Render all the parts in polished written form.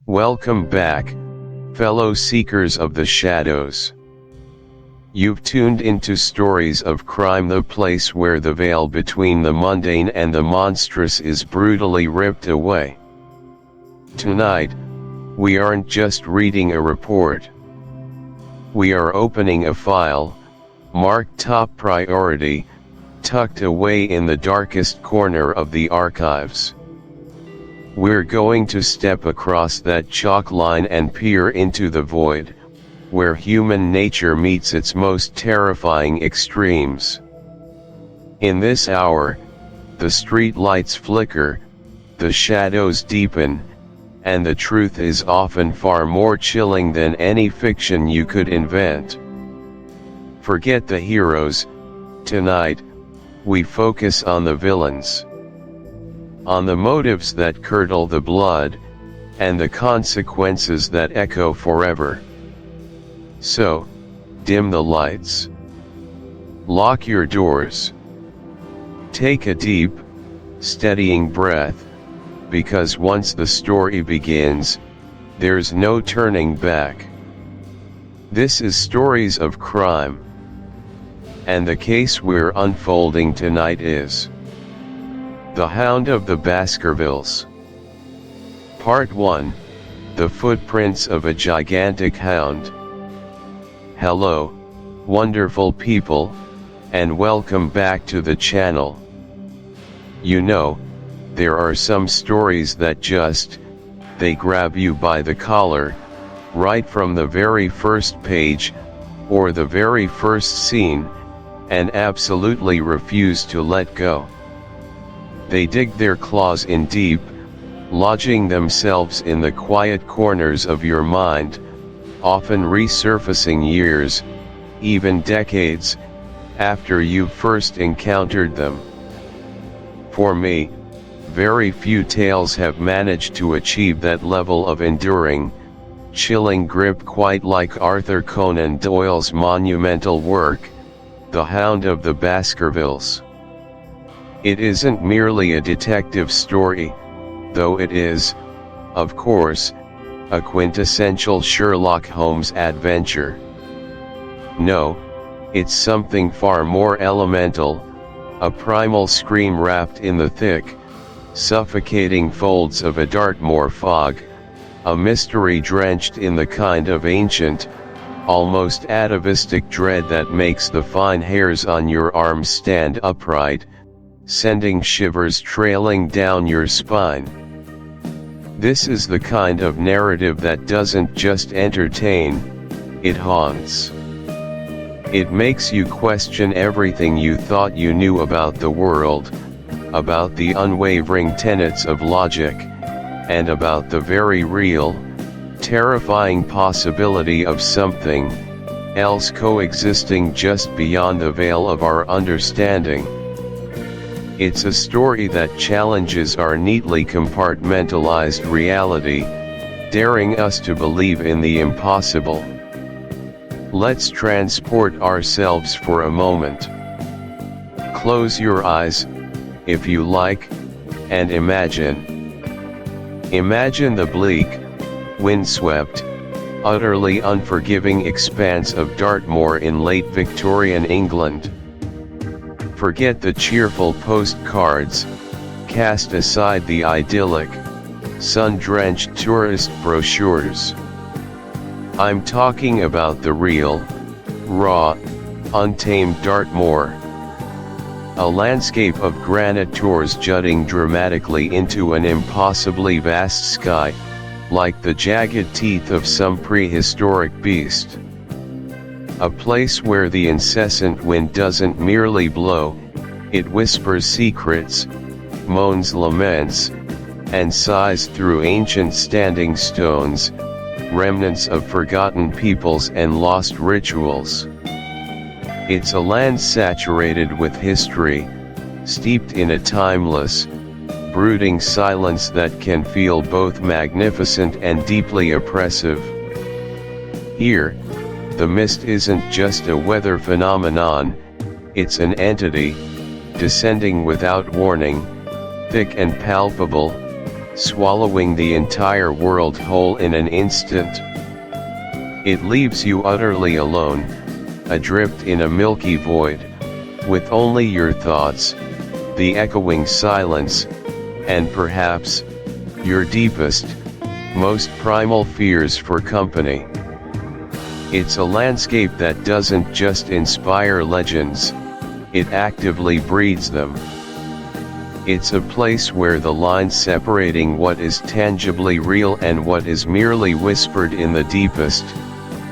Welcome back, fellow seekers of the shadows. You've tuned into Stories of Crime, the place where the veil between the mundane and the monstrous is brutally ripped away. Tonight, we aren't just reading a report. We are opening a file, marked top priority, tucked away in the darkest corner of the archives. We're going to step across that chalk line and peer into the void, where human nature meets its most terrifying extremes. In this hour, the street lights flicker, the shadows deepen, and the truth is often far more chilling than any fiction you could invent. Forget the heroes. Tonight, we focus on the villains. On the motives that curdle the blood, and the consequences that echo forever. So, dim the lights. Lock your doors. Take a deep, steadying breath, because once the story begins, there's no turning back. This is Stories of Crime. And the case we're unfolding tonight is The Hound of the Baskervilles. Part 1, The Footprints of a Gigantic Hound. Hello, wonderful people, and welcome back to the channel. You know, there are some stories that they grab you by the collar, right from the very first page, or the very first scene, and absolutely refuse to let go. They dig their claws in deep, lodging themselves in the quiet corners of your mind, often resurfacing years, even decades, after you first encountered them. For me, very few tales have managed to achieve that level of enduring, chilling grip quite like Arthur Conan Doyle's monumental work, The Hound of the Baskervilles. It isn't merely a detective story, though it is, of course, a quintessential Sherlock Holmes adventure. No, it's something far more elemental, a primal scream wrapped in the thick, suffocating folds of a Dartmoor fog, a mystery drenched in the kind of ancient, almost atavistic dread that makes the fine hairs on your arms stand upright, sending shivers trailing down your spine. This is the kind of narrative that doesn't just entertain, it haunts. It makes you question everything you thought you knew about the world, about the unwavering tenets of logic, and about the very real, terrifying possibility of something else coexisting just beyond the veil of our understanding. It's a story that challenges our neatly compartmentalized reality, daring us to believe in the impossible. Let's transport ourselves for a moment. Close your eyes, if you like, and imagine. Imagine the bleak, windswept, utterly unforgiving expanse of Dartmoor in late Victorian England. Forget the cheerful postcards, cast aside the idyllic, sun-drenched tourist brochures. I'm talking about the real, raw, untamed Dartmoor. A landscape of granite tors jutting dramatically into an impossibly vast sky, like the jagged teeth of some prehistoric beast. A place where the incessant wind doesn't merely blow, it whispers secrets, moans laments, and sighs through ancient standing stones, remnants of forgotten peoples and lost rituals. It's a land saturated with history, steeped in a timeless, brooding silence that can feel both magnificent and deeply oppressive. Here, the mist isn't just a weather phenomenon, it's an entity, descending without warning, thick and palpable, swallowing the entire world whole in an instant. It leaves you utterly alone, adrift in a milky void, with only your thoughts, the echoing silence, and perhaps, your deepest, most primal fears for company. It's a landscape that doesn't just inspire legends, it actively breeds them. It's a place where the line separating what is tangibly real and what is merely whispered in the deepest,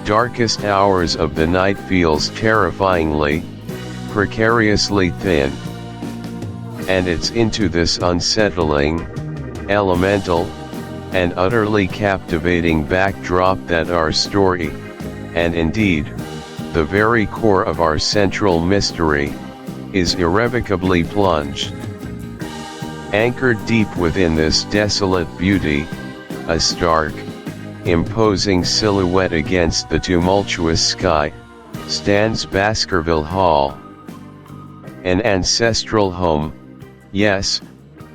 darkest hours of the night feels terrifyingly, precariously thin. And it's into this unsettling, elemental, and utterly captivating backdrop that our story, and indeed, the very core of our central mystery, is irrevocably plunged. Anchored deep within this desolate beauty, a stark, imposing silhouette against the tumultuous sky, stands Baskerville Hall. An ancestral home, yes,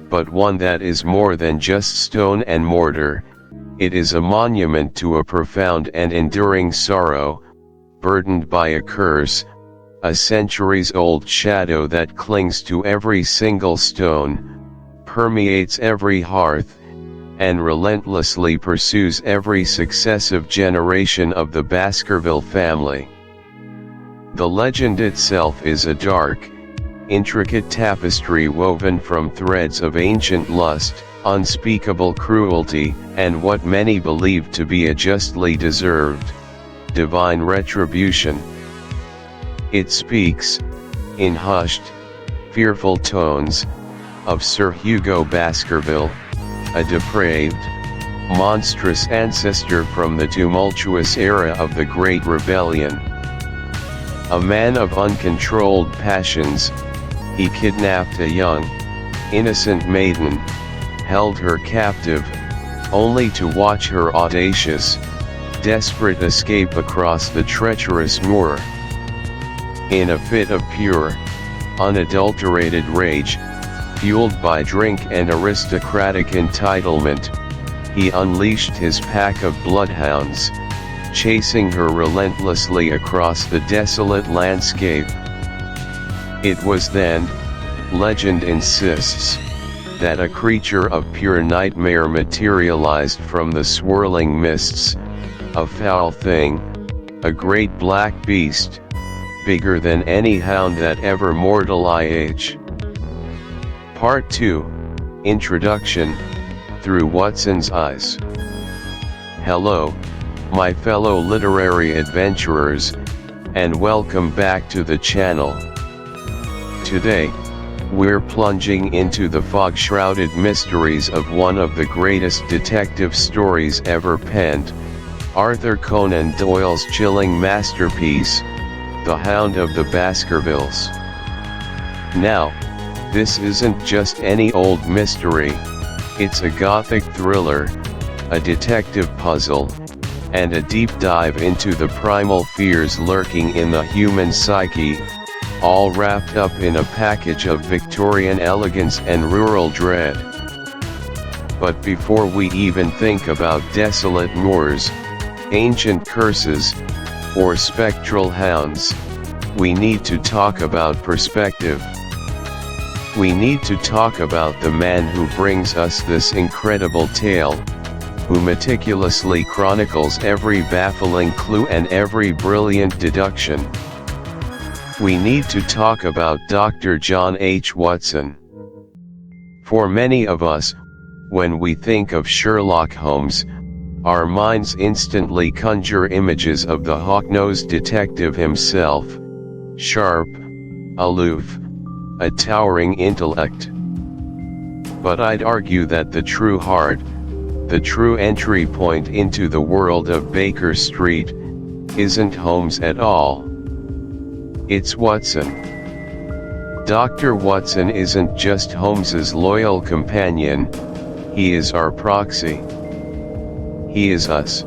but one that is more than just stone and mortar. It is a monument to a profound and enduring sorrow, burdened by a curse, a centuries-old shadow that clings to every single stone, permeates every hearth, and relentlessly pursues every successive generation of the Baskerville family. The legend itself is a dark, intricate tapestry woven from threads of ancient lust, unspeakable cruelty, and what many believe to be a justly deserved, divine retribution. It speaks, in hushed, fearful tones, of Sir Hugo Baskerville, a depraved, monstrous ancestor from the tumultuous era of the Great Rebellion. A man of uncontrolled passions, he kidnapped a young, innocent maiden, held her captive, only to watch her audacious, desperate escape across the treacherous moor. In a fit of pure, unadulterated rage, fueled by drink and aristocratic entitlement, he unleashed his pack of bloodhounds, chasing her relentlessly across the desolate landscape. It was then, legend insists, that a creature of pure nightmare materialized from the swirling mists, a foul thing, a great black beast, bigger than any hound that ever mortal age. Part 2, Introduction, Through Watson's Eyes. Hello, my fellow literary adventurers, and welcome back to the channel. Today, we're plunging into the fog-shrouded mysteries of one of the greatest detective stories ever penned, Arthur Conan Doyle's chilling masterpiece, The Hound of the Baskervilles. Now, this isn't just any old mystery, it's a gothic thriller, a detective puzzle, and a deep dive into the primal fears lurking in the human psyche, all wrapped up in a package of Victorian elegance and rural dread. But before we even think about desolate moors, ancient curses, or spectral hounds, we need to talk about perspective. We need to talk about the man who brings us this incredible tale, who meticulously chronicles every baffling clue and every brilliant deduction. We need to talk about Dr. John H. Watson. For many of us, when we think of Sherlock Holmes, our minds instantly conjure images of the hawk-nosed detective himself, sharp, aloof, a towering intellect. But I'd argue that the true heart, the true entry point into the world of Baker Street, isn't Holmes at all. It's Watson. Dr. Watson isn't just Holmes's loyal companion, he is our proxy. He is us.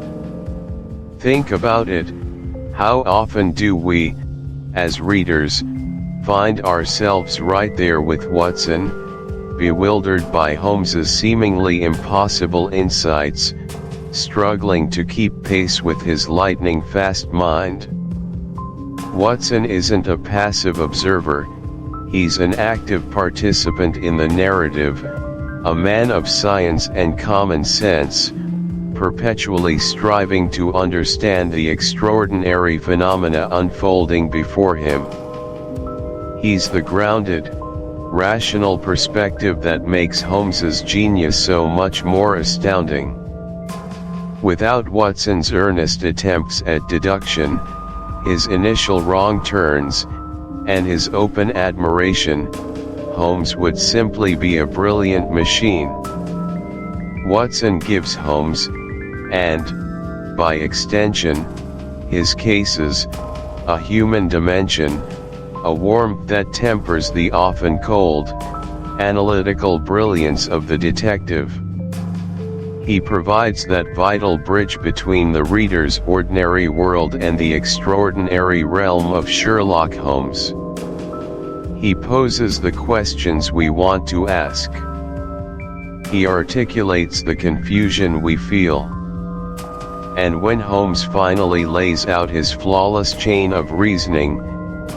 Think about it, how often do we, as readers, find ourselves right there with Watson, bewildered by Holmes's seemingly impossible insights, struggling to keep pace with his lightning-fast mind. Watson isn't a passive observer, he's an active participant in the narrative, a man of science and common sense, perpetually striving to understand the extraordinary phenomena unfolding before him. He's the grounded, rational perspective that makes Holmes's genius so much more astounding. Without Watson's earnest attempts at deduction, his initial wrong turns, and his open admiration, Holmes would simply be a brilliant machine. Watson gives Holmes, and, by extension, his cases, a human dimension, a warmth that tempers the often cold, analytical brilliance of the detective. He provides that vital bridge between the reader's ordinary world and the extraordinary realm of Sherlock Holmes. He poses the questions we want to ask. He articulates the confusion we feel. And when Holmes finally lays out his flawless chain of reasoning,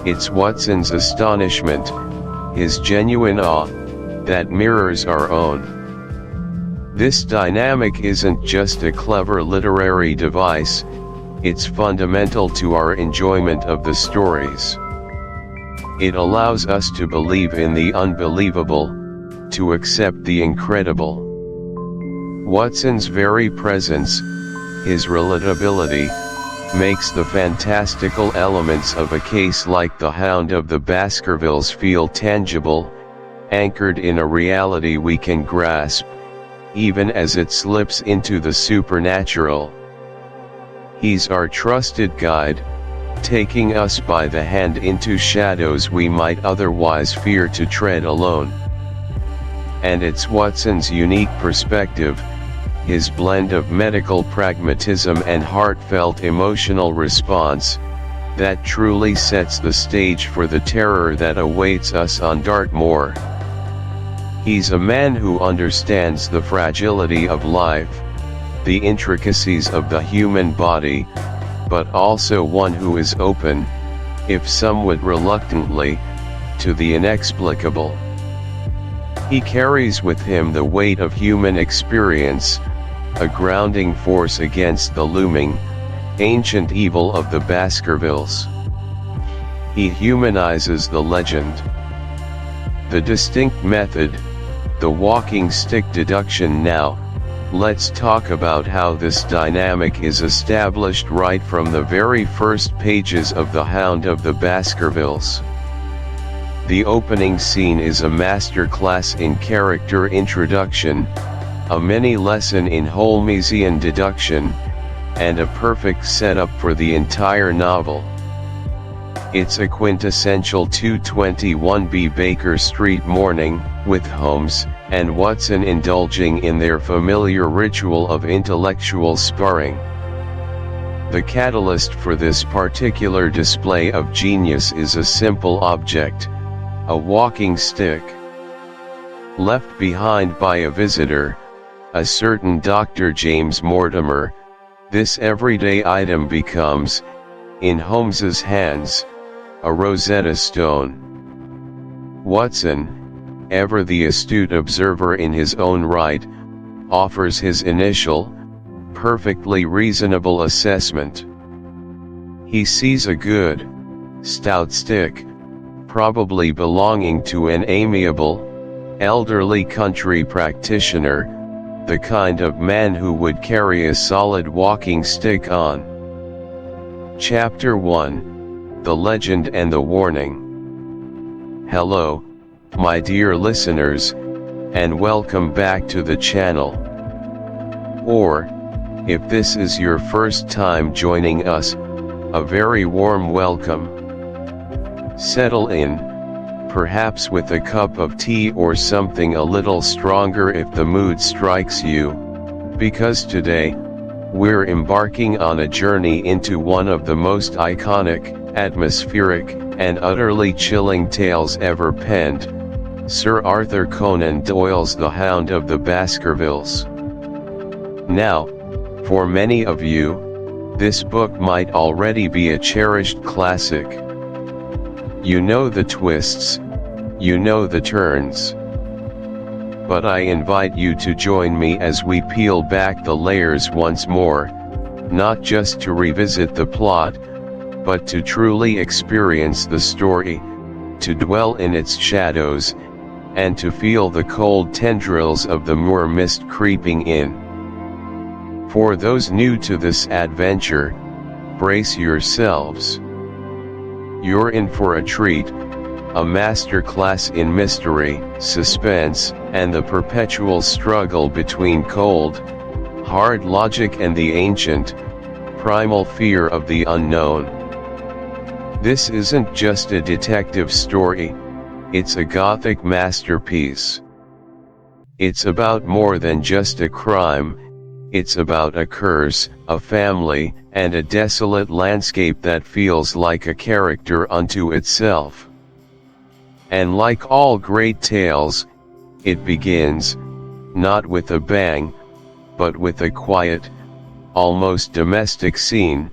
it's Watson's astonishment, his genuine awe, that mirrors our own. This dynamic isn't just a clever literary device, it's fundamental to our enjoyment of the stories. It allows us to believe in the unbelievable, to accept the incredible. Watson's very presence, his relatability, makes the fantastical elements of a case like the Hound of the Baskervilles feel tangible, anchored in a reality we can grasp, even as it slips into the supernatural. He's our trusted guide, taking us by the hand into shadows we might otherwise fear to tread alone. And it's Watson's unique perspective, his blend of medical pragmatism and heartfelt emotional response, that truly sets the stage for the terror that awaits us on Dartmoor. He's a man who understands the fragility of life, the intricacies of the human body, but also one who is open, if somewhat reluctantly, to the inexplicable. He carries with him the weight of human experience, a grounding force against the looming, ancient evil of the Baskervilles. He humanizes the legend. The distinct method, the walking stick deduction. Now, let's talk about how this dynamic is established right from the very first pages of The Hound of the Baskervilles. The opening scene is a masterclass in character introduction, a mini-lesson in Holmesian deduction, and a perfect setup for the entire novel. It's a quintessential 221B Baker Street morning, with Holmes and Watson indulging in their familiar ritual of intellectual sparring. The catalyst for this particular display of genius is a simple object, a walking stick. Left behind by a visitor, a certain Dr. James Mortimer, this everyday item becomes, in Holmes's hands, a Rosetta Stone. Watson, ever the astute observer in his own right, offers his initial, perfectly reasonable assessment. He sees a good, stout stick, probably belonging to an amiable, elderly country practitioner, the kind of man who would carry a solid walking stick on. Chapter 1, The Legend and the Warning. Hello, my dear listeners, and welcome back to the channel. Or, if this is your first time joining us, a very warm welcome. Settle in, perhaps with a cup of tea or something a little stronger if the mood strikes you, because today, we're embarking on a journey into one of the most iconic, atmospheric, and utterly chilling tales ever penned, Sir Arthur Conan Doyle's The Hound of the Baskervilles. Now, for many of you, this book might already be a cherished classic. You know the twists, you know the turns. But I invite you to join me as we peel back the layers once more, not just to revisit the plot, but to truly experience the story, to dwell in its shadows, and to feel the cold tendrils of the moor mist creeping in. For those new to this adventure, brace yourselves. You're in for a treat, a masterclass in mystery, suspense, and the perpetual struggle between cold, hard logic and the ancient, primal fear of the unknown. This isn't just a detective story, it's a Gothic masterpiece. It's about more than just a crime, it's about a curse, a family, and a desolate landscape that feels like a character unto itself. And like all great tales, it begins, not with a bang, but with a quiet, almost domestic scene,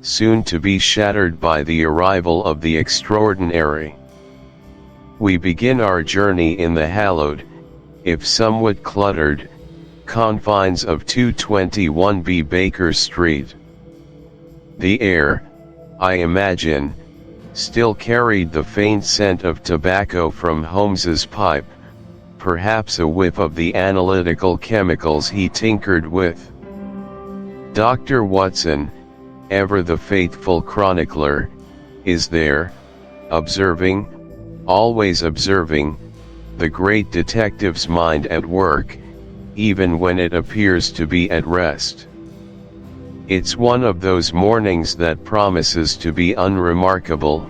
soon to be shattered by the arrival of the extraordinary. We begin our journey in the hallowed, if somewhat cluttered, confines of 221B Baker Street. The air, I imagine, still carried the faint scent of tobacco from Holmes's pipe, perhaps a whiff of the analytical chemicals he tinkered with. Dr. Watson, ever the faithful chronicler, is there, observing, always observing, the great detective's mind at work, even when it appears to be at rest. It's one of those mornings that promises to be unremarkable,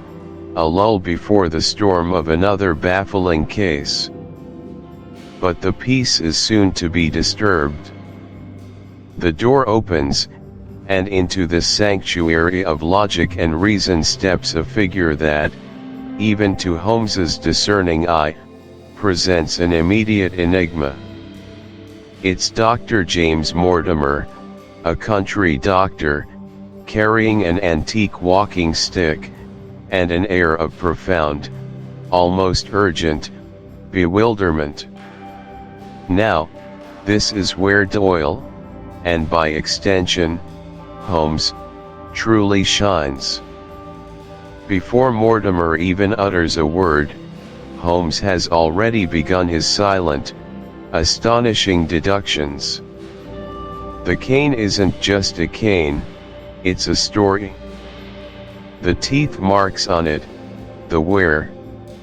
a lull before the storm of another baffling case. But the peace is soon to be disturbed. The door opens, and into this sanctuary of logic and reason steps a figure that, even to Holmes's discerning eye, presents an immediate enigma. It's Dr. James Mortimer, a country doctor, carrying an antique walking stick, and an air of profound, almost urgent, bewilderment. Now, this is where Doyle, and by extension, Holmes, truly shines. Before Mortimer even utters a word, Holmes has already begun his silent, astonishing deductions. The cane isn't just a cane, it's a story. The teeth marks on it, the wear,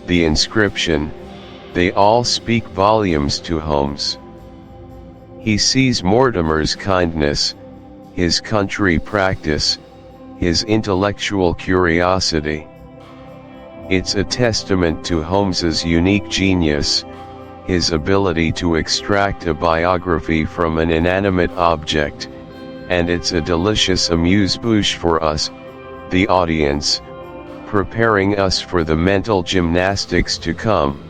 the inscription, they all speak volumes to Holmes. He sees Mortimer's kindness, his country practice, his intellectual curiosity. It's a testament to Holmes's unique genius, his ability to extract a biography from an inanimate object, and it's a delicious amuse-bouche for us, the audience, preparing us for the mental gymnastics to come.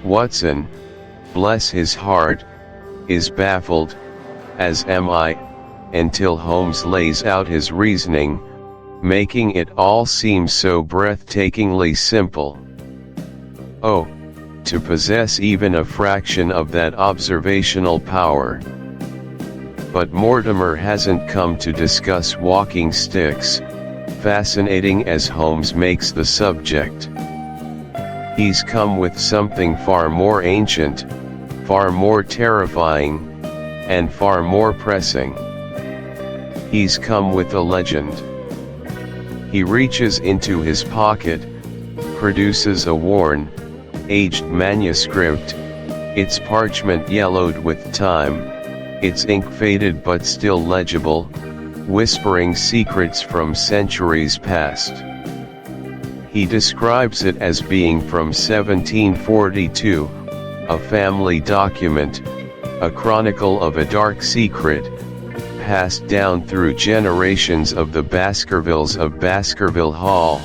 Watson, bless his heart, is baffled, as am I, until Holmes lays out his reasoning, making it all seem so breathtakingly simple. Oh, to possess even a fraction of that observational power. But Mortimer hasn't come to discuss walking sticks, fascinating as Holmes makes the subject. He's come with something far more ancient, far more terrifying, and far more pressing. He's come with a legend. He reaches into his pocket, produces a worn, aged manuscript, its parchment yellowed with time, its ink faded but still legible, whispering secrets from centuries past. He describes it as being from 1742, a family document, a chronicle of a dark secret, passed down through generations of the Baskervilles of Baskerville Hall.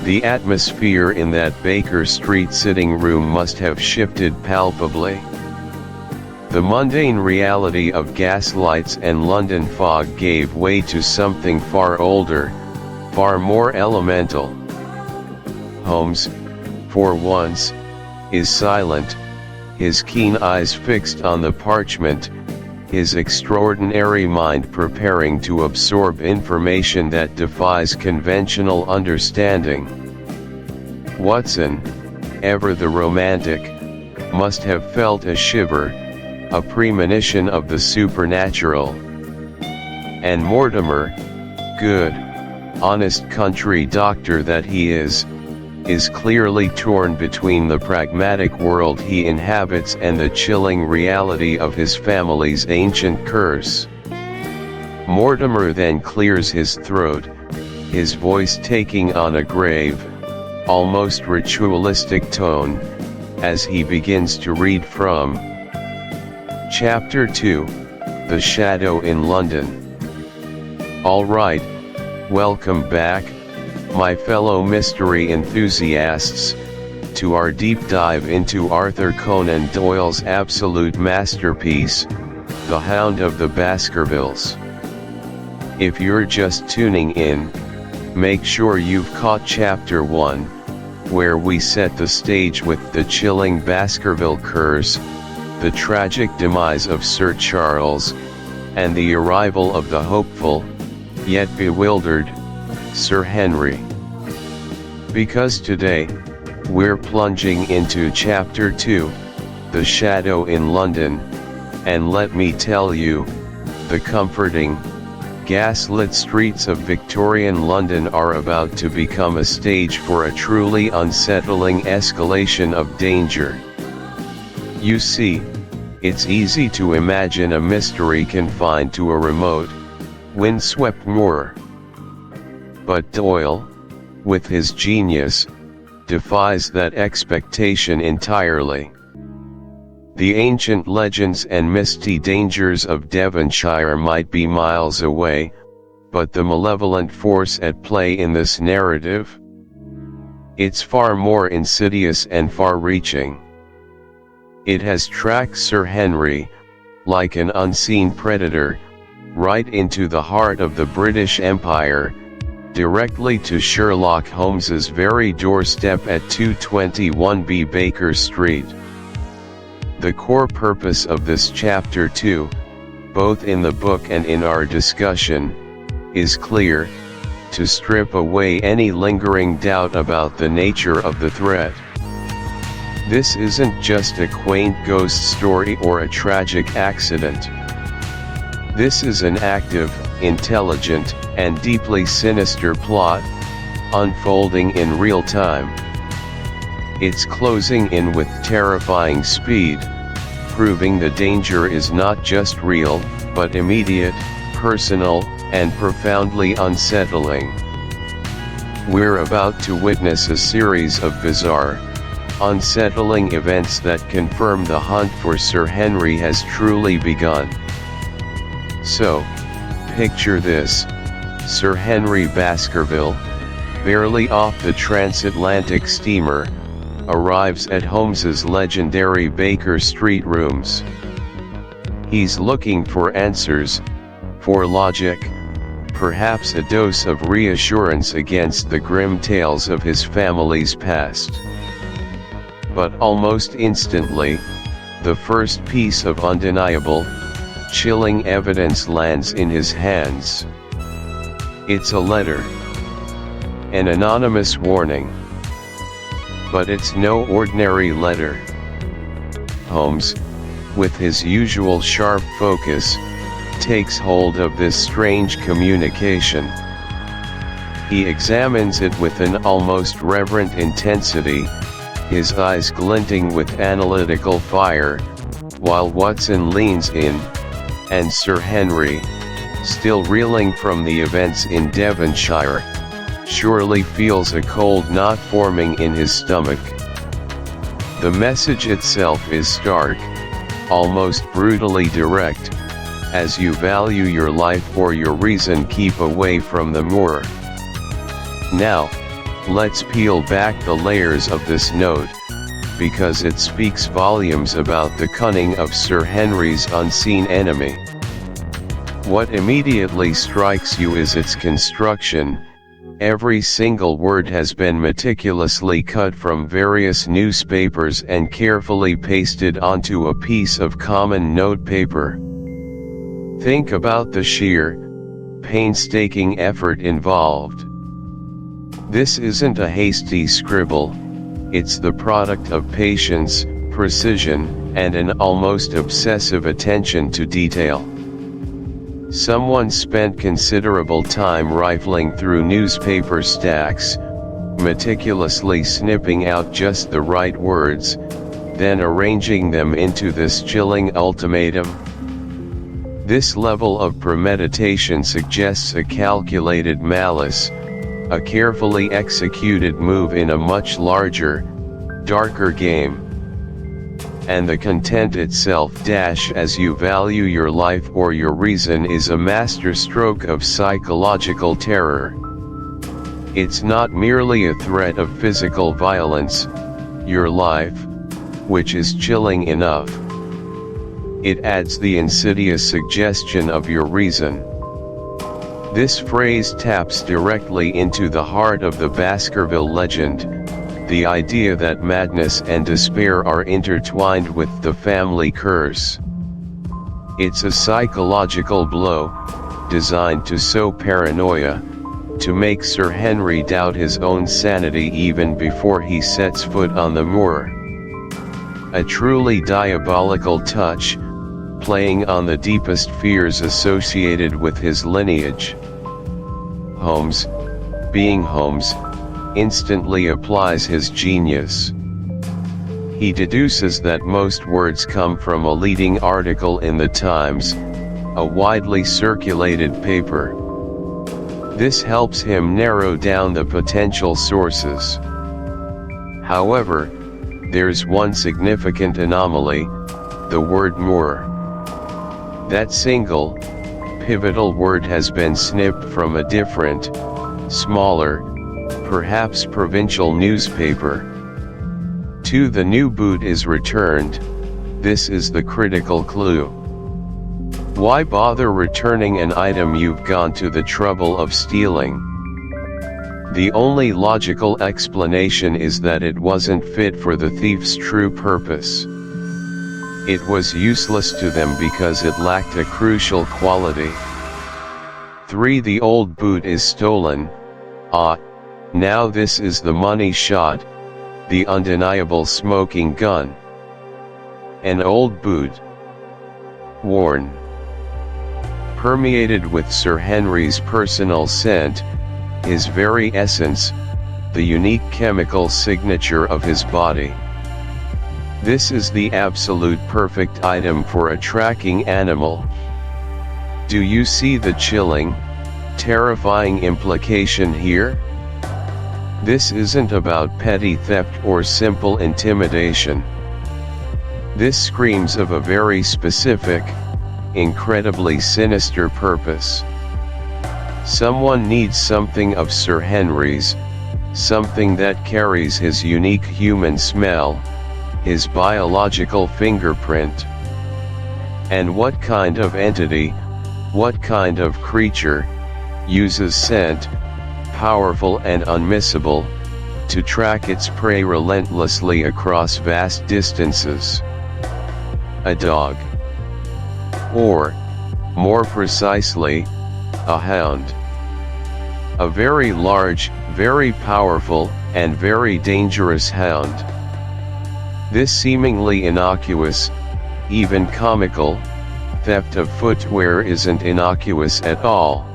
The atmosphere in that Baker Street sitting room must have shifted palpably. The mundane reality of gaslights and London fog gave way to something far older, far more elemental. Holmes, for once, is silent, his keen eyes fixed on the parchment, his extraordinary mind preparing to absorb information that defies conventional understanding. Watson, ever the romantic, must have felt a shiver, a premonition of the supernatural. And Mortimer, good, honest country doctor that he is clearly torn between the pragmatic world he inhabits and the chilling reality of his family's ancient curse. Mortimer then clears his throat, his voice taking on a grave, almost ritualistic tone, as he begins to read from Chapter 2, The Shadow in London. All right, welcome back, my fellow mystery enthusiasts, to our deep dive into Arthur Conan Doyle's absolute masterpiece, The Hound of the Baskervilles. If you're just tuning in, make sure you've caught Chapter 1, where we set the stage with the chilling Baskerville curse, the tragic demise of Sir Charles, and the arrival of the hopeful, yet bewildered, Sir Henry. Because today, we're plunging into Chapter 2, The Shadow in London, and let me tell you, the comforting, gaslit streets of Victorian London are about to become a stage for a truly unsettling escalation of danger. You see, it's easy to imagine a mystery confined to a remote, windswept moor. But Doyle, with his genius, defies that expectation entirely. The ancient legends and misty dangers of Devonshire might be miles away, but the malevolent force at play in this narrative? It's far more insidious and far-reaching. It has tracked Sir Henry, like an unseen predator, right into the heart of the British Empire, directly to Sherlock Holmes's very doorstep at 221B Baker Street. The core purpose of this Chapter 2, both in the book and in our discussion, is clear: to strip away any lingering doubt about the nature of the threat. This isn't just a quaint ghost story or a tragic accident. This is an active, intelligent, and deeply sinister plot, unfolding in real time. It's closing in with terrifying speed, proving the danger is not just real, but immediate, personal, and profoundly unsettling. We're about to witness a series of bizarre, unsettling events that confirm the hunt for Sir Henry has truly begun. So, picture this: Sir Henry Baskerville, barely off the transatlantic steamer, arrives at Holmes's legendary Baker Street rooms. He's looking for answers, for logic, perhaps a dose of reassurance against the grim tales of his family's past. But almost instantly, the first piece of undeniable, chilling evidence lands in his hands. It's a letter. An anonymous warning. But it's no ordinary letter. Holmes, with his usual sharp focus, takes hold of this strange communication. He examines it with an almost reverent intensity, his eyes glinting with analytical fire, while Watson leans in, and Sir Henry, still reeling from the events in Devonshire, surely feels a cold knot forming in his stomach. The message itself is stark, almost brutally direct: as you value your life or your reason, keep away from the moor. Now, Let's peel back the layers of this note, because it speaks volumes about the cunning of Sir Henry's unseen enemy. What immediately strikes you is its construction. Every single word has been meticulously cut from various newspapers and carefully pasted onto a piece of common notepaper. Think about the sheer, painstaking effort involved. This isn't a hasty scribble, it's the product of patience, precision, and an almost obsessive attention to detail. Someone spent considerable time rifling through newspaper stacks, meticulously snipping out just the right words, then arranging them into this chilling ultimatum. This level of premeditation suggests a calculated malice, a carefully executed move in a much larger, darker game. And the content itself as you value your life or your reason is a masterstroke of psychological terror. It's not merely a threat of physical violence, your life, which is chilling enough. It adds the insidious suggestion of your reason. This phrase taps directly into the heart of the Baskerville legend, the idea that madness and despair are intertwined with the family curse. It's a psychological blow, designed to sow paranoia, to make Sir Henry doubt his own sanity even before he sets foot on the moor. A truly diabolical touch, playing on the deepest fears associated with his lineage. Holmes, being Holmes, instantly applies his genius. He deduces that most words come from a leading article in the Times, a widely circulated paper. This helps him narrow down the potential sources. However, there's one significant anomaly: the word moor. That single, pivotal word has been snipped from a different, smaller, perhaps provincial newspaper. To the new boot is returned. This is the critical clue. Why bother returning an item you've gone to the trouble of stealing? The only logical explanation is that it wasn't fit for the thief's true purpose. It was useless to them because it lacked a crucial quality. 3. The old boot is stolen. Now this is the money shot, the undeniable smoking gun. An old boot, worn, permeated with Sir Henry's personal scent, his very essence, the unique chemical signature of his body. This is the absolute perfect item for a tracking animal. Do you see the chilling, terrifying implication here? This isn't about petty theft or simple intimidation. This screams of a very specific, incredibly sinister purpose. Someone needs something of Sir Henry's, something that carries his unique human smell, his biological fingerprint. And what kind of entity, what kind of creature, uses scent, powerful and unmissable, to track its prey relentlessly across vast distances? A dog. Or, more precisely, a hound. A very large, very powerful, and very dangerous hound. This seemingly innocuous, even comical, theft of footwear isn't innocuous at all.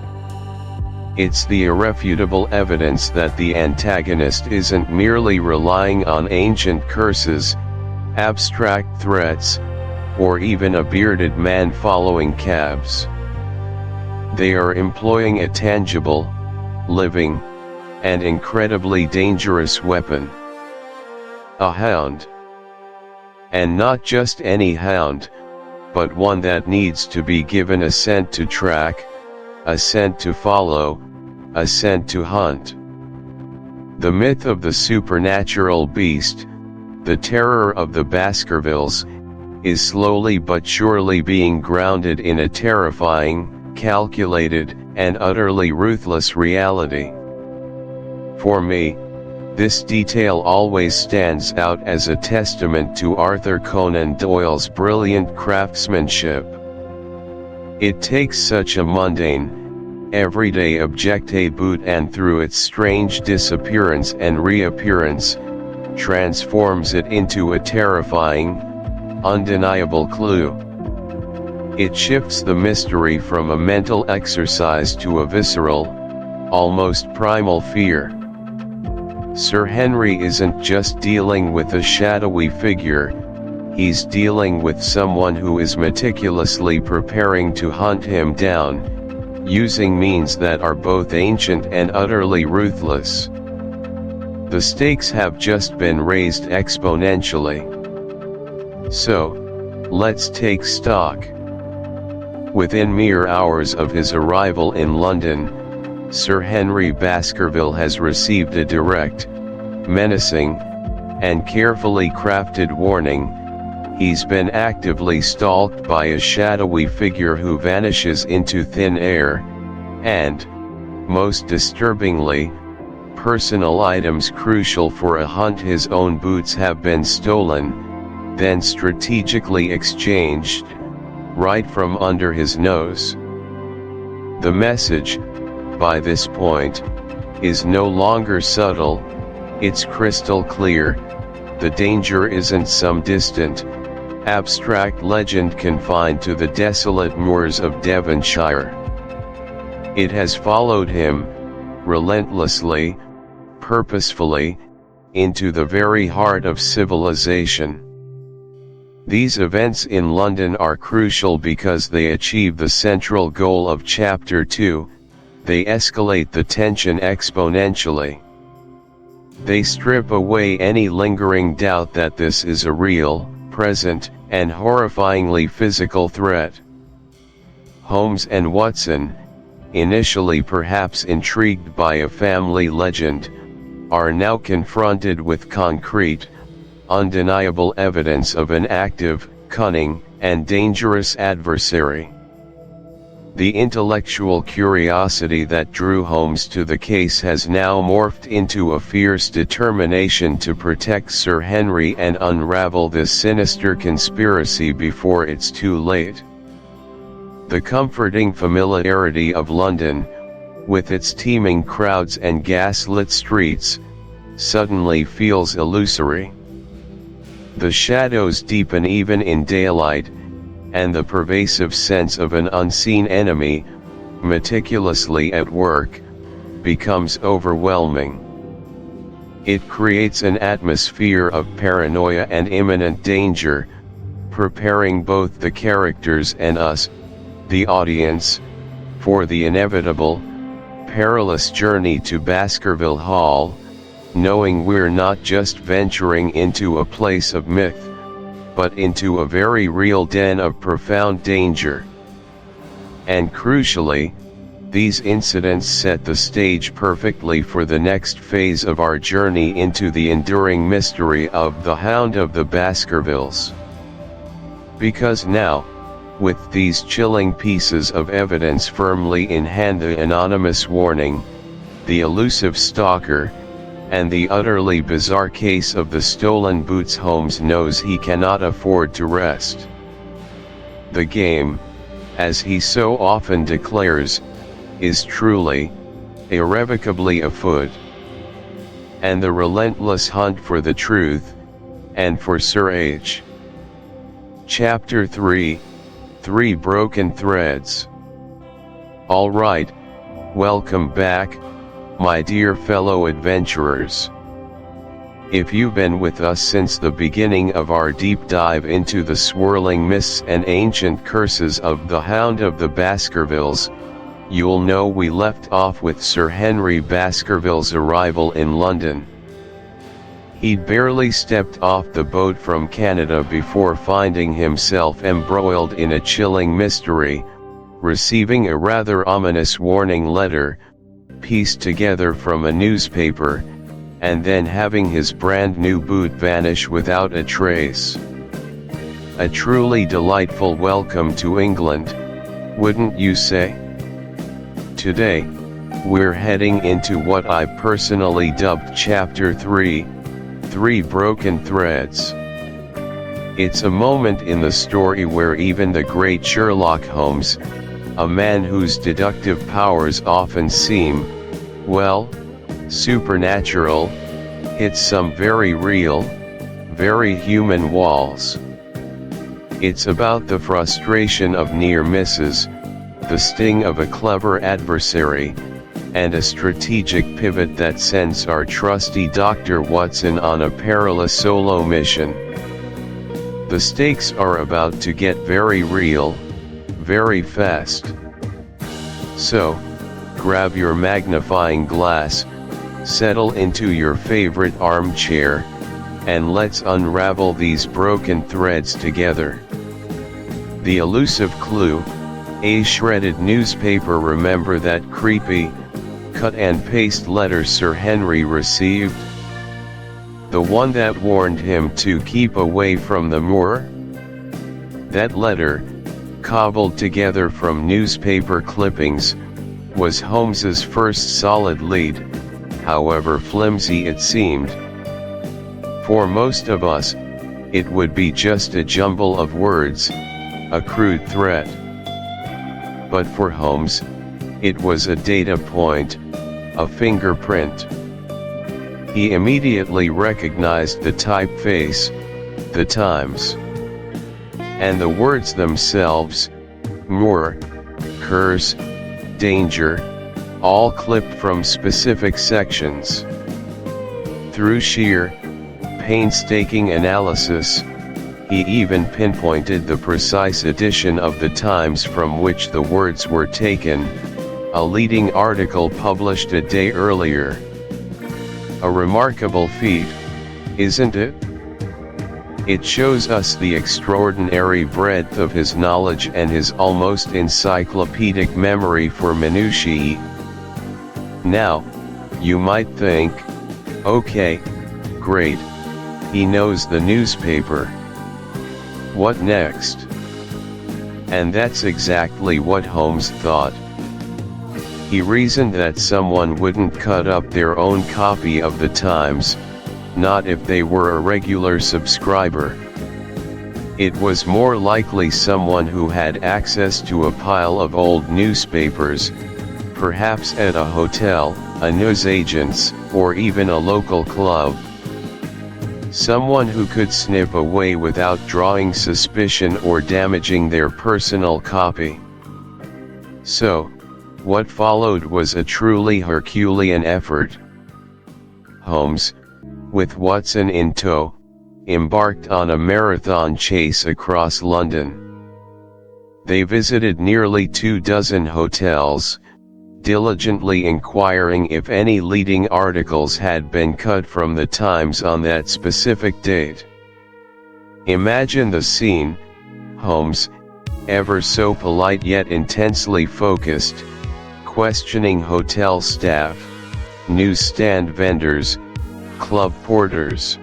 It's the irrefutable evidence that the antagonist isn't merely relying on ancient curses, abstract threats, or even a bearded man following cabs. They are employing a tangible, living, and incredibly dangerous weapon. A hound. And not just any hound, but one that needs to be given a scent to track, a scent to follow, a scent to hunt. The myth of the supernatural beast, the terror of the Baskervilles, is slowly but surely being grounded in a terrifying, calculated, and utterly ruthless reality. For me, this detail always stands out as a testament to Arthur Conan Doyle's brilliant craftsmanship. It takes such a mundane, everyday object, a boot, and through its strange disappearance and reappearance, transforms it into a terrifying, undeniable clue. It shifts the mystery from a mental exercise to a visceral, almost primal fear. Sir Henry isn't just dealing with a shadowy figure, he's dealing with someone who is meticulously preparing to hunt him down, using means that are both ancient and utterly ruthless. The stakes have just been raised exponentially. So, let's take stock. Within mere hours of his arrival in London, Sir Henry Baskerville has received a direct, menacing, and carefully crafted warning. He's been actively stalked by a shadowy figure who vanishes into thin air, and, most disturbingly, personal items crucial for a hunt, his own boots, have been stolen, then strategically exchanged, right from under his nose. The message, by this point, is no longer subtle, it's crystal clear. The danger isn't some distant, abstract legend confined to the desolate moors of Devonshire. It has followed him, relentlessly, purposefully, into the very heart of civilization. These events in London are crucial because they achieve the central goal of Chapter 2. They escalate the tension exponentially. They strip away any lingering doubt that this is a real, present, and horrifyingly physical threat. Holmes and Watson, initially perhaps intrigued by a family legend, are now confronted with concrete, undeniable evidence of an active, cunning, and dangerous adversary. The intellectual curiosity that drew Holmes to the case has now morphed into a fierce determination to protect Sir Henry and unravel this sinister conspiracy before it's too late. The comforting familiarity of London, with its teeming crowds and gaslit streets, suddenly feels illusory. The shadows deepen even in daylight, and the pervasive sense of an unseen enemy, meticulously at work, becomes overwhelming. It creates an atmosphere of paranoia and imminent danger, preparing both the characters and us, the audience, for the inevitable, perilous journey to Baskerville Hall, knowing we're not just venturing into a place of myth, but into a very real den of profound danger. And crucially, these incidents set the stage perfectly for the next phase of our journey into the enduring mystery of the Hound of the Baskervilles. Because now, with these chilling pieces of evidence firmly in hand, the anonymous warning, the elusive stalker, and the utterly bizarre case of the stolen boots, Holmes knows he cannot afford to rest. The game, as he so often declares, is truly, irrevocably afoot. And the relentless hunt for the truth, and for Sir H. Chapter 3, 3 Broken Threads. Alright, welcome back, my dear fellow adventurers. If you've been with us since the beginning of our deep dive into the swirling mists and ancient curses of the Hound of the Baskervilles, you'll know we left off with Sir Henry Baskerville's arrival in London. He'd barely stepped off the boat from Canada before finding himself embroiled in a chilling mystery, receiving a rather ominous warning letter, pieced together from a newspaper, and then having his brand new boot vanish without a trace. A truly delightful welcome to England, wouldn't you say? Today, we're heading into what I personally dubbed Chapter 3, Three Broken Threads. It's a moment in the story where even the great Sherlock Holmes, a man whose deductive powers often seem, well, supernatural, hits some very real, very human walls. It's about the frustration of near misses, the sting of a clever adversary, and a strategic pivot that sends our trusty Dr. Watson on a perilous solo mission. The stakes are about to get very real, very fast. So, grab your magnifying glass, settle into your favorite armchair, and let's unravel these broken threads together. The elusive clue, a shredded newspaper. Remember that creepy, cut and paste letter Sir Henry received? The one that warned him to keep away from the moor? That letter, cobbled together from newspaper clippings, was Holmes's first solid lead, however flimsy it seemed. For most of us, it would be just a jumble of words, a crude threat. But for Holmes, it was a data point, a fingerprint. He immediately recognized the typeface, the Times. And the words themselves, moor, curse, danger, all clipped from specific sections. Through sheer, painstaking analysis, he even pinpointed the precise edition of the Times from which the words were taken, a leading article published a day earlier. A remarkable feat, isn't it? It shows us the extraordinary breadth of his knowledge and his almost encyclopedic memory for minutiae. Now, you might think, okay, great, he knows the newspaper. What next? And that's exactly what Holmes thought. He reasoned that someone wouldn't cut up their own copy of the Times, not if they were a regular subscriber. It was more likely someone who had access to a pile of old newspapers, perhaps at a hotel, a newsagent's, or even a local club. Someone who could snip away without drawing suspicion or damaging their personal copy. So, what followed was a truly Herculean effort. Holmes, with Watson in tow, embarked on a marathon chase across London. They visited nearly 24 hotels, diligently inquiring if any leading articles had been cut from the Times on that specific date. Imagine the scene: Holmes, ever so polite yet intensely focused, questioning hotel staff, newsstand vendors, club porters.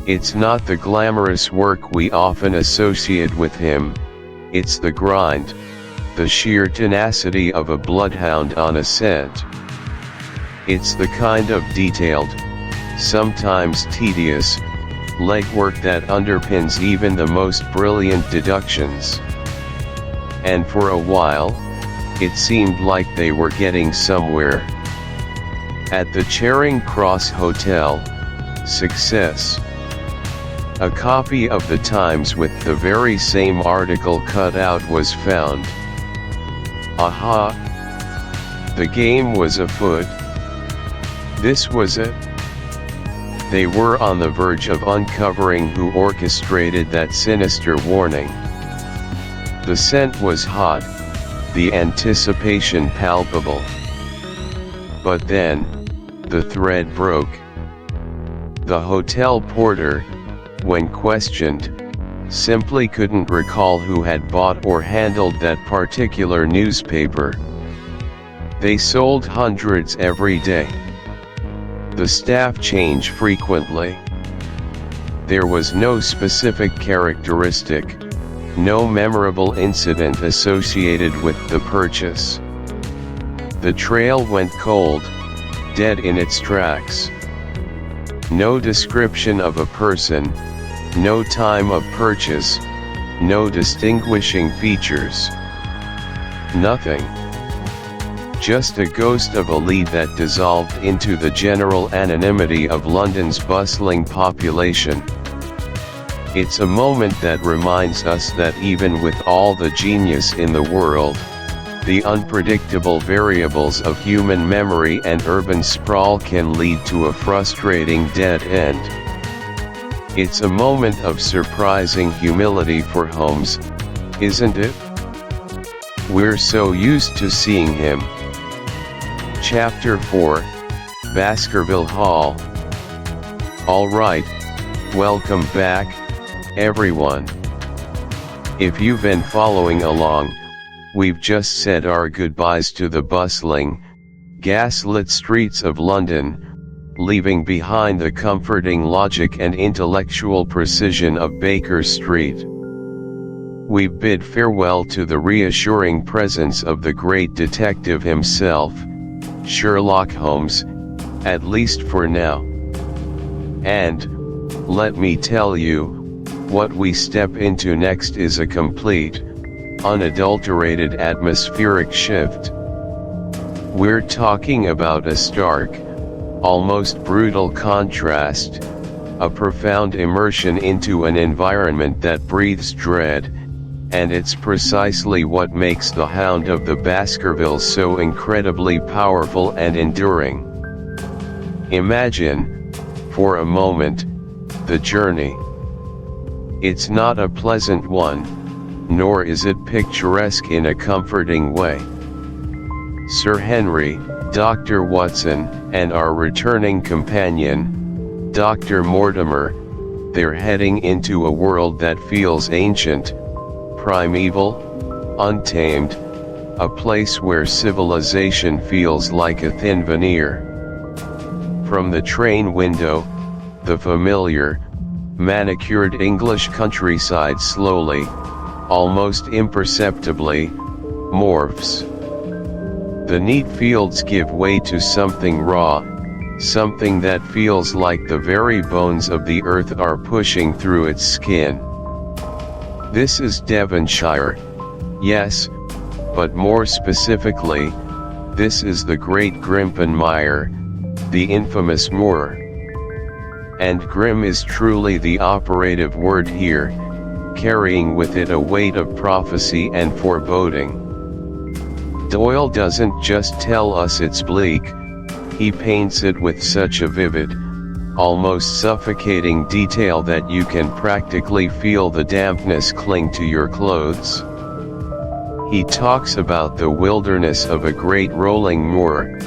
It's not the glamorous work we often associate with him, it's the grind, the sheer tenacity of a bloodhound on a scent. It's the kind of detailed, sometimes tedious, legwork that underpins even the most brilliant deductions. And for a while, it seemed like they were getting somewhere. At the Charing Cross Hotel, success. A copy of the Times with the very same article cut out was found. Aha! The game was afoot. This was it. They were on the verge of uncovering who orchestrated that sinister warning. The scent was hot, the anticipation palpable. But then, the thread broke. The hotel porter, when questioned, simply couldn't recall who had bought or handled that particular newspaper. They sold hundreds every day. The staff change frequently. There was no specific characteristic, no memorable incident associated with the purchase. The trail went cold, dead in its tracks. No description of a person, no time of purchase, no distinguishing features. Nothing. Just a ghost of a lead that dissolved into the general anonymity of London's bustling population. It's a moment that reminds us that even with all the genius in the world, the unpredictable variables of human memory and urban sprawl can lead to a frustrating dead end. It's a moment of surprising humility for Holmes, isn't it? We're so used to seeing him. Chapter 4, Baskerville Hall. Alright, welcome back, everyone. If you've been following along, we've just said our goodbyes to the bustling, gaslit streets of London, leaving behind the comforting logic and intellectual precision of Baker Street. We've bid farewell to the reassuring presence of the great detective himself, Sherlock Holmes, at least for now. And, let me tell you, what we step into next is a complete, unadulterated atmospheric shift. We're talking about a stark, almost brutal contrast, a profound immersion into an environment that breathes dread, and it's precisely what makes the Hound of the Baskervilles so incredibly powerful and enduring. Imagine, for a moment, the journey. It's not a pleasant one, nor is it picturesque in a comforting way. Sir Henry, Dr. Watson, and our returning companion, Dr. Mortimer, they're heading into a world that feels ancient, primeval, untamed, a place where civilization feels like a thin veneer. From the train window, the familiar, manicured English countryside slowly, almost imperceptibly, morphs. The neat fields give way to something raw, something that feels like the very bones of the earth are pushing through its skin. This is Devonshire, yes, but more specifically, this is the Great Grimpenmire, the infamous moor. And grim is truly the operative word here, carrying with it a weight of prophecy and foreboding. Doyle doesn't just tell us it's bleak, he paints it with such a vivid, almost suffocating detail that you can practically feel the dampness cling to your clothes. He talks about the wilderness of a great rolling moor,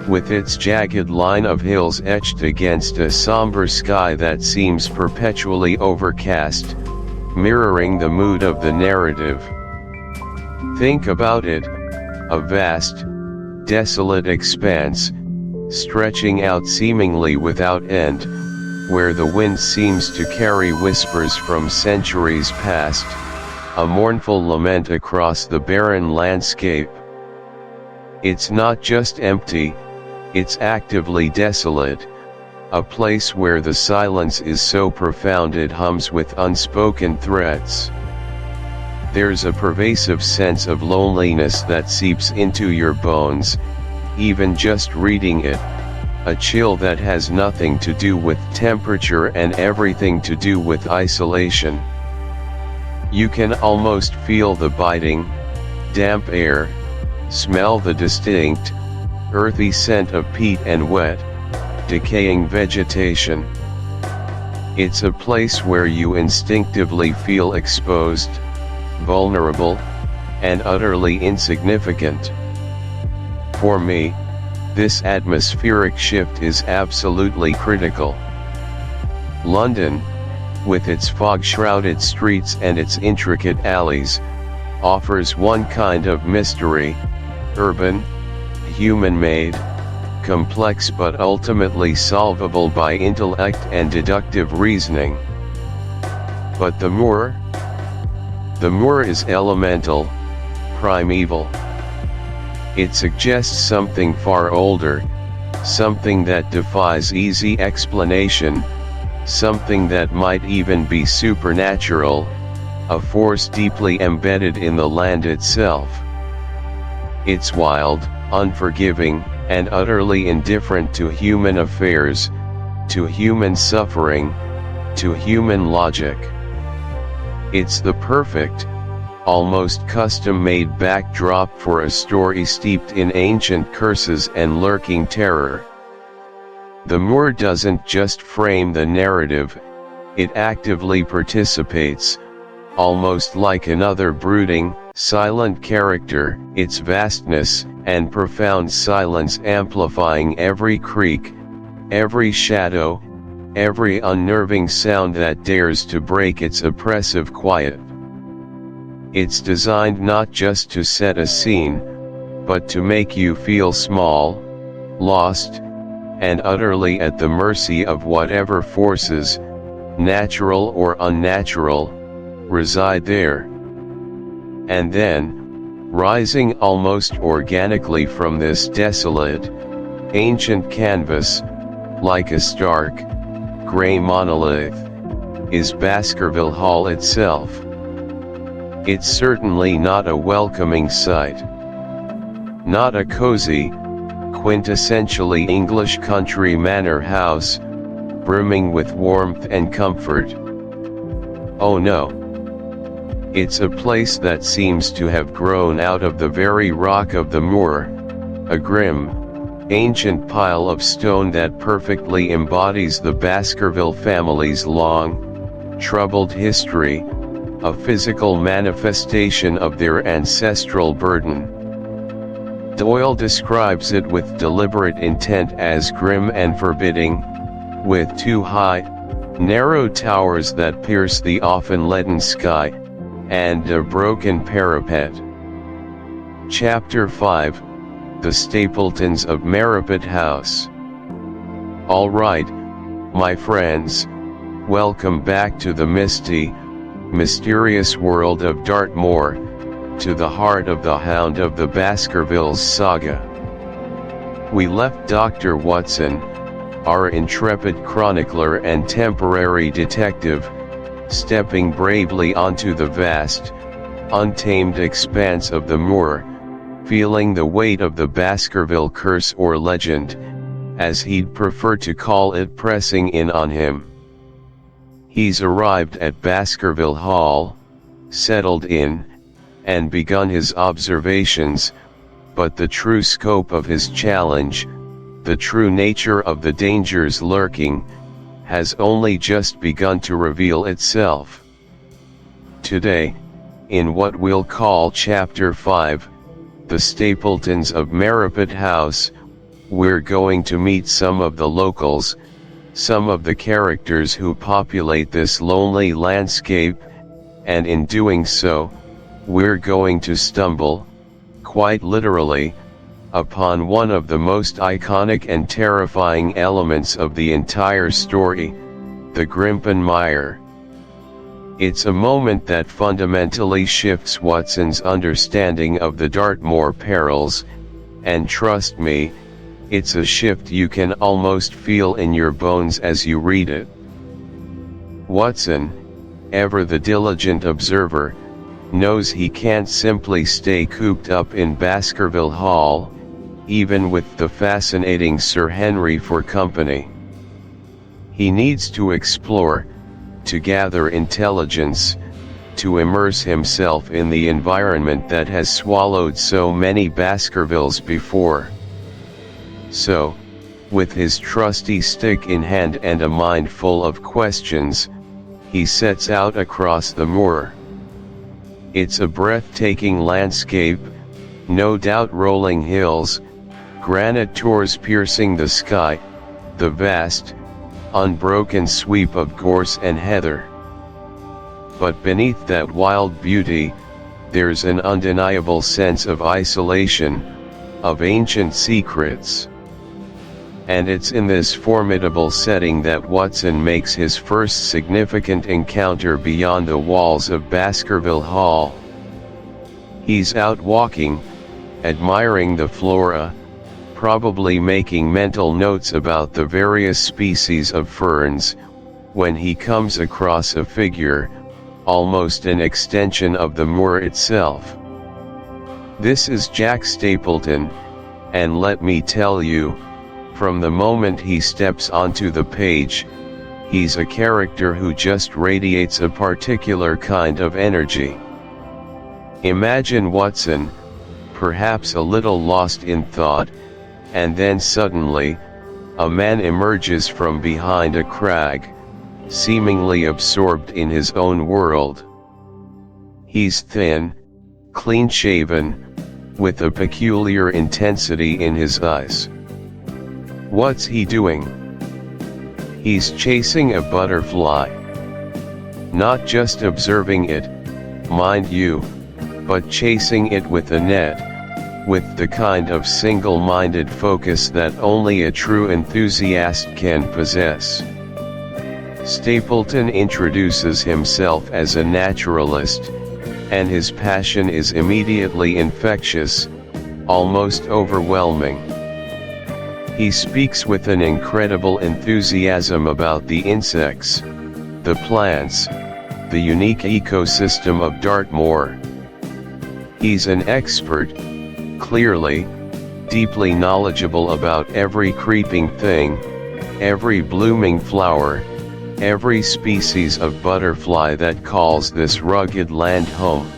with its jagged line of hills etched against a somber sky that seems perpetually overcast, mirroring the mood of the narrative. Think about it, a vast, desolate expanse, stretching out seemingly without end, where the wind seems to carry whispers from centuries past, a mournful lament across the barren landscape. It's not just empty, it's actively desolate, a place where the silence is so profound it hums with unspoken threats. There's a pervasive sense of loneliness that seeps into your bones, even just reading it, a chill that has nothing to do with temperature and everything to do with isolation. You can almost feel the biting, damp air, smell the distinct, earthy scent of peat and wet, decaying vegetation. It's a place where you instinctively feel exposed, vulnerable, and utterly insignificant. For me, this atmospheric shift is absolutely critical. London, with its fog-shrouded streets and its intricate alleys, offers one kind of mystery, urban, human-made, complex but ultimately solvable by intellect and deductive reasoning. But the moor? The moor is elemental, primeval. It suggests something far older, something that defies easy explanation, something that might even be supernatural, a force deeply embedded in the land itself. It's wild, unforgiving, and utterly indifferent to human affairs, to human suffering, to human logic. It's the perfect, almost custom-made backdrop for a story steeped in ancient curses and lurking terror. The moor doesn't just frame the narrative, it actively participates, almost like another brooding, silent character, its vastness and profound silence amplifying every creak, every shadow, every unnerving sound that dares to break its oppressive quiet. It's designed not just to set a scene, but to make you feel small, lost, and utterly at the mercy of whatever forces, natural or unnatural, reside there. And then, rising almost organically from this desolate, ancient canvas, like a stark, gray monolith, is Baskerville Hall itself. It's certainly not a welcoming sight. Not a cozy, quintessentially English country manor house, brimming with warmth and comfort. Oh no. It's a place that seems to have grown out of the very rock of the moor, a grim, ancient pile of stone that perfectly embodies the Baskerville family's long, troubled history, a physical manifestation of their ancestral burden. Doyle describes it with deliberate intent as grim and forbidding, with two high, narrow towers that pierce the often leaden sky, and a broken parapet. Chapter 5, The Stapletons of Merripit House. All right, my friends, welcome back to the misty, mysterious world of Dartmoor, to the heart of the Hound of the Baskervilles saga. We left Dr. Watson, our intrepid chronicler and temporary detective, stepping bravely onto the vast, untamed expanse of the moor, feeling the weight of the Baskerville curse or legend, as he'd prefer to call it, pressing in on him. He's arrived at Baskerville Hall, settled in, and begun his observations, but the true scope of his challenge, the true nature of the dangers lurking, has only just begun to reveal itself. Today, in what we'll call Chapter 5, The Stapletons of Merripit House, we're going to meet some of the locals, some of the characters who populate this lonely landscape, and in doing so, we're going to stumble, quite literally, upon one of the most iconic and terrifying elements of the entire story, the Grimpen Mire. It's a moment that fundamentally shifts Watson's understanding of the Dartmoor perils, and trust me, it's a shift you can almost feel in your bones as you read it. Watson, ever the diligent observer, knows he can't simply stay cooped up in Baskerville Hall, even with the fascinating Sir Henry for company. He needs to explore, to gather intelligence, to immerse himself in the environment that has swallowed so many Baskervilles before. So, with his trusty stick in hand and a mind full of questions, he sets out across the moor. It's a breathtaking landscape, no doubt rolling hills, granite tors piercing the sky, the vast, unbroken sweep of gorse and heather. But beneath that wild beauty, there's an undeniable sense of isolation, of ancient secrets. And it's in this formidable setting that Watson makes his first significant encounter beyond the walls of Baskerville Hall. He's out walking, admiring the flora, probably making mental notes about the various species of ferns, when he comes across a figure, almost an extension of the moor itself. This is Jack Stapleton, and let me tell you, from the moment he steps onto the page, he's a character who just radiates a particular kind of energy. Imagine Watson, perhaps a little lost in thought, and then suddenly, a man emerges from behind a crag, seemingly absorbed in his own world. He's thin, clean-shaven, with a peculiar intensity in his eyes. What's he doing? He's chasing a butterfly. Not just observing it, mind you, but chasing it with a net, with the kind of single-minded focus that only a true enthusiast can possess. Stapleton introduces himself as a naturalist, and his passion is immediately infectious, almost overwhelming. He speaks with an incredible enthusiasm about the insects, the plants, the unique ecosystem of Dartmoor. He's an expert, clearly, deeply knowledgeable about every creeping thing, every blooming flower, every species of butterfly that calls this rugged land home.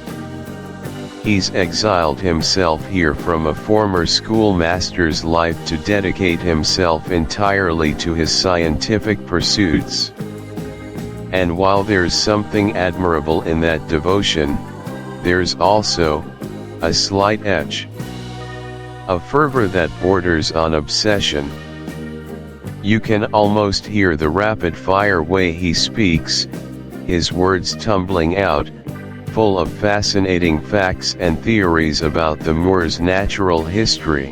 He's exiled himself here from a former schoolmaster's life to dedicate himself entirely to his scientific pursuits. And while there's something admirable in that devotion, there's also a slight edge, a fervor that borders on obsession. You can almost hear the rapid-fire way he speaks, his words tumbling out, full of fascinating facts and theories about the moor's natural history.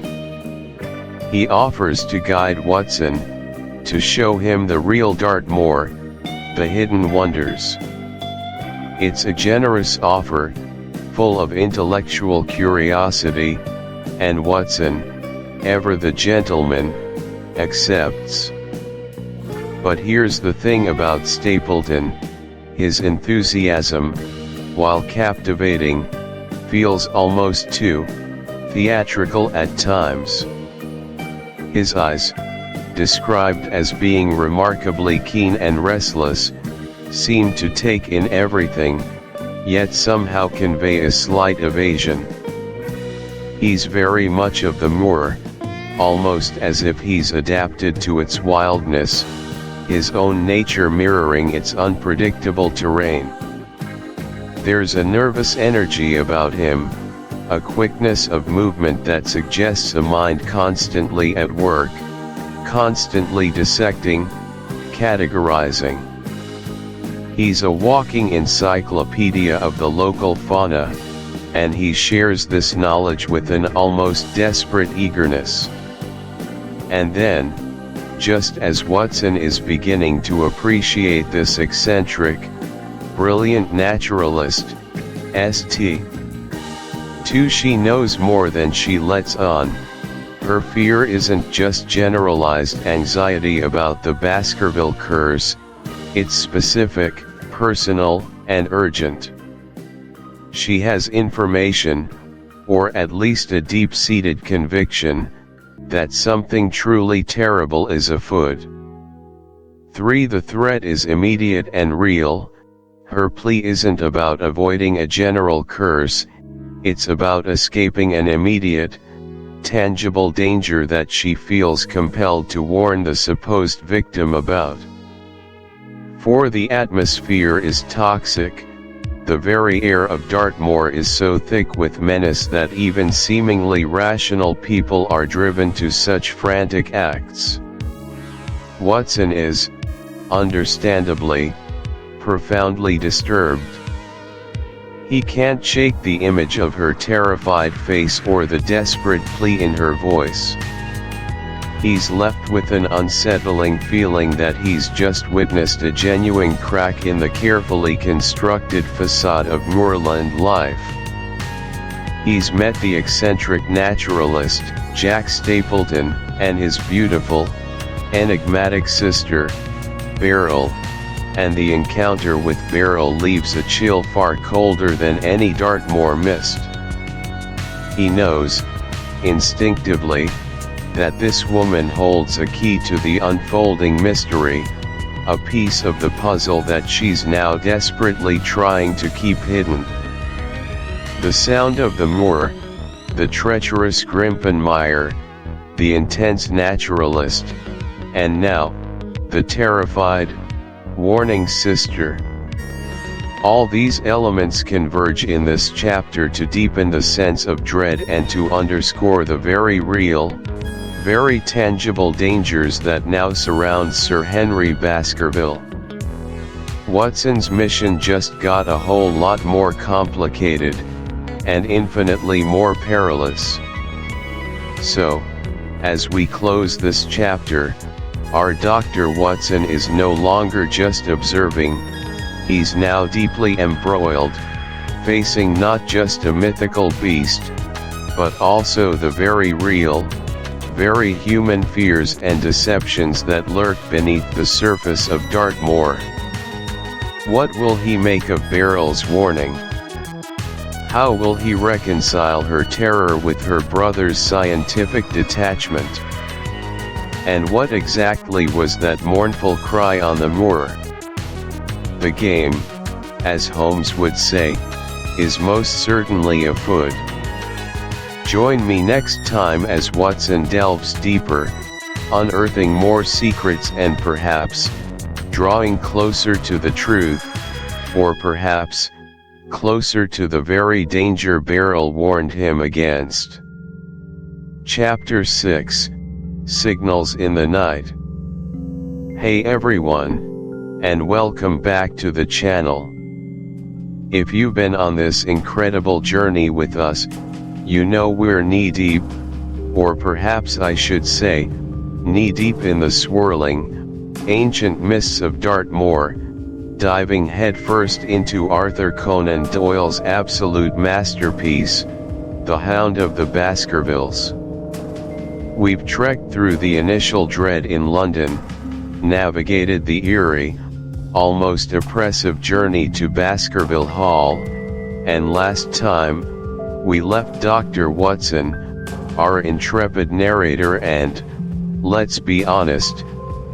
He offers to guide Watson, to show him the real Dartmoor, the hidden wonders. It's a generous offer, full of intellectual curiosity, and Watson, ever the gentleman, accepts. But here's the thing about Stapleton, his enthusiasm, while captivating, feels almost too theatrical at times. His eyes, described as being remarkably keen and restless, seem to take in everything, yet somehow convey a slight evasion. He's very much of the moor, almost as if he's adapted to its wildness, his own nature mirroring its unpredictable terrain. There's a nervous energy about him, a quickness of movement that suggests a mind constantly at work, constantly dissecting, categorizing. He's a walking encyclopedia of the local fauna, and he shares this knowledge with an almost desperate eagerness. And then, just as Watson is beginning to appreciate this eccentric, brilliant naturalist, St. She knows more than she lets on. Her fear isn't just generalized anxiety about the Baskerville curse, it's specific, personal, and urgent. She has information, or at least a deep-seated conviction, that something truly terrible is afoot. 3. The threat is immediate and real. Her plea isn't about avoiding a general curse, it's about escaping an immediate, tangible danger that she feels compelled to warn the supposed victim about. 4. The atmosphere is toxic. The very air of Dartmoor is so thick with menace that even seemingly rational people are driven to such frantic acts. Watson is, understandably, profoundly disturbed. He can't shake the image of her terrified face or the desperate plea in her voice. He's left with an unsettling feeling that he's just witnessed a genuine crack in the carefully constructed facade of moorland life. He's met the eccentric naturalist, Jack Stapleton, and his beautiful, enigmatic sister, Beryl, and the encounter with Beryl leaves a chill far colder than any Dartmoor mist. He knows, instinctively, that this woman holds a key to the unfolding mystery, a piece of the puzzle that she's now desperately trying to keep hidden. The sound of the moor, the treacherous Grimpenmire, the intense naturalist, and now, the terrified, warning sister. All these elements converge in this chapter to deepen the sense of dread and to underscore the very real, very tangible dangers that now surround Sir Henry Baskerville. Watson's mission just got a whole lot more complicated, and infinitely more perilous. So, as we close this chapter, our Dr. Watson is no longer just observing, he's now deeply embroiled, facing not just a mythical beast, but also the very real, very human fears and deceptions that lurk beneath the surface of Dartmoor. What will he make of Beryl's warning? How will he reconcile her terror with her brother's scientific detachment? And what exactly was that mournful cry on the moor? The game, as Holmes would say, is most certainly afoot. Join me next time as Watson delves deeper, unearthing more secrets and perhaps, drawing closer to the truth, or perhaps, closer to the very danger Beryl warned him against. Chapter 6, Signals in the Night. Hey everyone, and welcome back to the channel. If you've been on this incredible journey with us, you know we're knee-deep, or perhaps I should say, knee-deep in the swirling, ancient mists of Dartmoor, diving headfirst into Arthur Conan Doyle's absolute masterpiece, The Hound of the Baskervilles. We've trekked through the initial dread in London, navigated the eerie, almost oppressive journey to Baskerville Hall, and last time, we left Dr. Watson, our intrepid narrator and, let's be honest,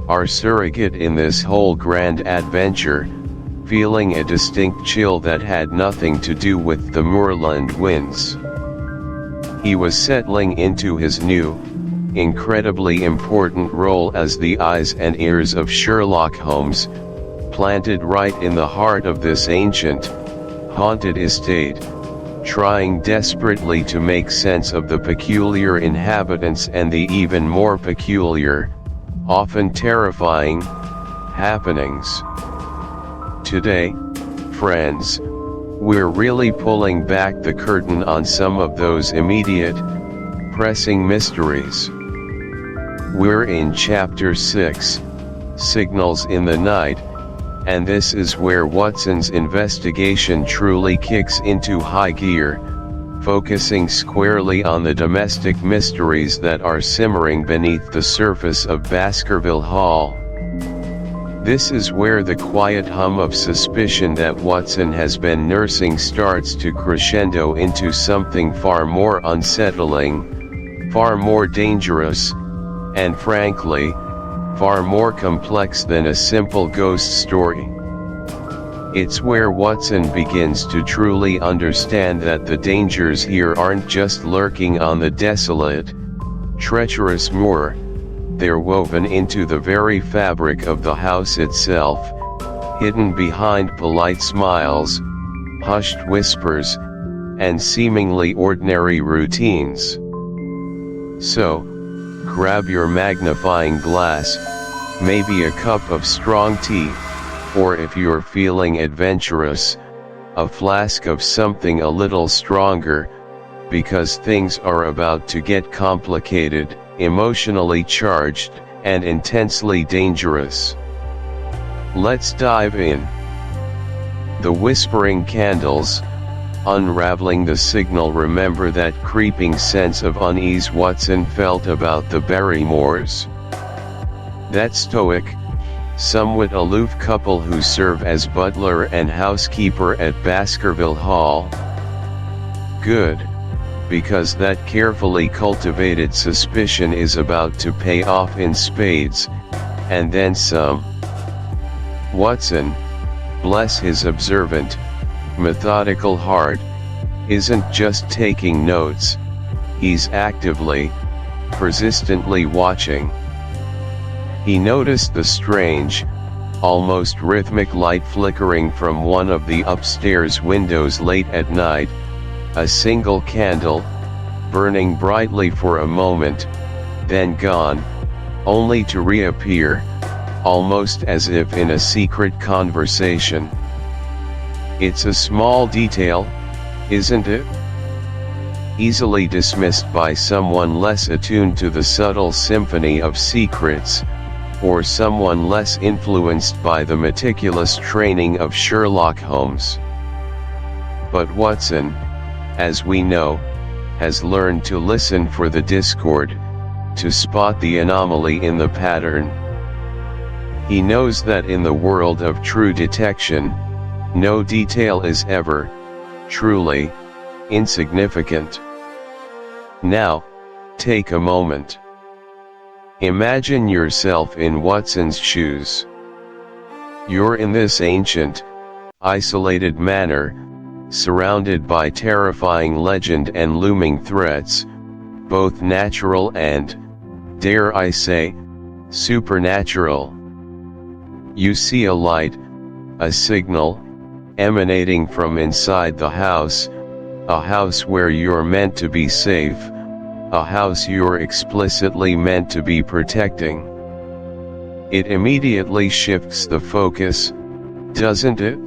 our surrogate in this whole grand adventure, feeling a distinct chill that had nothing to do with the moorland winds. He was settling into his new, incredibly important role as the eyes and ears of Sherlock Holmes, planted right in the heart of this ancient, haunted estate, trying desperately to make sense of the peculiar inhabitants and the even more peculiar, often terrifying, happenings. Today, friends, we're really pulling back the curtain on some of those immediate, pressing mysteries. We're in Chapter 6, Signals in the Night, and this is where Watson's investigation truly kicks into high gear, focusing squarely on the domestic mysteries that are simmering beneath the surface of Baskerville Hall. This is where the quiet hum of suspicion that Watson has been nursing starts to crescendo into something far more unsettling, far more dangerous, and frankly, far more complex than a simple ghost story. It's where Watson begins to truly understand that the dangers here aren't just lurking on the desolate, treacherous moor, they're woven into the very fabric of the house itself, hidden behind polite smiles, hushed whispers, and seemingly ordinary routines. So, grab your magnifying glass, maybe a cup of strong tea, or if you're feeling adventurous, a flask of something a little stronger, because things are about to get complicated, emotionally charged, and intensely dangerous. Let's dive in. The whispering candles, unraveling the signal. Remember that creeping sense of unease Watson felt about the Barrymores? That stoic, somewhat aloof couple who serve as butler and housekeeper at Baskerville Hall? Good, because that carefully cultivated suspicion is about to pay off in spades, and then some. Watson, bless his observant, methodical heart, isn't just taking notes, he's actively, persistently watching. He noticed the strange, almost rhythmic light flickering from one of the upstairs windows late at night, a single candle, burning brightly for a moment, then gone, only to reappear, almost as if in a secret conversation. It's a small detail, isn't it? Easily dismissed by someone less attuned to the subtle symphony of secrets, or someone less influenced by the meticulous training of Sherlock Holmes. But Watson, as we know, has learned to listen for the discord, to spot the anomaly in the pattern. He knows that in the world of true detection, no detail is ever, truly, insignificant. Now, take a moment. Imagine yourself in Watson's shoes. You're in this ancient, isolated manor, surrounded by terrifying legend and looming threats, both natural and, dare I say, supernatural. You see a light, a signal, emanating from inside the house, a house where you're meant to be safe, a house you're explicitly meant to be protecting. It immediately shifts the focus, doesn't it?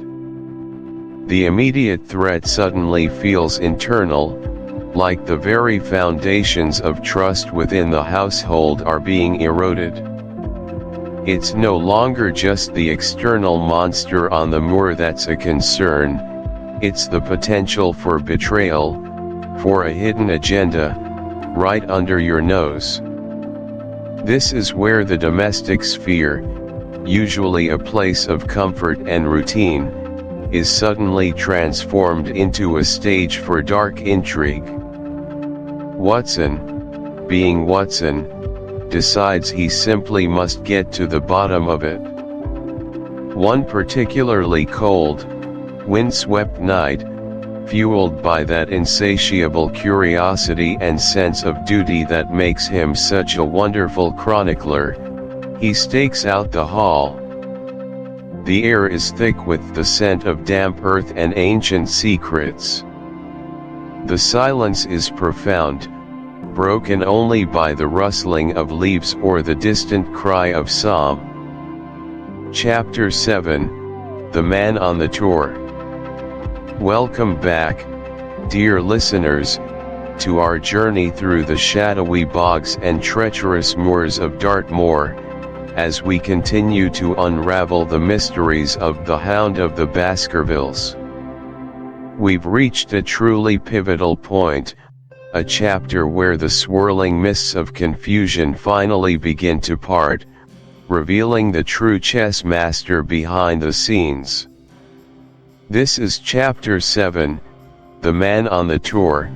The immediate threat suddenly feels internal, like the very foundations of trust within the household are being eroded. It's no longer just the external monster on the moor that's a concern, it's the potential for betrayal, for a hidden agenda, right under your nose. This is where the domestic sphere, usually a place of comfort and routine, is suddenly transformed into a stage for dark intrigue. Watson, being Watson, decides he simply must get to the bottom of it. One particularly cold, windswept night, fueled by that insatiable curiosity and sense of duty that makes him such a wonderful chronicler, he stakes out the hall. The air is thick with the scent of damp earth and ancient secrets. The silence is profound, broken only by the rustling of leaves or the distant cry of psalm. Chapter 7, The Man on the Tour. Welcome back, dear listeners, to our journey through the shadowy bogs and treacherous moors of Dartmoor, as we continue to unravel the mysteries of the Hound of the Baskervilles. We've reached a truly pivotal point, a chapter where the swirling mists of confusion finally begin to part, revealing the true chess master behind the scenes. This is Chapter 7, The Man on the Tour,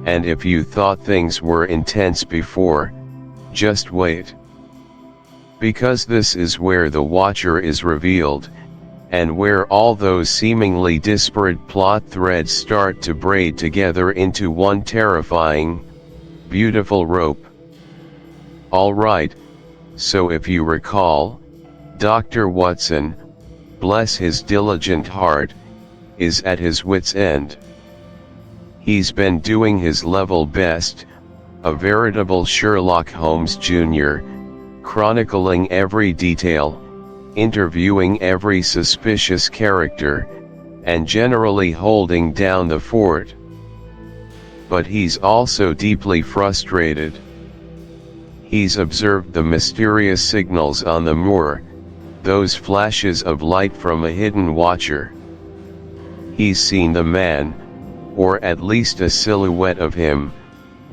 and if you thought things were intense before, just wait. Because this is where the Watcher is revealed, and where all those seemingly disparate plot threads start to braid together into one terrifying, beautiful rope. Alright, so if you recall, Dr. Watson, bless his diligent heart, is at his wit's end. He's been doing his level best, a veritable Sherlock Holmes Jr., chronicling every detail, interviewing every suspicious character, and generally holding down the fort. But he's also deeply frustrated. He's observed the mysterious signals on the moor, those flashes of light from a hidden watcher. He's seen the man, or at least a silhouette of him,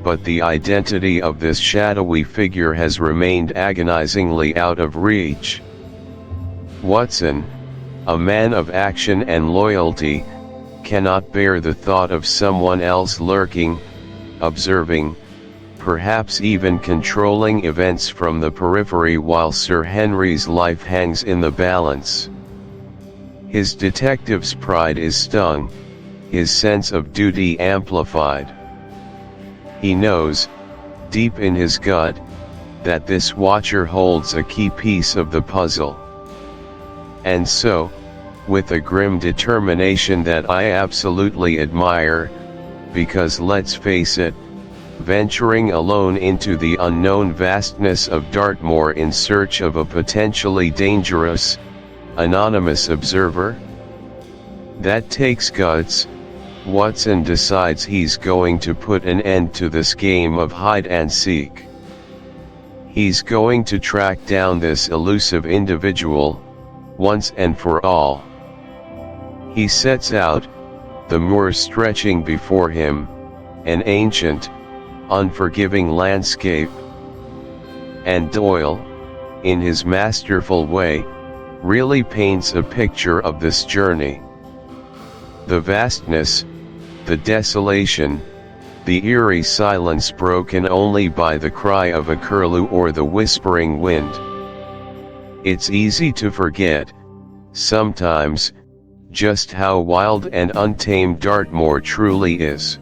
but the identity of this shadowy figure has remained agonizingly out of reach. Watson, a man of action and loyalty, cannot bear the thought of someone else lurking, observing, perhaps even controlling events from the periphery while Sir Henry's life hangs in the balance. His detective's pride is stung, his sense of duty amplified. He knows, deep in his gut, that this watcher holds a key piece of the puzzle. And so, with a grim determination that I absolutely admire, because let's face it, venturing alone into the unknown vastness of Dartmoor in search of a potentially dangerous, anonymous observer? That takes guts. Watson decides he's going to put an end to this game of hide and seek. He's going to track down this elusive individual, once and for all. He sets out, the moor stretching before him, an ancient, unforgiving landscape. And Doyle, in his masterful way, really paints a picture of this journey. The vastness, the desolation, the eerie silence broken only by the cry of a curlew or the whispering wind. It's easy to forget, sometimes, just how wild and untamed Dartmoor truly is.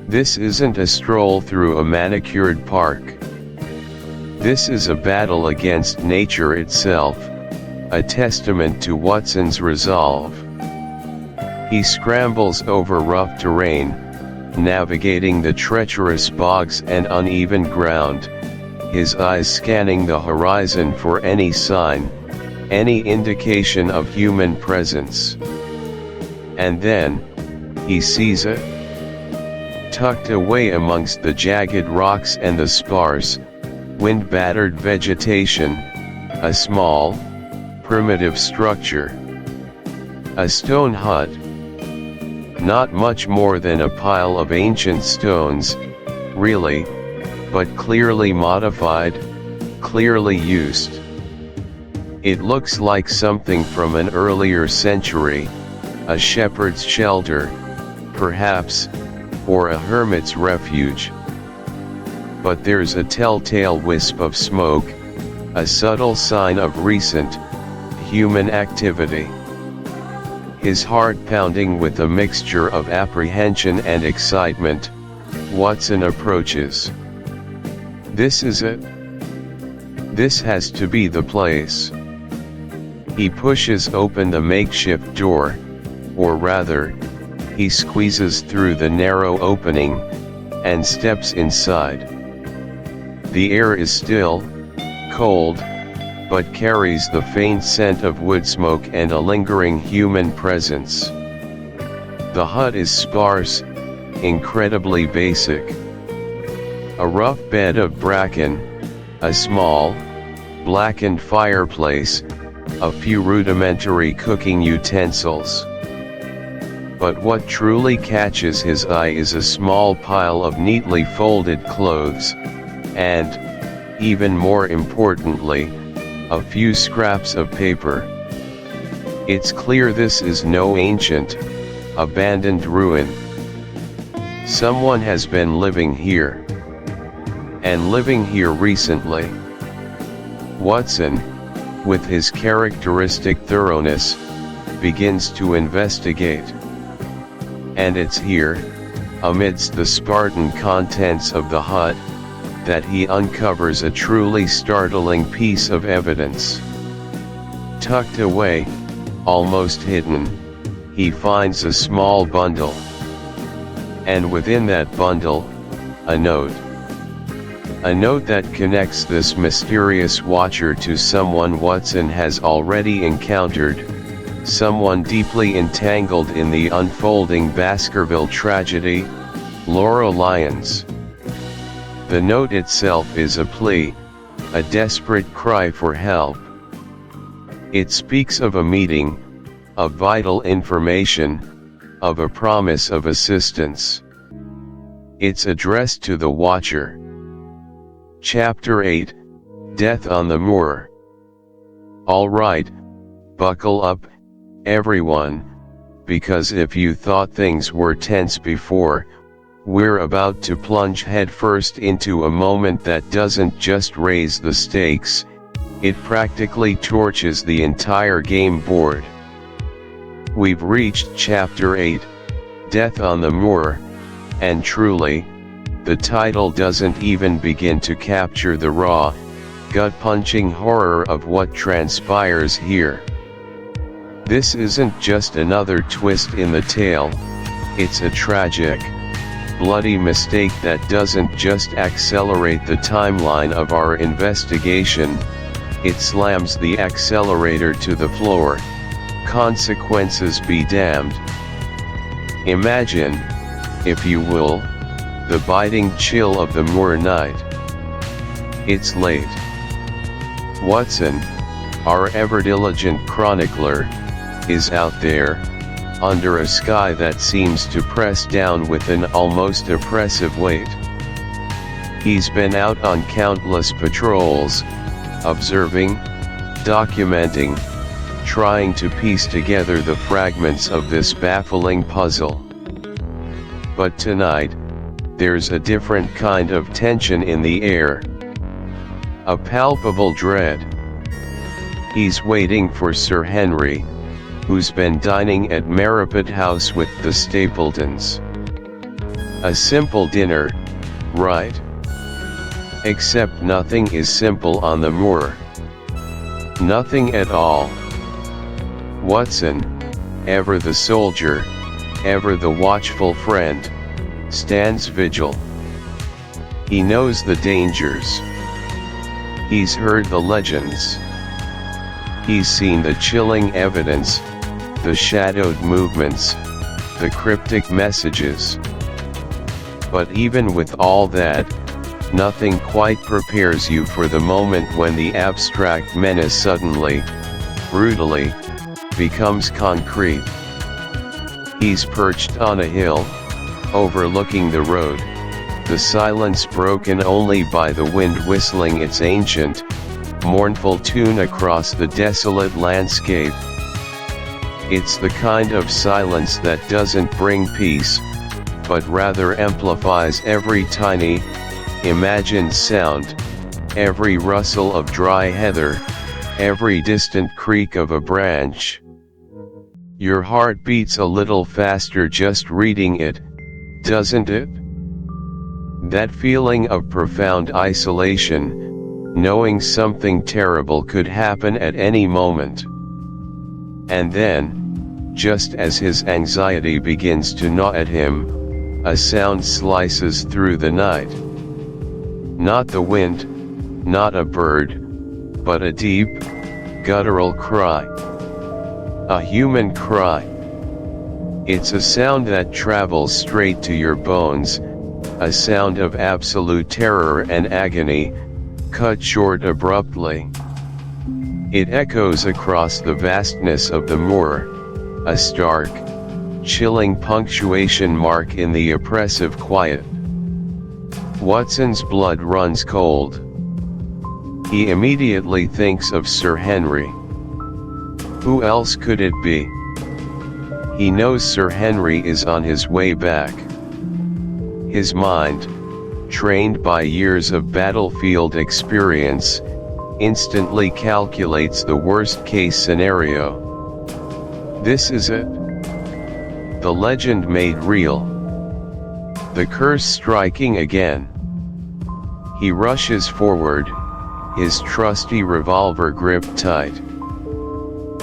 This isn't a stroll through a manicured park. This is a battle against nature itself, a testament to Watson's resolve. He scrambles over rough terrain, navigating the treacherous bogs and uneven ground, his eyes scanning the horizon for any sign, any indication of human presence. And then, he sees it. Tucked away amongst the jagged rocks and the sparse, wind-battered vegetation, a small, primitive structure. A stone hut. Not much more than a pile of ancient stones, really, but clearly modified, clearly used. It looks like something from an earlier century, a shepherd's shelter, perhaps, or a hermit's refuge. But there's a telltale wisp of smoke, a subtle sign of recent, human activity. His heart pounding with a mixture of apprehension and excitement, Watson approaches. This is it. This has to be the place. He pushes open the makeshift door, or rather, he squeezes through the narrow opening, and steps inside. The air is still, cold, but carries the faint scent of wood smoke and a lingering human presence. The hut is sparse, incredibly basic. A rough bed of bracken, a small, blackened fireplace, a few rudimentary cooking utensils. But what truly catches his eye is a small pile of neatly folded clothes, and, even more importantly, a few scraps of paper. It's clear this is no ancient, abandoned ruin. Someone has been living here. And living here recently. Watson, with his characteristic thoroughness, begins to investigate. And it's here, amidst the Spartan contents of the hut, that he uncovers a truly startling piece of evidence. Tucked away, almost hidden, he finds a small bundle. And within that bundle, a note. A note that connects this mysterious watcher to someone Watson has already encountered, someone deeply entangled in the unfolding Baskerville tragedy, Laura Lyons. The note itself is a plea, a desperate cry for help. It speaks of a meeting, of vital information, of a promise of assistance. It's addressed to the watcher. Chapter 8, Death on the Moor. All right, buckle up, everyone, because if you thought things were tense before, we're about to plunge headfirst into a moment that doesn't just raise the stakes, it practically torches the entire game board. We've reached Chapter 8, Death on the Moor, and truly, the title doesn't even begin to capture the raw, gut-punching horror of what transpires here. This isn't just another twist in the tale, it's a tragic, bloody mistake that doesn't just accelerate the timeline of our investigation, it slams the accelerator to the floor. Consequences be damned. Imagine, if you will, the biting chill of the moor night. It's late. Watson, our ever-diligent chronicler, is out there, under a sky that seems to press down with an almost oppressive weight. He's been out on countless patrols, observing, documenting, trying to piece together the fragments of this baffling puzzle. But tonight, there's a different kind of tension in the air. A palpable dread. He's waiting for Sir Henry, who's been dining at Merripit House with the Stapletons. A simple dinner, right? Except nothing is simple on the moor. Nothing at all. Watson, ever the soldier, ever the watchful friend, stands vigil. He knows the dangers. He's heard the legends. He's seen the chilling evidence, the shadowed movements, the cryptic messages. But even with all that, nothing quite prepares you for the moment when the abstract menace suddenly, brutally, becomes concrete. He's perched on a hill, overlooking the road, the silence broken only by the wind whistling its ancient, mournful tune across the desolate landscape. It's the kind of silence that doesn't bring peace, but rather amplifies every tiny, imagined sound, every rustle of dry heather, every distant creak of a branch. Your heart beats a little faster just reading it, doesn't it? That feeling of profound isolation, knowing something terrible could happen at any moment. And then, just as his anxiety begins to gnaw at him, a sound slices through the night. Not the wind, not a bird, but a deep, guttural cry. A human cry. It's a sound that travels straight to your bones, a sound of absolute terror and agony, cut short abruptly. It echoes across the vastness of the moor, a stark, chilling punctuation mark in the oppressive quiet. Watson's blood runs cold. He immediately thinks of Sir Henry. Who else could it be? He knows Sir Henry is on his way back. His mind, trained by years of battlefield experience, instantly calculates the worst-case scenario. This is it. The legend made real. The curse striking again. He rushes forward, his trusty revolver gripped tight.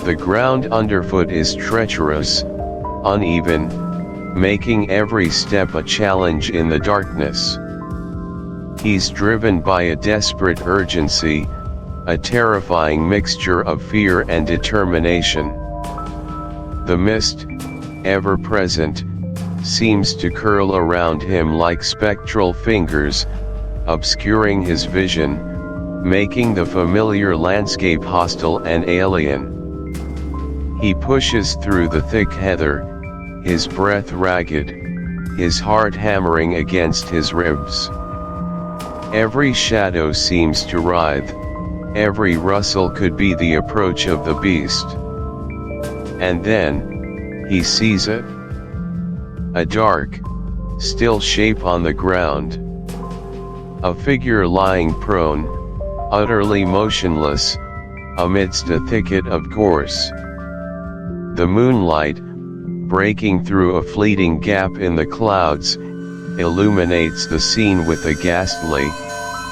The ground underfoot is treacherous, uneven, making every step a challenge in the darkness. He's driven by a desperate urgency, a terrifying mixture of fear and determination. The mist, ever present, seems to curl around him like spectral fingers, obscuring his vision, making the familiar landscape hostile and alien. He pushes through the thick heather, his breath ragged, his heart hammering against his ribs. Every shadow seems to writhe, every rustle could be the approach of the beast. And then, he sees it. A dark, still shape on the ground. A figure lying prone, utterly motionless, amidst a thicket of gorse. The moonlight, breaking through a fleeting gap in the clouds, illuminates the scene with a ghastly,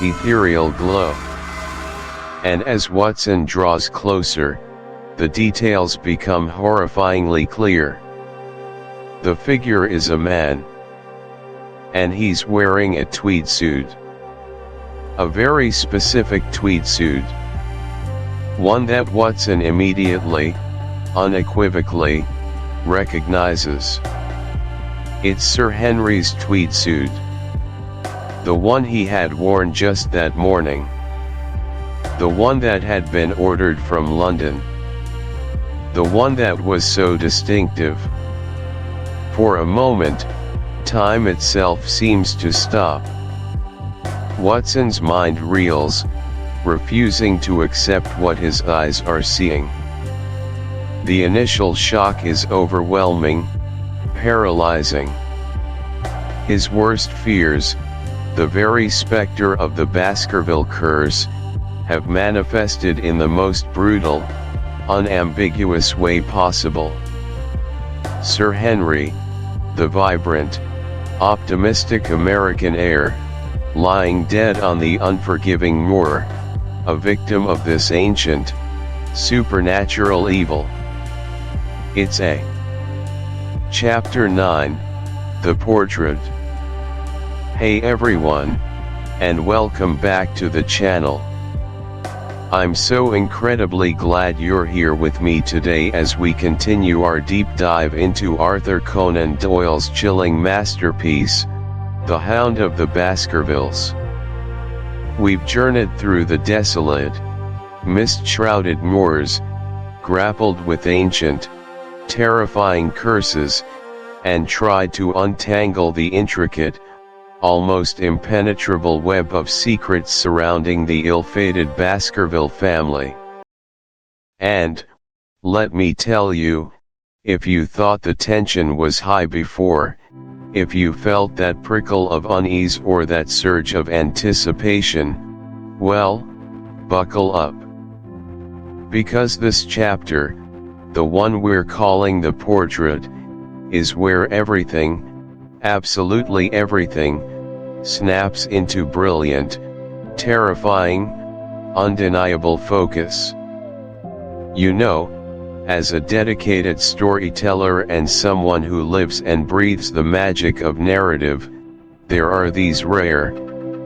ethereal glow. And as Watson draws closer, the details become horrifyingly clear. The figure is a man. And he's wearing a tweed suit. A very specific tweed suit. One that Watson immediately, unequivocally, recognizes. It's Sir Henry's tweed suit. The one he had worn just that morning. The one that had been ordered from London. The one that was so distinctive. For a moment, time itself seems to stop. Watson's mind reels, refusing to accept what his eyes are seeing. The initial shock is overwhelming, paralyzing. His worst fears, the very specter of the Baskerville curse, have manifested in the most brutal, unambiguous way possible. Sir Henry, the vibrant, optimistic American heir, lying dead on the unforgiving moor, a victim of this ancient, supernatural evil. It's a Chapter 9, The Portrait. Hey everyone, and welcome back to the channel. I'm so incredibly glad you're here with me today as we continue our deep dive into Arthur Conan Doyle's chilling masterpiece, The Hound of the Baskervilles. We've journeyed through the desolate, mist-shrouded moors, grappled with ancient, terrifying curses, and tried to untangle the intricate, almost impenetrable web of secrets surrounding the ill-fated Baskerville family. And, let me tell you, if you thought the tension was high before, if you felt that prickle of unease or that surge of anticipation, well, buckle up. Because this chapter, the one we're calling The Portrait, is where everything, absolutely everything, snaps into brilliant, terrifying, undeniable focus. You know, as a dedicated storyteller and someone who lives and breathes the magic of narrative, there are these rare,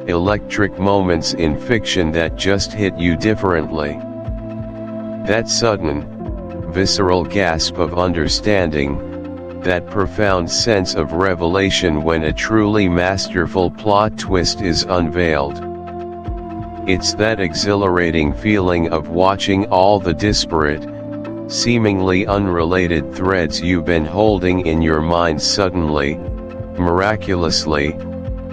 electric moments in fiction that just hit you differently. That sudden, visceral gasp of understanding, that profound sense of revelation when a truly masterful plot twist is unveiled. It's that exhilarating feeling of watching all the disparate, seemingly unrelated threads you've been holding in your mind suddenly, miraculously,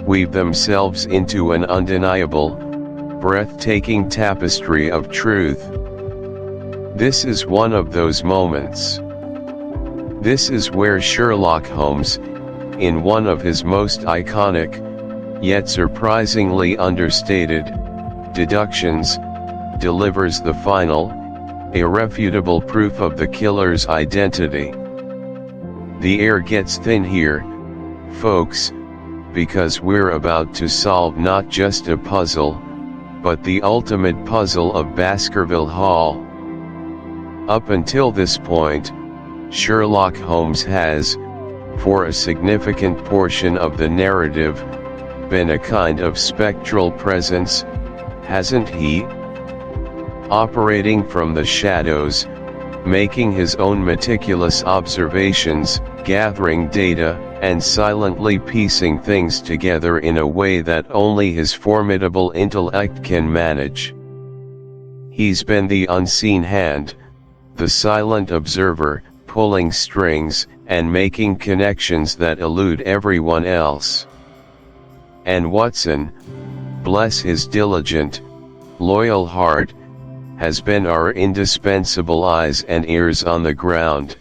weave themselves into an undeniable, breathtaking tapestry of truth. This is one of those moments. This is where Sherlock Holmes, in one of his most iconic, yet surprisingly understated, deductions, delivers the final, irrefutable proof of the killer's identity. The air gets thin here, folks, because we're about to solve not just a puzzle, but the ultimate puzzle of Baskerville Hall. Up until this point, Sherlock Holmes has, for a significant portion of the narrative, been a kind of spectral presence, hasn't he? Operating from the shadows, making his own meticulous observations, gathering data, and silently piecing things together in a way that only his formidable intellect can manage. He's been the unseen hand, the silent observer, pulling strings, and making connections that elude everyone else. And Watson, bless his diligent, loyal heart, has been our indispensable eyes and ears on the ground,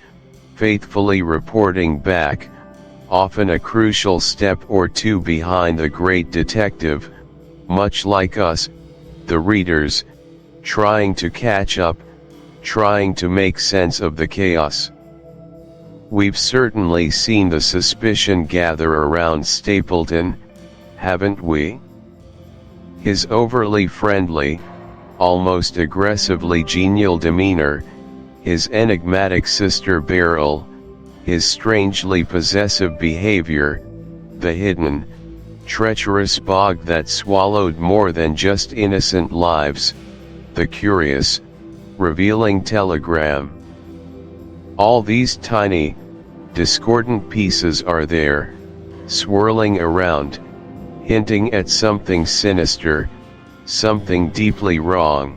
faithfully reporting back, often a crucial step or two behind the great detective, much like us, the readers, trying to catch up, trying to make sense of the chaos. We've certainly seen the suspicion gather around Stapleton, haven't we? His overly friendly, almost aggressively genial demeanor, his enigmatic sister Beryl, his strangely possessive behavior, the hidden, treacherous bog that swallowed more than just innocent lives, the curious, revealing telegram. All these tiny, discordant pieces are there, swirling around, hinting at something sinister, something deeply wrong.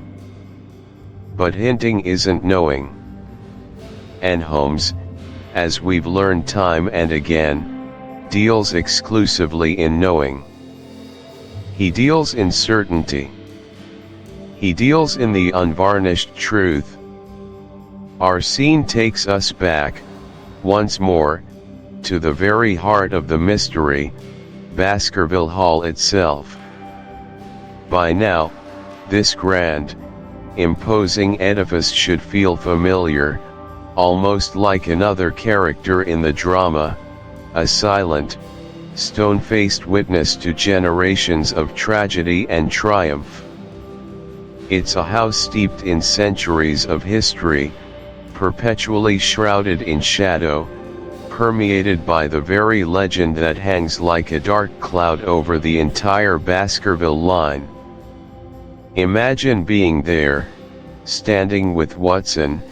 But hinting isn't knowing. And Holmes, as we've learned time and again, deals exclusively in knowing. He deals in certainty. He deals in the unvarnished truth. Our scene takes us back, once more, to the very heart of the mystery, Baskerville Hall itself. By now, this grand, imposing edifice should feel familiar, almost like another character in the drama, a silent, stone-faced witness to generations of tragedy and triumph. It's a house steeped in centuries of history, perpetually shrouded in shadow, permeated by the very legend that hangs like a dark cloud over the entire Baskerville line. Imagine being there, standing with Watson,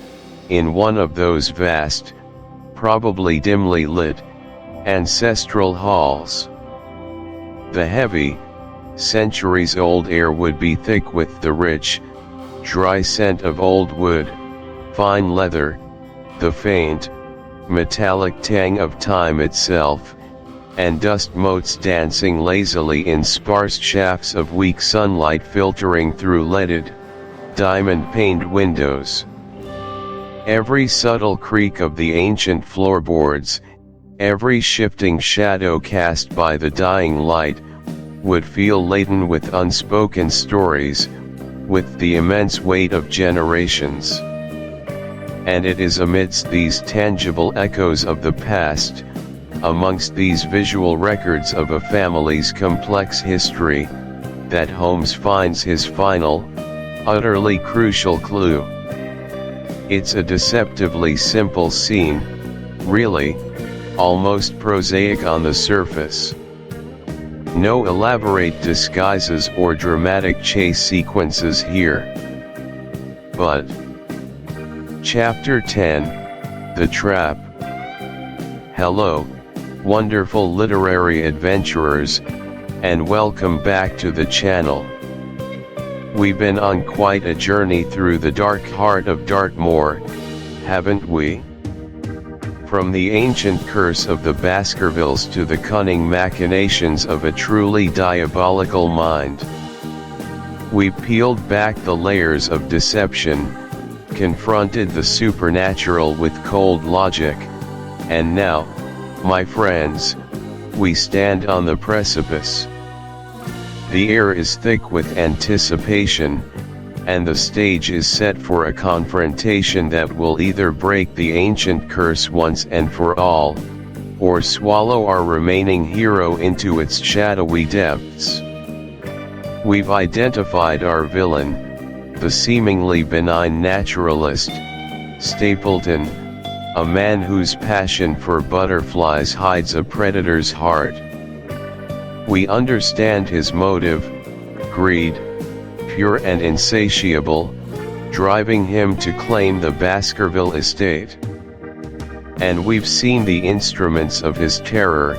in one of those vast, probably dimly lit, ancestral halls. The heavy, centuries-old air would be thick with the rich, dry scent of old wood, fine leather, the faint, metallic tang of time itself, and dust motes dancing lazily in sparse shafts of weak sunlight filtering through leaded, diamond-paned windows. Every subtle creak of the ancient floorboards, every shifting shadow cast by the dying light, would feel laden with unspoken stories, with the immense weight of generations. And it is amidst these tangible echoes of the past, amongst these visual records of a family's complex history, that Holmes finds his final, utterly crucial clue. It's a deceptively simple scene, really, almost prosaic on the surface. No elaborate disguises or dramatic chase sequences here. But Chapter 10, The Trap. Hello, wonderful literary adventurers, and welcome back to the channel. We've been on quite a journey through the dark heart of Dartmoor, haven't we? From the ancient curse of the Baskervilles to the cunning machinations of a truly diabolical mind. We've peeled back the layers of deception, confronted the supernatural with cold logic, and now, my friends, we stand on the precipice. The air is thick with anticipation, and the stage is set for a confrontation that will either break the ancient curse once and for all, or swallow our remaining hero into its shadowy depths. We've identified our villain, the seemingly benign naturalist, Stapleton, a man whose passion for butterflies hides a predator's heart. We understand his motive, greed, pure and insatiable, driving him to claim the Baskerville estate. And we've seen the instruments of his terror,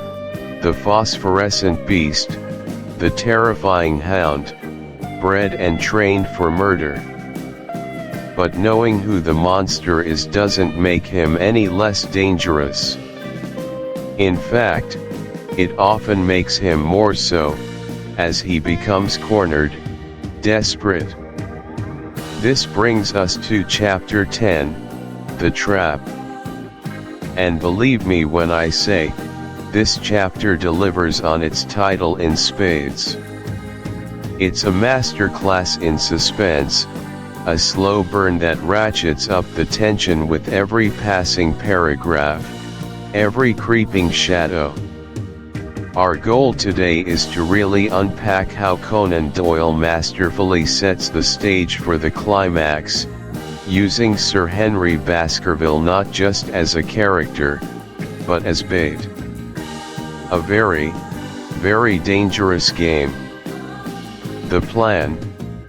the phosphorescent beast, the terrifying hound, bred and trained for murder. But knowing who the monster is doesn't make him any less dangerous. In fact, it often makes him more so, as he becomes cornered, desperate. This brings us to Chapter 10, The Trap. And believe me when I say, this chapter delivers on its title in spades. It's a masterclass in suspense, a slow burn that ratchets up the tension with every passing paragraph, every creeping shadow. Our goal today is to really unpack how Conan Doyle masterfully sets the stage for the climax, using Sir Henry Baskerville not just as a character, but as bait. A very, very dangerous game. The plan,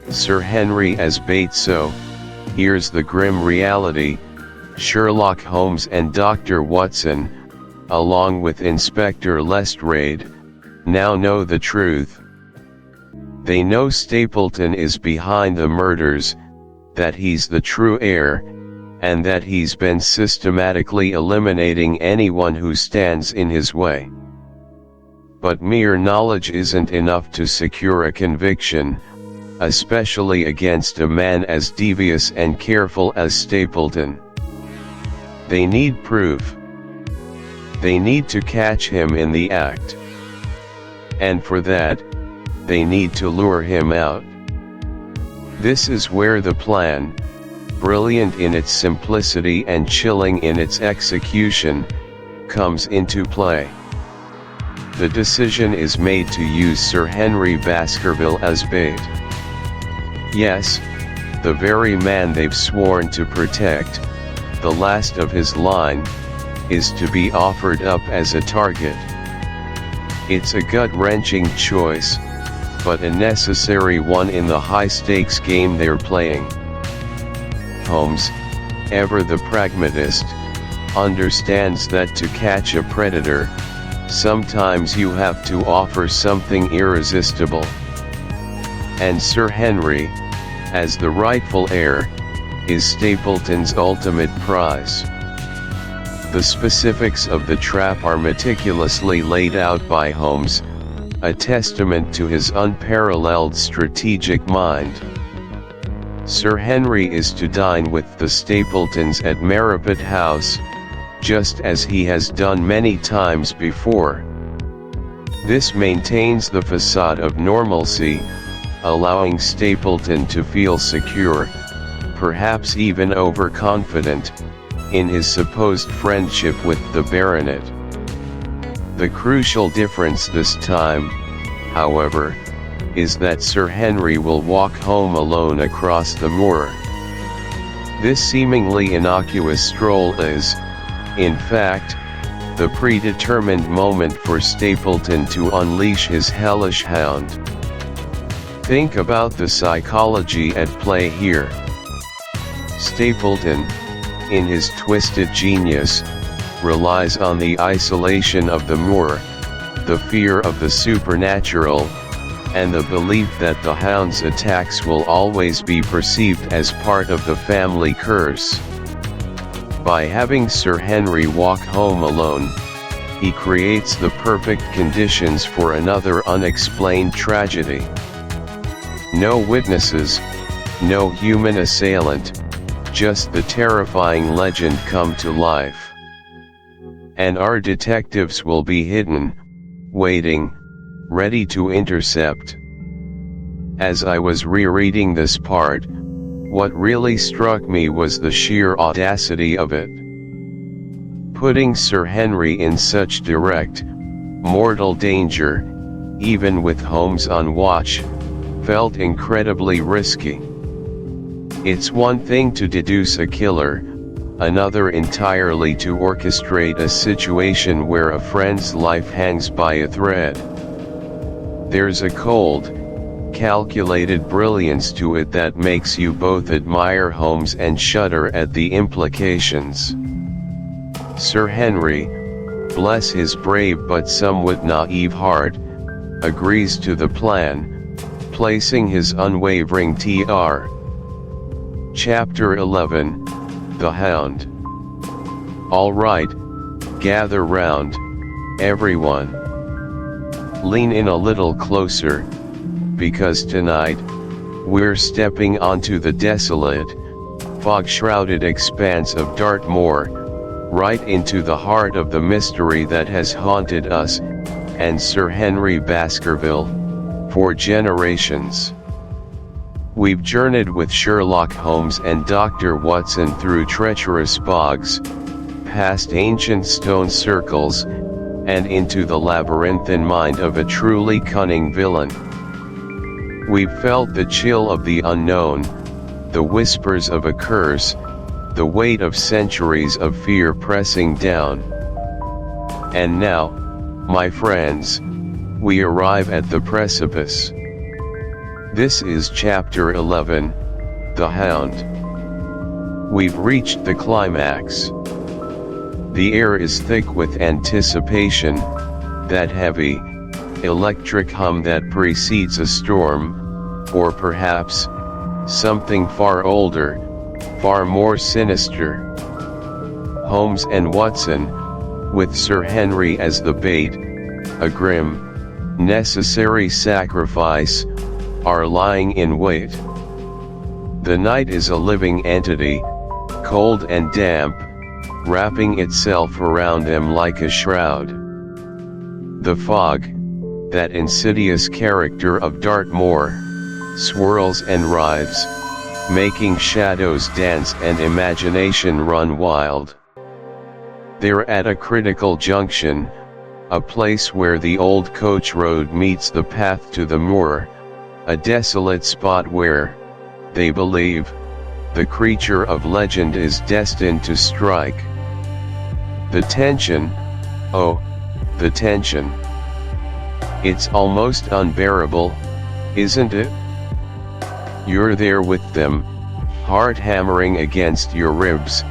Sir Henry as bait, so, here's the grim reality: Sherlock Holmes and Dr. Watson, along with Inspector Lestrade, now know the truth. They know Stapleton is behind the murders, that he's the true heir, and that he's been systematically eliminating anyone who stands in his way. But mere knowledge isn't enough to secure a conviction, especially against a man as devious and careful as Stapleton. They need proof. They need to catch him in the act. And for that, they need to lure him out. This is where the plan, brilliant in its simplicity and chilling in its execution, comes into play. The decision is made to use Sir Henry Baskerville as bait. Yes, the very man they've sworn to protect, the last of his line, is to be offered up as a target. It's a gut-wrenching choice, but a necessary one in the high-stakes game they're playing. Holmes, ever the pragmatist, understands that to catch a predator, sometimes you have to offer something irresistible. And Sir Henry, as the rightful heir, is Stapleton's ultimate prize. The specifics of the trap are meticulously laid out by Holmes, a testament to his unparalleled strategic mind. Sir Henry is to dine with the Stapletons at Merripit House, just as he has done many times before. This maintains the facade of normalcy, allowing Stapleton to feel secure, perhaps even overconfident, in his supposed friendship with the baronet. The crucial difference this time, however, is that Sir Henry will walk home alone across the moor. This seemingly innocuous stroll is, in fact, the predetermined moment for Stapleton to unleash his hellish hound. Think about the psychology at play here. Stapleton, in his twisted genius, relies on the isolation of the moor, the fear of the supernatural, and the belief that the hound's attacks will always be perceived as part of the family curse. By having Sir Henry walk home alone, he creates the perfect conditions for another unexplained tragedy. No witnesses, no human assailant, just the terrifying legend come to life. And our detectives will be hidden, waiting, ready to intercept. As I was rereading this part, what really struck me was the sheer audacity of it. Putting Sir Henry in such direct, mortal danger, even with Holmes on watch, felt incredibly risky. It's one thing to deduce a killer, another entirely to orchestrate a situation where a friend's life hangs by a thread. There's a cold, calculated brilliance to it that makes you both admire Holmes and shudder at the implications. Sir Henry, bless his brave but somewhat naive heart, agrees to the plan, placing his unwavering Tr. Chapter 11, The Hound. All right, gather round, everyone. Lean in a little closer, because tonight, we're stepping onto the desolate, fog-shrouded expanse of Dartmoor, right into the heart of the mystery that has haunted us, and Sir Henry Baskerville, for generations. We've journeyed with Sherlock Holmes and Dr. Watson through treacherous bogs, past ancient stone circles, and into the labyrinthine mind of a truly cunning villain. We've felt the chill of the unknown, the whispers of a curse, the weight of centuries of fear pressing down. And now, my friends, we arrive at the precipice. This is Chapter 11, The Hound. We've reached the climax. The air is thick with anticipation, that heavy, electric hum that precedes a storm, or perhaps, something far older, far more sinister. Holmes and Watson, with Sir Henry as the bait, a grim, necessary sacrifice, are lying in wait. The night is a living entity, cold and damp, wrapping itself around them like a shroud. The fog, that insidious character of Dartmoor, swirls and writhes, making shadows dance and imagination run wild. They're at a critical junction, a place where the old coach road meets the path to the moor, a desolate spot where, they believe, the creature of legend is destined to strike. The tension, oh, the tension. It's almost unbearable, isn't it? You're there with them, heart hammering against your ribs,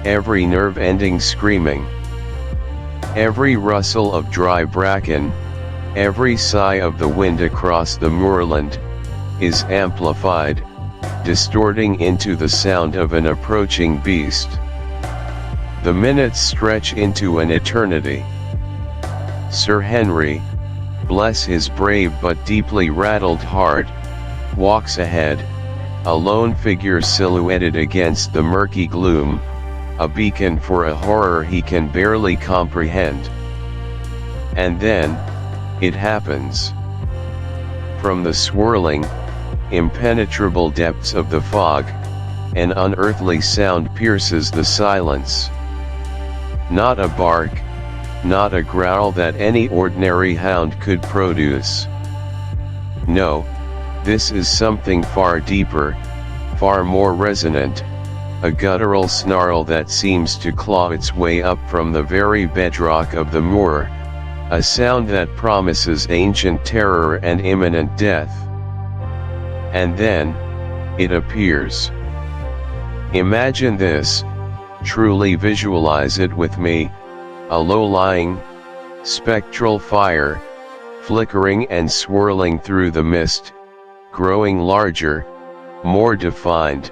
every nerve ending screaming. Every rustle of dry bracken, every sigh of the wind across the moorland, is amplified, distorting into the sound of an approaching beast. The minutes stretch into an eternity. Sir Henry, bless his brave but deeply rattled heart, walks ahead, a lone figure silhouetted against the murky gloom, a beacon for a horror he can barely comprehend. And then, it happens. From the swirling, impenetrable depths of the fog, an unearthly sound pierces the silence. Not a bark, not a growl that any ordinary hound could produce. No, this is something far deeper, far more resonant, a guttural snarl that seems to claw its way up from the very bedrock of the moor, a sound that promises ancient terror and imminent death. And then, it appears. Imagine this, truly visualize it with me, a low-lying, spectral fire, flickering and swirling through the mist, growing larger, more defined,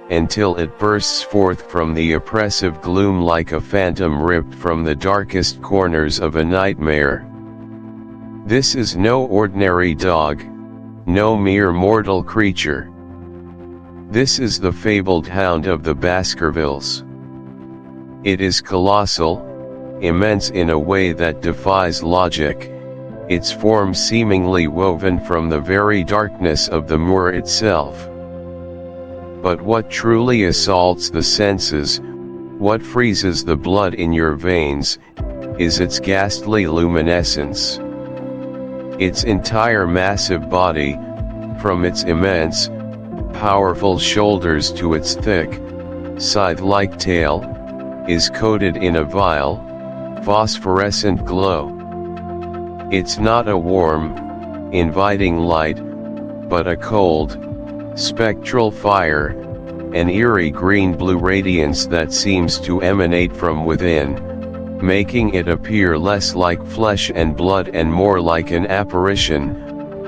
until it bursts forth from the oppressive gloom like a phantom ripped from the darkest corners of a nightmare. This is no ordinary dog, no mere mortal creature. This is the fabled hound of the Baskervilles. It is colossal, immense in a way that defies logic, its form seemingly woven from the very darkness of the moor itself. But what truly assaults the senses, what freezes the blood in your veins, is its ghastly luminescence. Its entire massive body, from its immense, powerful shoulders to its thick, scythe-like tail, is coated in a vile, phosphorescent glow. It's not a warm, inviting light, but a cold, spectral fire, an eerie green-blue radiance that seems to emanate from within, making it appear less like flesh and blood and more like an apparition,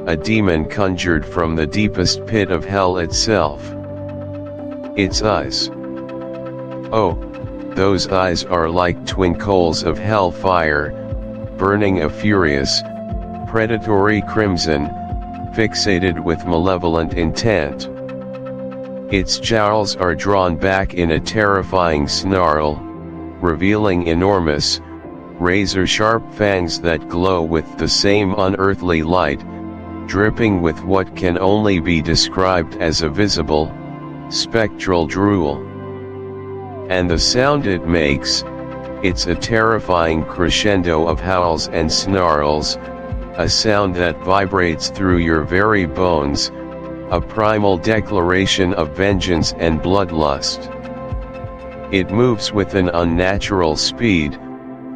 a demon conjured from the deepest pit of hell itself. Its eyes. Oh, those eyes are like twin coals of hellfire, burning a furious, predatory crimson, fixated with malevolent intent. Its jowls are drawn back in a terrifying snarl, revealing enormous, razor-sharp fangs that glow with the same unearthly light, dripping with what can only be described as a visible, spectral drool. And the sound it makes, it's a terrifying crescendo of howls and snarls, a sound that vibrates through your very bones, a primal declaration of vengeance and bloodlust. It moves with an unnatural speed,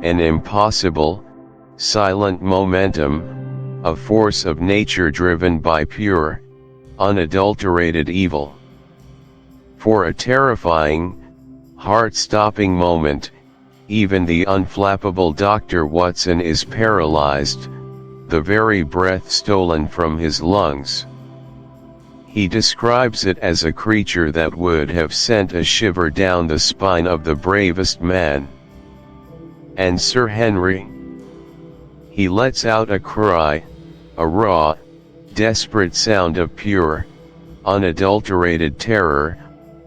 an impossible, silent momentum, a force of nature driven by pure, unadulterated evil. For a terrifying, heart-stopping moment, even the unflappable Dr. Watson is paralyzed, the very breath stolen from his lungs. He describes it as a creature that would have sent a shiver down the spine of the bravest man. And Sir Henry? He lets out a cry, a raw, desperate sound of pure, unadulterated terror,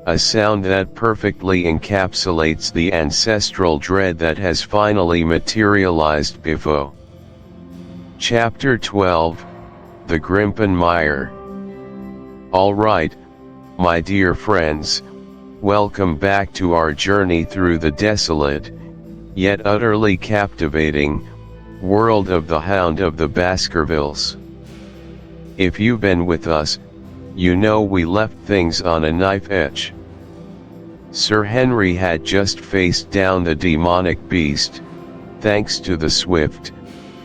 a sound that perfectly encapsulates the ancestral dread that has finally materialized before. Chapter 12, The Grimpen Mire. All right, my dear friends, welcome back to our journey through the desolate, yet utterly captivating, world of the Hound of the Baskervilles. If you've been with us, you know we left things on a knife edge. Sir Henry had just faced down the demonic beast, thanks to the swift,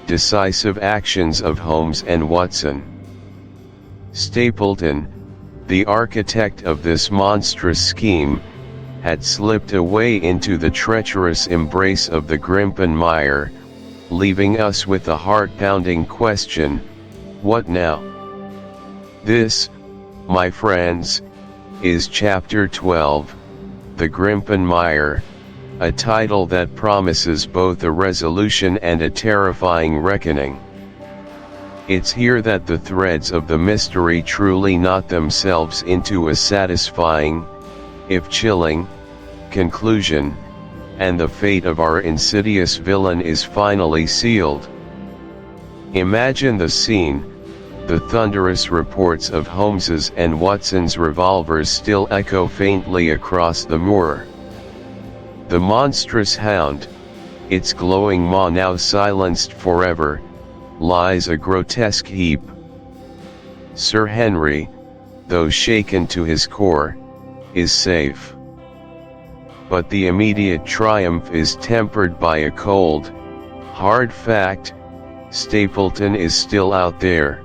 decisive actions of Holmes and Watson. Stapleton, the architect of this monstrous scheme, had slipped away into the treacherous embrace of the Grimpen Mire, leaving us with the heart-pounding question, what now? This, my friends, is Chapter 12, The Grimpen Mire, a title that promises both a resolution and a terrifying reckoning. It's here that the threads of the mystery truly knot themselves into a satisfying, if chilling, conclusion, and the fate of our insidious villain is finally sealed. Imagine the scene, the thunderous reports of Holmes's and Watson's revolvers still echo faintly across the moor. The monstrous hound, its glowing maw now silenced forever, lies a grotesque heap. Sir Henry, though shaken to his core, is safe. But the immediate triumph is tempered by a cold, hard fact: Stapleton is still out there.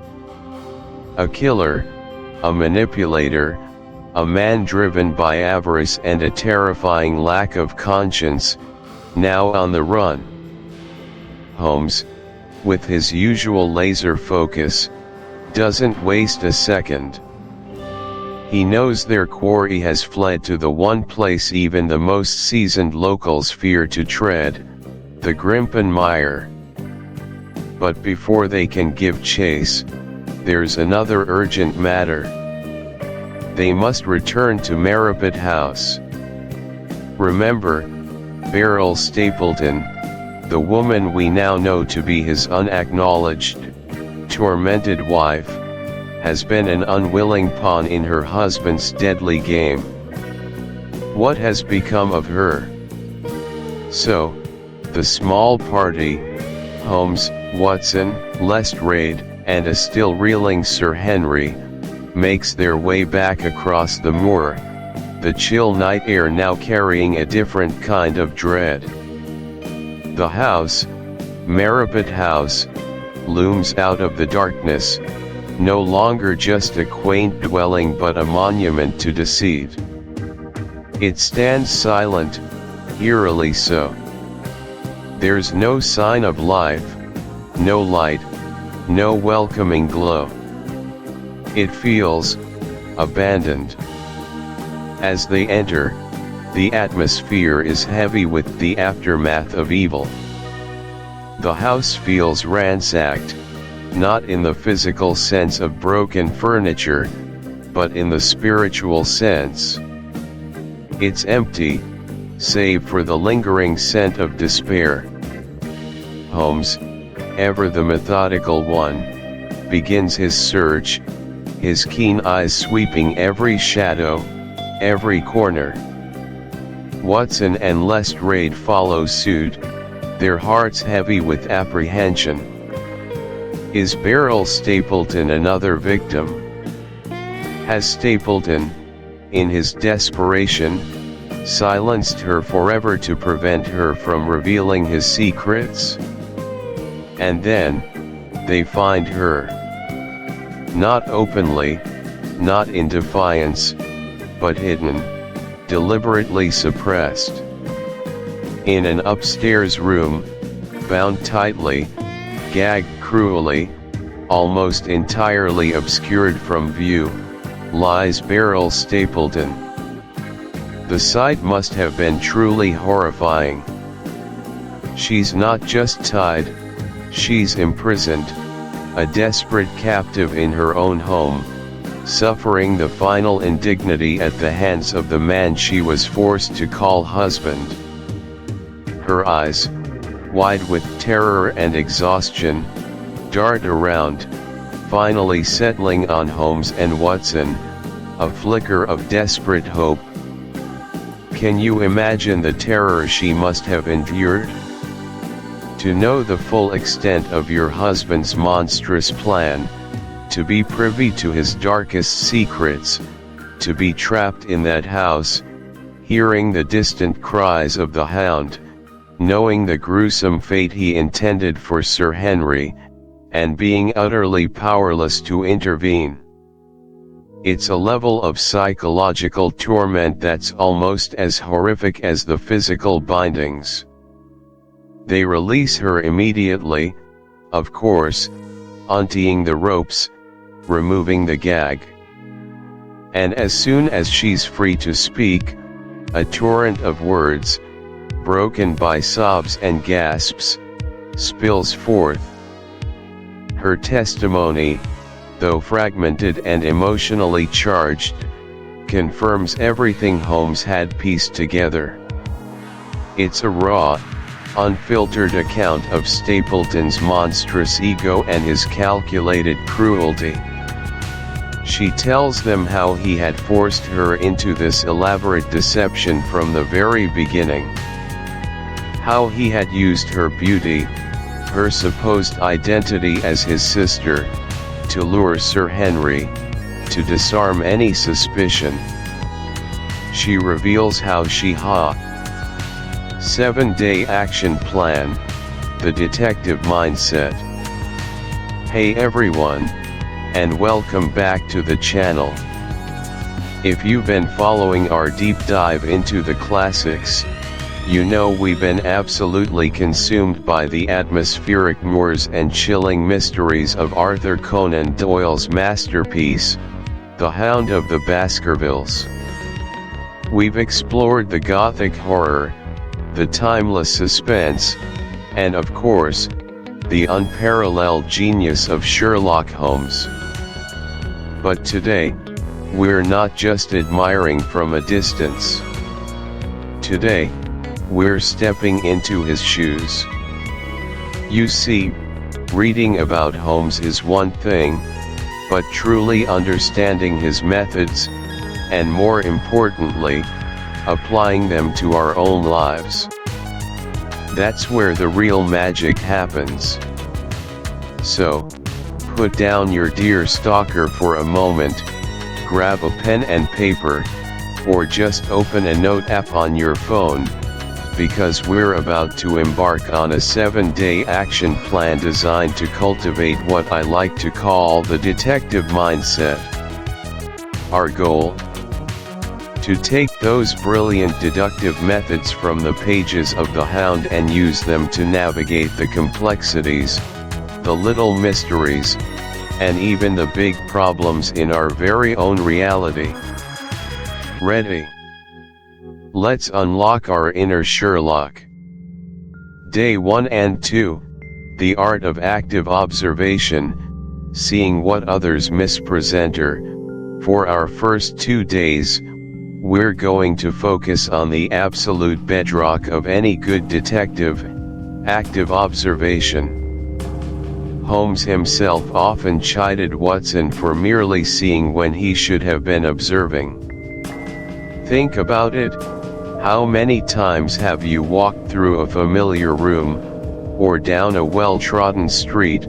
A killer, a manipulator, a man driven by avarice and a terrifying lack of conscience, now on the run. Holmes, with his usual laser focus, doesn't waste a second. He knows their quarry has fled to the one place even the most seasoned locals fear to tread, the Grimpen Mire. But before they can give chase, there's another urgent matter. They must return to Maripit House. Remember, Beryl Stapleton, the woman we now know to be his unacknowledged, tormented wife, has been an unwilling pawn in her husband's deadly game. What has become of her? So, the small party, Holmes, Watson, Lestrade, and a still reeling Sir Henry, makes their way back across the moor, the chill night air now carrying a different kind of dread. The house, Maripit House, looms out of the darkness, no longer just a quaint dwelling but a monument to deceit. It stands silent, eerily so. There's no sign of life, no light, no welcoming glow. It feels abandoned. As they enter, the atmosphere is heavy with the aftermath of evil. The house feels ransacked, not in the physical sense of broken furniture, but in the spiritual sense. It's empty, save for the lingering scent of despair. Holmes, ever the methodical one, begins his search, his keen eyes sweeping every shadow, every corner. Watson and Lestrade follow suit, their hearts heavy with apprehension. Is Beryl Stapleton another victim? Has Stapleton, in his desperation, silenced her forever to prevent her from revealing his secrets? And then, they find her. Not openly, not in defiance, but hidden, deliberately suppressed. In an upstairs room, bound tightly, gagged cruelly, almost entirely obscured from view, lies Beryl Stapleton. The sight must have been truly horrifying. She's not just tied, she's imprisoned, a desperate captive in her own home, suffering the final indignity at the hands of the man she was forced to call husband. Her eyes, wide with terror and exhaustion, dart around, finally settling on Holmes and Watson, a flicker of desperate hope. Can you imagine the terror she must have endured? To know the full extent of your husband's monstrous plan, to be privy to his darkest secrets, to be trapped in that house, hearing the distant cries of the Hound, knowing the gruesome fate he intended for Sir Henry, and being utterly powerless to intervene. It's a level of psychological torment that's almost as horrific as the physical bindings. They release her immediately, of course, untying the ropes, removing the gag. And as soon as she's free to speak, a torrent of words, broken by sobs and gasps, spills forth. Her testimony, though fragmented and emotionally charged, confirms everything Holmes had pieced together. It's a raw, unfiltered account of Stapleton's monstrous ego and his calculated cruelty. She tells them how he had forced her into this elaborate deception from the very beginning. How he had used her beauty, her supposed identity as his sister, to lure Sir Henry, to disarm any suspicion. She reveals how she 7-day action plan, the detective mindset. Hey everyone, and welcome back to the channel. If you've been following our deep dive into the classics, you know we've been absolutely consumed by the atmospheric moors and chilling mysteries of Arthur Conan Doyle's masterpiece, The Hound of the Baskervilles. We've explored the gothic horror, the timeless suspense, and of course, the unparalleled genius of Sherlock Holmes. But today, we're not just admiring from a distance. Today, we're stepping into his shoes. You see, reading about Holmes is one thing, but truly understanding his methods, and more importantly, applying them to our own lives. That's where the real magic happens. So, put down your dear stalker for a moment, grab a pen and paper, or just open a note app on your phone, because we're about to embark on a 7-day action plan designed to cultivate what I like to call the detective mindset. Our goal? To to take those brilliant deductive methods from the pages of the Hound and use them to navigate the complexities, the little mysteries, and even the big problems in our very own reality. Ready? Let's unlock our inner Sherlock. Day 1 and 2, the art of active observation, seeing what others mispresenter. For our first 2 days, we're going to focus on the absolute bedrock of any good detective, active observation. Holmes himself often chided Watson for merely seeing when he should have been observing. Think about it. How many times have you walked through a familiar room, or down a well-trodden street,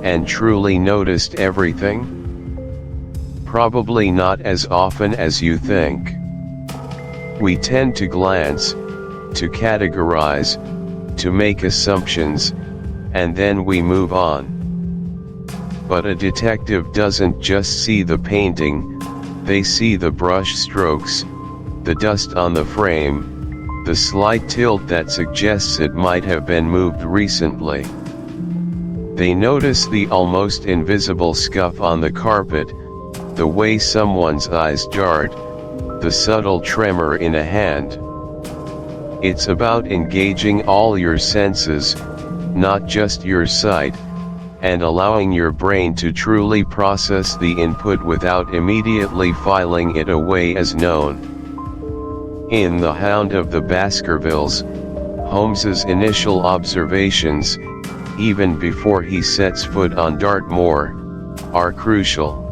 and truly noticed everything? Probably not as often as you think. We tend to glance, to categorize, to make assumptions, and then we move on. But a detective doesn't just see the painting, they see the brush strokes, the dust on the frame, the slight tilt that suggests it might have been moved recently. They notice the almost invisible scuff on the carpet, the way someone's eyes jarred, the subtle tremor in a hand. It's about engaging all your senses, not just your sight, and allowing your brain to truly process the input without immediately filing it away as known. In The Hound of the Baskervilles, Holmes's initial observations, even before he sets foot on Dartmoor, are crucial.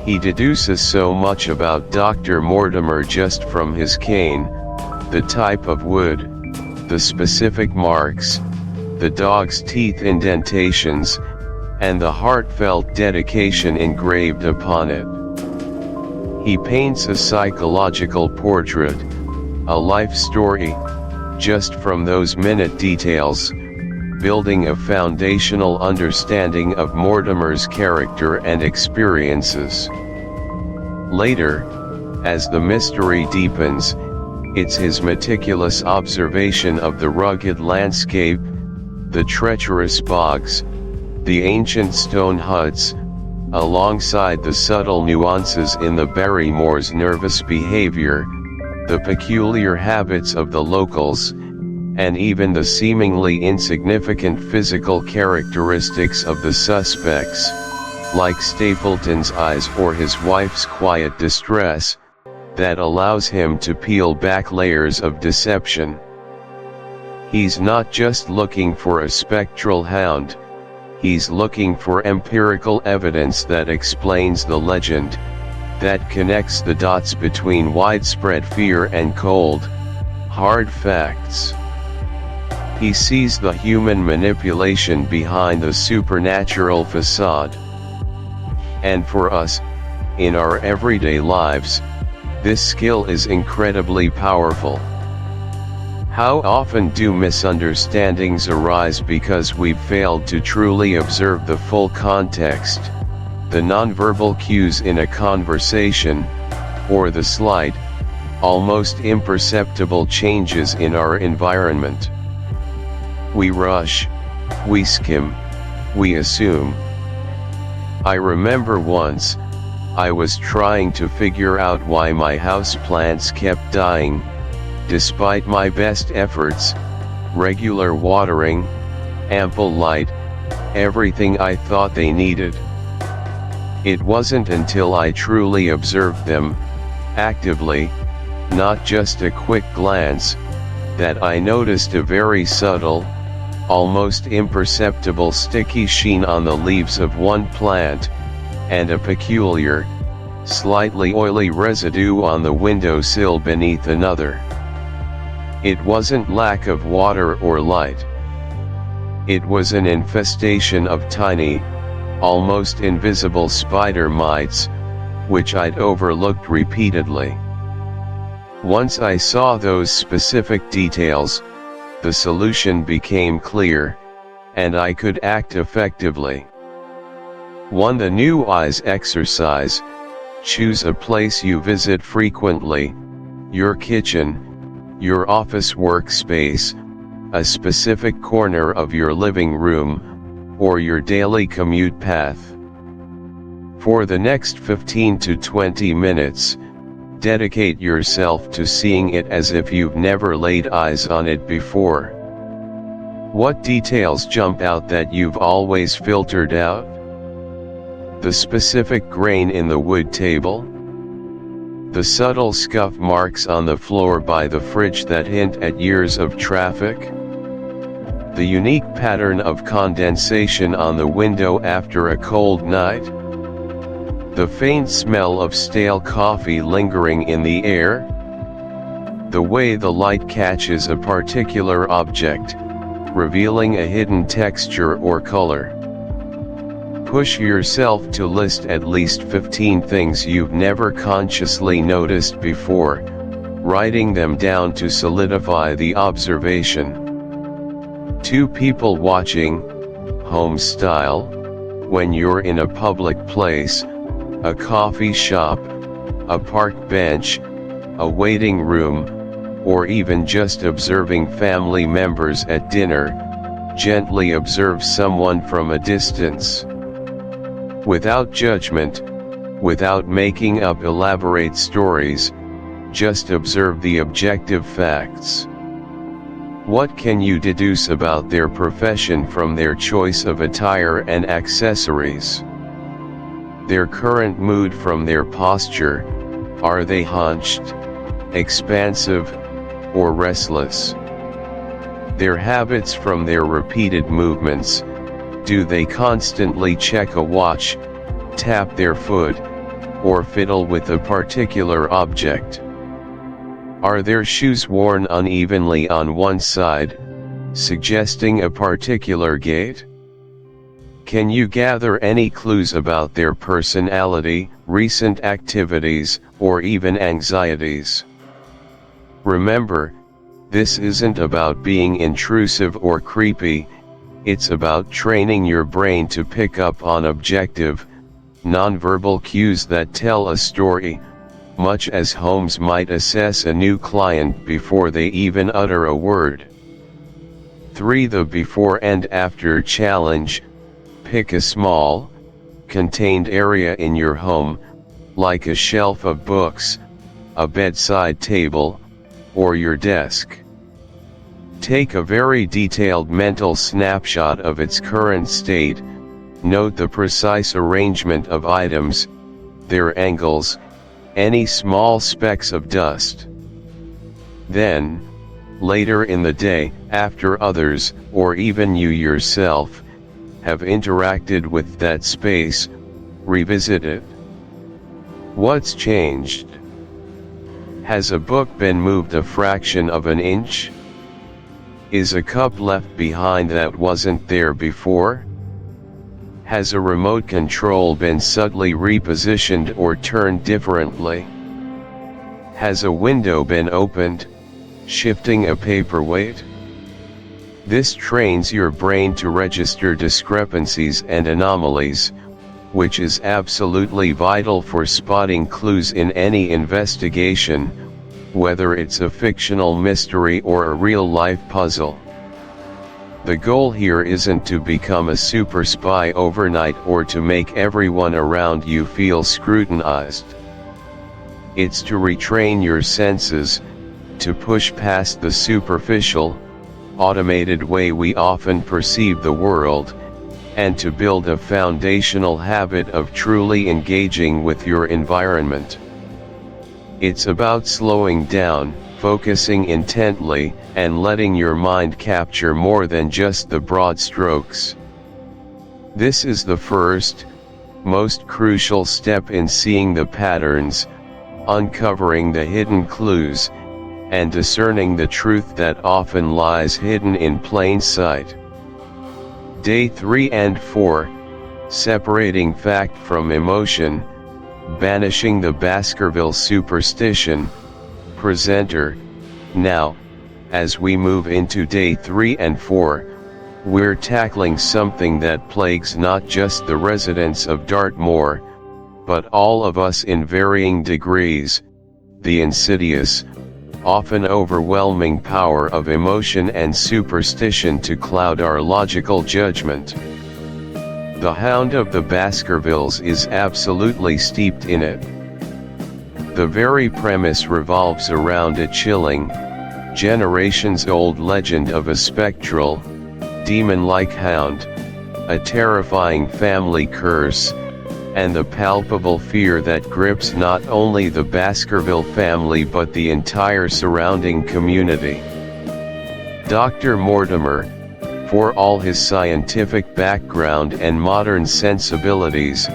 He deduces so much about Dr. Mortimer just from his cane, the type of wood, the specific marks, the dog's teeth indentations, and the heartfelt dedication engraved upon it. He paints a psychological portrait, a life story, just from those minute details, building a foundational understanding of Mortimer's character and experiences. Later, as the mystery deepens, it's his meticulous observation of the rugged landscape, the treacherous bogs, the ancient stone huts, alongside the subtle nuances in the Barrymore's nervous behavior, the peculiar habits of the locals, and even the seemingly insignificant physical characteristics of the suspects, like Stapleton's eyes or his wife's quiet distress, that allows him to peel back layers of deception. He's not just looking for a spectral hound, he's looking for empirical evidence that explains the legend, that connects the dots between widespread fear and cold, hard facts. He sees the human manipulation behind the supernatural facade. And for us, in our everyday lives, this skill is incredibly powerful. How often do misunderstandings arise because we've failed to truly observe the full context, the nonverbal cues in a conversation, or the slight, almost imperceptible changes in our environment? We rush, we skim, we assume. I remember once, I was trying to figure out why my houseplants kept dying, despite my best efforts, regular watering, ample light, everything I thought they needed. It wasn't until I truly observed them, actively, not just a quick glance, that I noticed a very subtle, almost imperceptible sticky sheen on the leaves of one plant, and a peculiar, slightly oily residue on the windowsill beneath another. It wasn't lack of water or light. It was an infestation of tiny, almost invisible spider mites, which I'd overlooked repeatedly. Once I saw those specific details, the solution became clear, and I could act effectively. 1. The New Eyes exercise. Choose a place you visit frequently, your kitchen, your office workspace, a specific corner of your living room, or your daily commute path. For the next 15 to 20 minutes, dedicate yourself to seeing it as if you've never laid eyes on it before. What details jump out that you've always filtered out? The specific grain in the wood table? The subtle scuff marks on the floor by the fridge that hint at years of traffic? The unique pattern of condensation on the window after a cold night? The faint smell of stale coffee lingering in the air? The way the light catches a particular object, revealing a hidden texture or color. Push yourself to list at least 15 things you've never consciously noticed before, writing them down to solidify the observation. Two people watching, Holmes style, when you're in a public place, a coffee shop, a park bench, a waiting room, or even just observing family members at dinner. Gently observe someone from a distance. Without judgment, without making up elaborate stories, just observe the objective facts. What can you deduce about their profession from their choice of attire and accessories? Their current mood from their posture, are they hunched, expansive, or restless? Their habits from their repeated movements, do they constantly check a watch, tap their foot, or fiddle with a particular object? Are their shoes worn unevenly on one side, suggesting a particular gait? Can you gather any clues about their personality, recent activities, or even anxieties? Remember, this isn't about being intrusive or creepy, it's about training your brain to pick up on objective, nonverbal cues that tell a story, much as Holmes might assess a new client before they even utter a word. 3. The before and after challenge. Pick a small, contained area in your home, like a shelf of books, a bedside table, or your desk. Take a very detailed mental snapshot of its current state, note the precise arrangement of items, their angles, any small specks of dust. Then, later in the day, after others, or even you yourself, have interacted with that space, revisit it. What's changed? Has a book been moved a fraction of an inch? Is a cup left behind that wasn't there before? Has a remote control been subtly repositioned or turned differently? Has a window been opened, shifting a paperweight? This trains your brain to register discrepancies and anomalies, which is absolutely vital for spotting clues in any investigation, whether it's a fictional mystery or a real-life puzzle. The goal here isn't to become a super spy overnight or to make everyone around you feel scrutinized. It's to retrain your senses, to push past the superficial, automated way we often perceive the world, and to build a foundational habit of truly engaging with your environment. It's about slowing down, focusing intently, and letting your mind capture more than just the broad strokes. This is the first, most crucial step in seeing the patterns, uncovering the hidden clues, and discerning the truth that often lies hidden in plain sight. Day 3 and 4, separating fact from emotion, banishing the Baskerville superstition. Presenter. Now, as we move into day 3 and 4, we're tackling something that plagues not just the residents of Dartmoor, but all of us in varying degrees, the insidious, often overwhelming power of emotion and superstition to cloud our logical judgment. The Hound of the Baskervilles is absolutely steeped in it. The very premise revolves around a chilling, generations-old legend of a spectral, demon-like hound, a terrifying family curse, and the palpable fear that grips not only the Baskerville family but the entire surrounding community. Dr. Mortimer, for all his scientific background and modern sensibilities,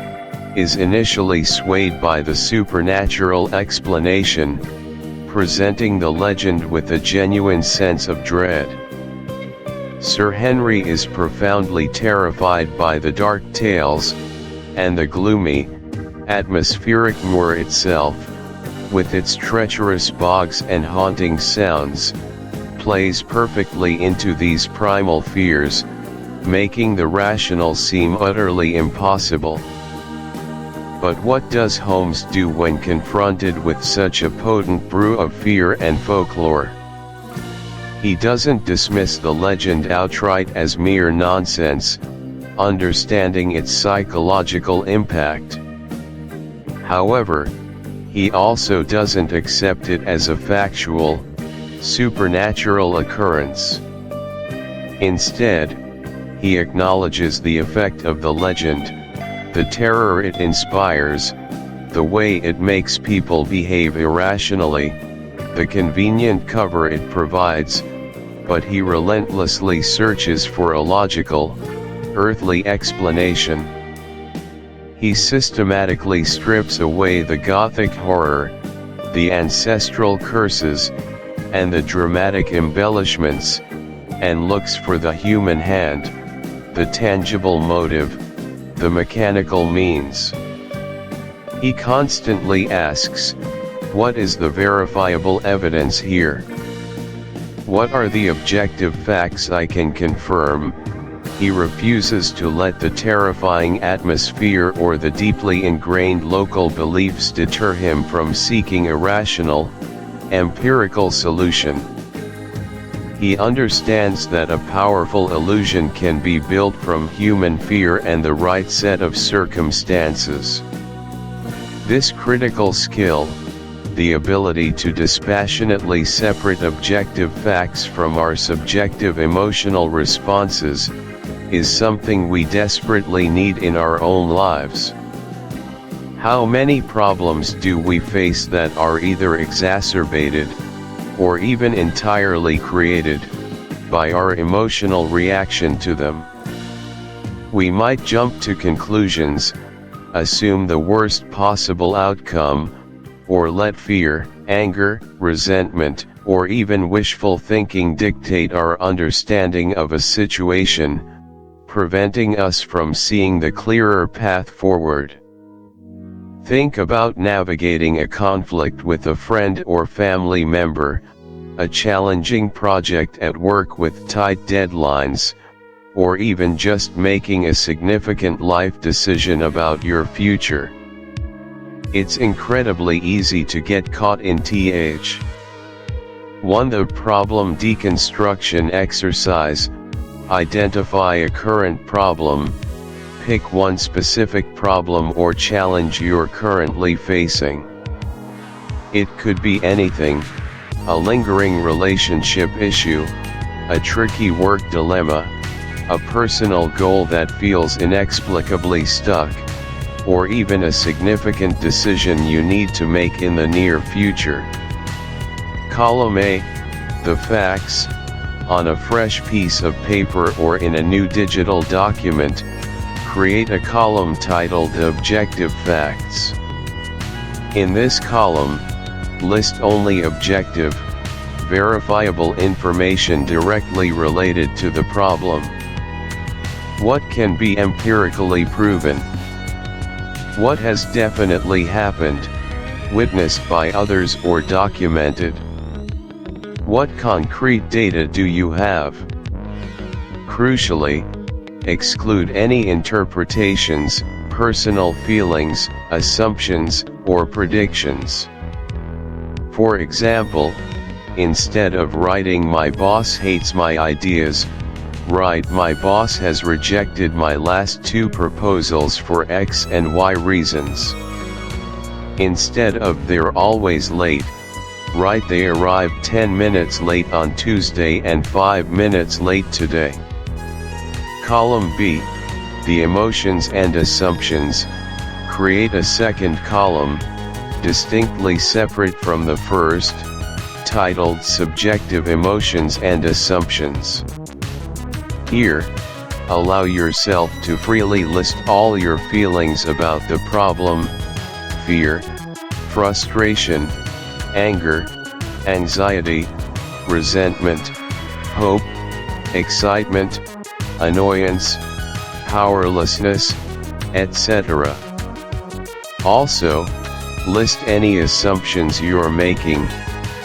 is initially swayed by the supernatural explanation, presenting the legend with a genuine sense of dread. Sir Henry is profoundly terrified by the dark tales, and the gloomy, atmospheric moor itself, with its treacherous bogs and haunting sounds, plays perfectly into these primal fears, making the rational seem utterly impossible. But what does Holmes do when confronted with such a potent brew of fear and folklore? He doesn't dismiss the legend outright as mere nonsense, understanding its psychological impact. However, he also doesn't accept it as a factual, supernatural occurrence. Instead, he acknowledges the effect of the legend, the terror it inspires, the way it makes people behave irrationally, the convenient cover it provides, but he relentlessly searches for a logical, earthly explanation. He systematically strips away the Gothic horror, the ancestral curses, and the dramatic embellishments, and looks for the human hand, the tangible motive, the mechanical means. He constantly asks, what is the verifiable evidence here? What are the objective facts I can confirm? He refuses to let the terrifying atmosphere or the deeply ingrained local beliefs deter him from seeking a rational, empirical solution. He understands that a powerful illusion can be built from human fear and the right set of circumstances. This critical skill, the ability to dispassionately separate objective facts from our subjective emotional responses, is something we desperately need in our own lives. How many problems do we face that are either exacerbated, or even entirely created, by our emotional reaction to them? We might jump to conclusions, assume the worst possible outcome, or let fear, anger, resentment, or even wishful thinking dictate our understanding of a situation, preventing us from seeing the clearer path forward. Think about navigating a conflict with a friend or family member, a challenging project at work with tight deadlines, or even just making a significant life decision about your future. It's incredibly easy to get caught in the problem deconstruction exercise. Identify a current problem, pick one specific problem or challenge you're currently facing. It could be anything: a lingering relationship issue, a tricky work dilemma, a personal goal that feels inexplicably stuck, or even a significant decision you need to make in the near future. Column A, the facts, on a fresh piece of paper or in a new digital document. Create a column titled Objective Facts. In this column, list only objective, verifiable information directly related to the problem. What can be empirically proven? What has definitely happened, witnessed by others or documented? What concrete data do you have? Crucially, exclude any interpretations, personal feelings, assumptions, or predictions. For example, instead of writing "My boss hates my ideas," write "My boss has rejected my last 2 proposals for X and Y reasons." Instead of "They're always late," write "They arrived 10 minutes late on Tuesday and 5 minutes late today." Column B, the emotions and assumptions. Create a second column, distinctly separate from the first, titled Subjective Emotions and Assumptions. Here, allow yourself to freely list all your feelings about the problem: fear, frustration, anger, anxiety, resentment, hope, excitement, annoyance, powerlessness, etc. Also, list any assumptions you're making,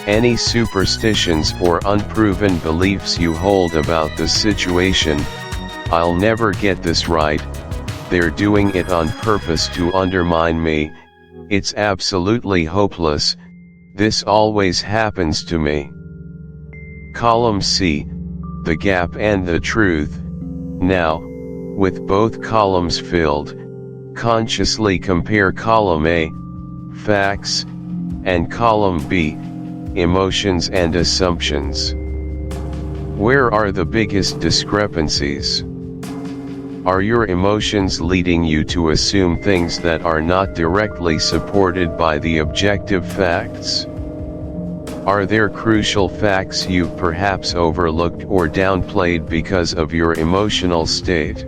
any superstitions or unproven beliefs you hold about the situation. "I'll never get this right," "They're doing it on purpose to undermine me," "It's absolutely hopeless," "This always happens to me." Column C, the gap and the truth. Now, with both columns filled, consciously compare column A, facts, and column B, emotions and assumptions. Where are the biggest discrepancies? Are your emotions leading you to assume things that are not directly supported by the objective facts? Are there crucial facts you've perhaps overlooked or downplayed because of your emotional state?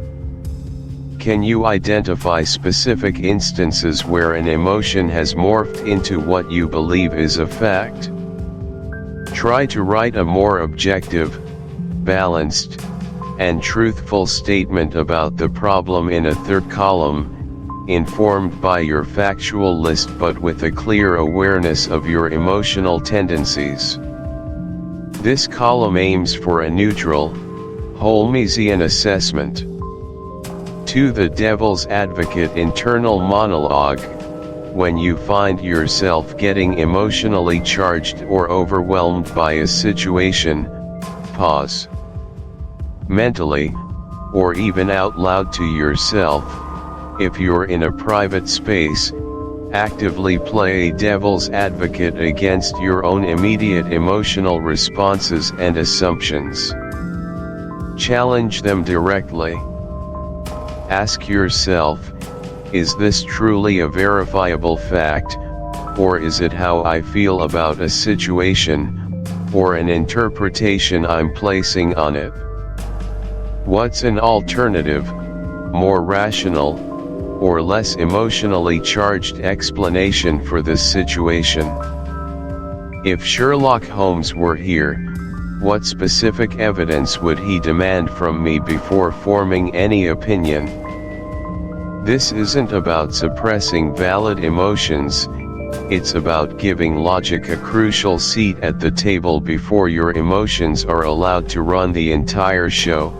Can you identify specific instances where an emotion has morphed into what you believe is a fact? Try to write a more objective, balanced, and truthful statement about the problem in a third column, informed by your factual list but with a clear awareness of your emotional tendencies. This column aims for a neutral, Holmesian assessment. To the devil's advocate internal monologue: when you find yourself getting emotionally charged or overwhelmed by a situation, pause. Mentally, or even out loud to yourself, if you're in a private space, actively play a devil's advocate against your own immediate emotional responses and assumptions. Challenge them directly. Ask yourself, is this truly a verifiable fact, or is it how I feel about a situation, or an interpretation I'm placing on it? What's an alternative, more rational, or less emotionally charged explanation for this situation? If Sherlock Holmes were here, what specific evidence would he demand from me before forming any opinion? This isn't about suppressing valid emotions, it's about giving logic a crucial seat at the table before your emotions are allowed to run the entire show,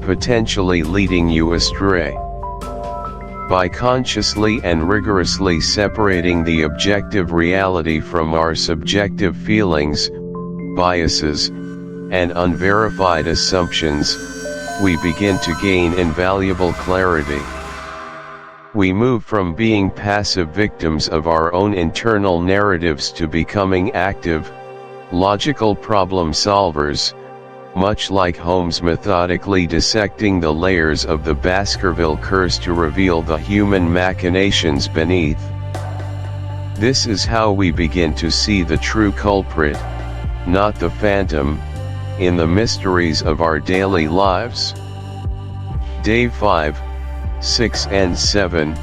potentially leading you astray. By consciously and rigorously separating the objective reality from our subjective feelings, biases, and unverified assumptions, we begin to gain invaluable clarity. We move from being passive victims of our own internal narratives to becoming active, logical problem solvers, much like Holmes methodically dissecting the layers of the Baskerville curse to reveal the human machinations beneath. This is how we begin to see the true culprit, not the phantom, in the mysteries of our daily lives. Day 5, 6 and 7,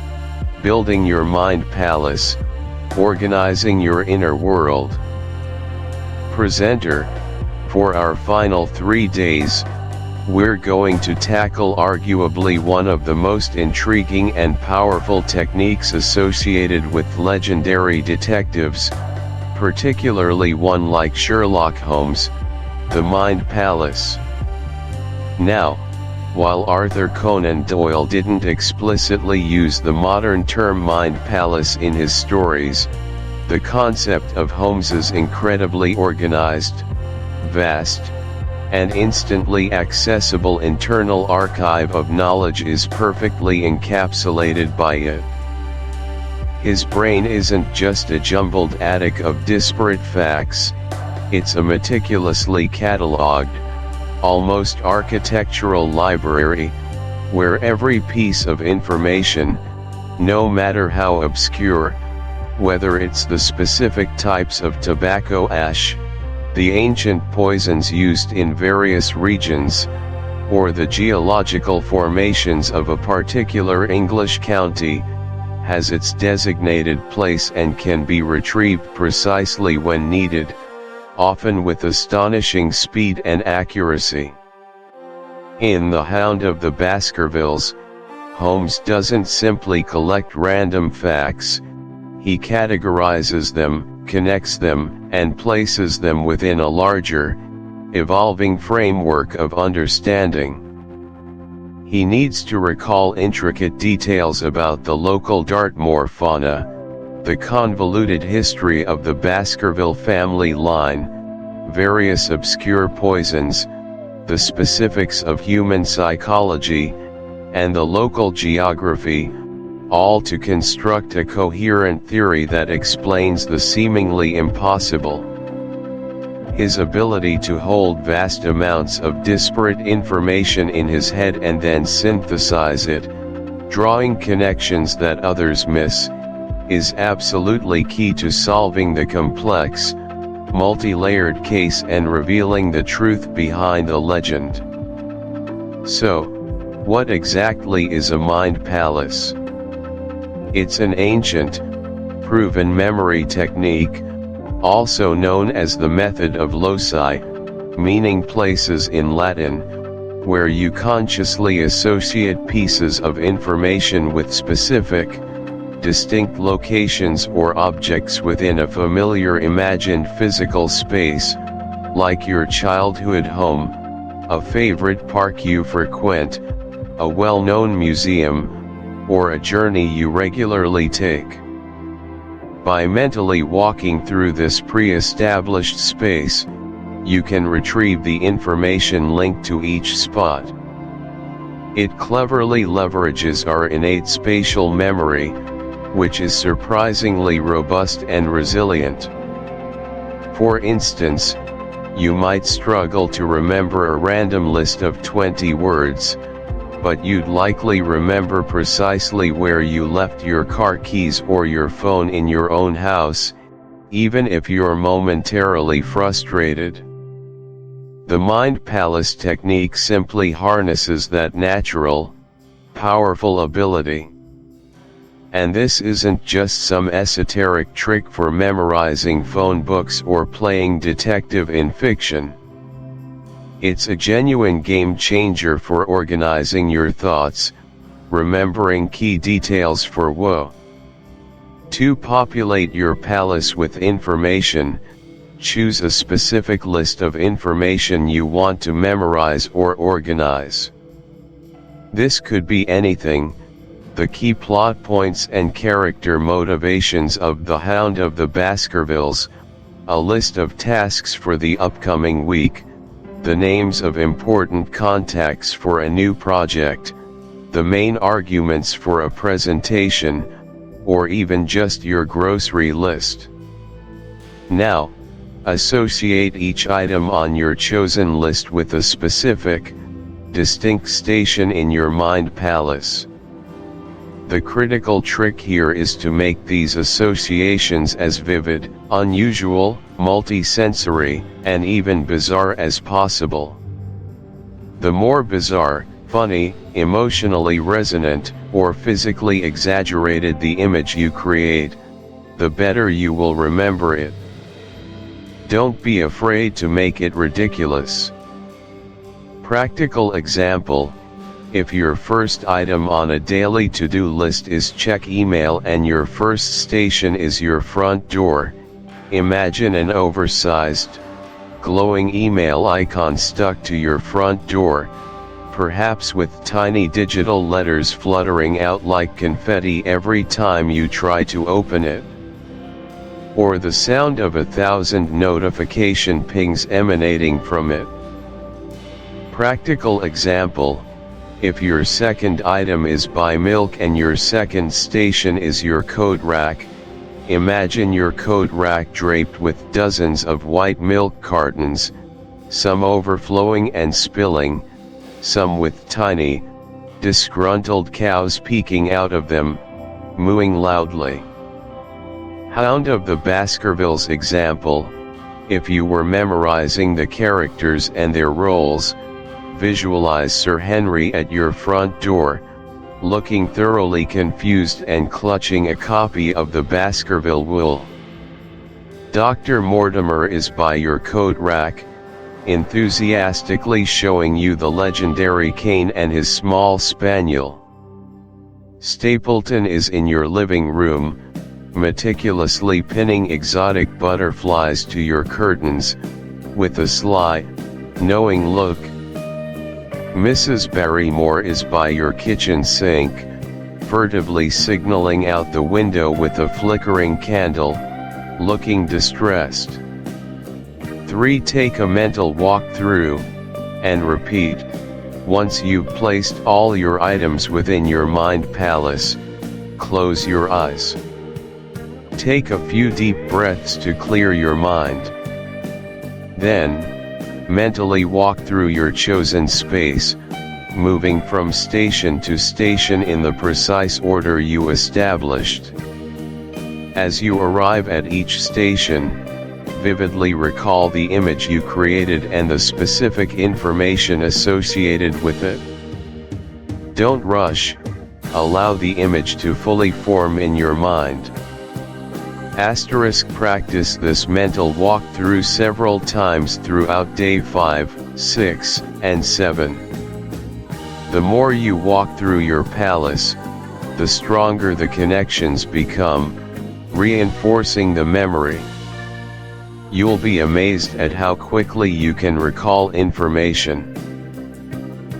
Building Your Mind Palace, Organizing Your Inner World. Presenter: for our final 3 days, we're going to tackle arguably one of the most intriguing and powerful techniques associated with legendary detectives, particularly one like Sherlock Holmes, the Mind Palace. Now, While Arthur Conan Doyle didn't explicitly use the modern term mind palace in his stories, the concept of Holmes's incredibly organized, vast, and instantly accessible internal archive of knowledge is perfectly encapsulated by it. His brain isn't just a jumbled attic of disparate facts, it's a meticulously catalogued, almost architectural library, where every piece of information, no matter how obscure, whether it's the specific types of tobacco ash, the ancient poisons used in various regions, or the geological formations of a particular English county, has its designated place and can be retrieved precisely when needed, often with astonishing speed and accuracy. In The Hound of the Baskervilles, Holmes doesn't simply collect random facts, he categorizes them, connects them, and places them within a larger, evolving framework of understanding. He needs to recall intricate details about the local Dartmoor fauna, the convoluted history of the Baskerville family line, various obscure poisons, the specifics of human psychology, and the local geography, all to construct a coherent theory that explains the seemingly impossible. His ability to hold vast amounts of disparate information in his head and then synthesize it, drawing connections that others miss, is absolutely key to solving the complex, multi-layered case and revealing the truth behind the legend. So, what exactly is a mind palace? It's an ancient, proven memory technique, also known as the method of loci, meaning places in Latin, where you consciously associate pieces of information with specific, distinct locations or objects within a familiar imagined physical space, like your childhood home, a favorite park you frequent, a well-known museum, or a journey you regularly take. By mentally walking through this pre-established space, you can retrieve the information linked to each spot. It cleverly leverages our innate spatial memory, which is surprisingly robust and resilient. For instance, you might struggle to remember a random list of 20 words, but you'd likely remember precisely where you left your car keys or your phone in your own house, even if you're momentarily frustrated. The mind palace technique simply harnesses that natural, powerful ability. And this isn't just some esoteric trick for memorizing phone books or playing detective in fiction. It's a genuine game changer for organizing your thoughts, remembering key details for woe. To populate your palace with information, choose a specific list of information you want to memorize or organize. This could be anything: the key plot points and character motivations of The Hound of the Baskervilles, a list of tasks for the upcoming week, the names of important contacts for a new project, the main arguments for a presentation, or even just your grocery list. Now, associate each item on your chosen list with a specific, distinct station in your mind palace. The critical trick here is to make these associations as vivid, unusual, multi-sensory, and even bizarre as possible. The more bizarre, funny, emotionally resonant, or physically exaggerated the image you create, the better you will remember it. Don't be afraid to make it ridiculous. Practical example: if your first item on a daily to-do list is check email and your first station is your front door, imagine an oversized, glowing email icon stuck to your front door, perhaps with tiny digital letters fluttering out like confetti every time you try to open it. Or the sound of 1,000 notification pings emanating from it. Practical example: if your second item is buy milk and your second station is your coat rack, imagine your coat rack draped with dozens of white milk cartons, some overflowing and spilling, some with tiny, disgruntled cows peeking out of them, mooing loudly. Hound of the Baskervilles example: if you were memorizing the characters and their roles, visualize Sir Henry at your front door, looking thoroughly confused and clutching a copy of the Baskerville wool. Dr. Mortimer is by your coat rack, enthusiastically showing you the legendary cane and his small spaniel. Stapleton is in your living room, meticulously pinning exotic butterflies to your curtains, with a sly, knowing look. Mrs. Barrymore is by your kitchen sink, furtively signaling out the window with a flickering candle, looking distressed. 3. Take a mental walk through, and repeat. Once you've placed all your items within your mind palace, close your eyes. Take a few deep breaths to clear your mind. Then, mentally walk through your chosen space, moving from station to station in the precise order you established. As you arrive at each station, vividly recall the image you created and the specific information associated with it. Don't rush, allow the image to fully form in your mind. Practice this mental walkthrough several times throughout day 5, 6, and 7. The more you walk through your palace, the stronger the connections become, reinforcing the memory. You'll be amazed at how quickly you can recall information.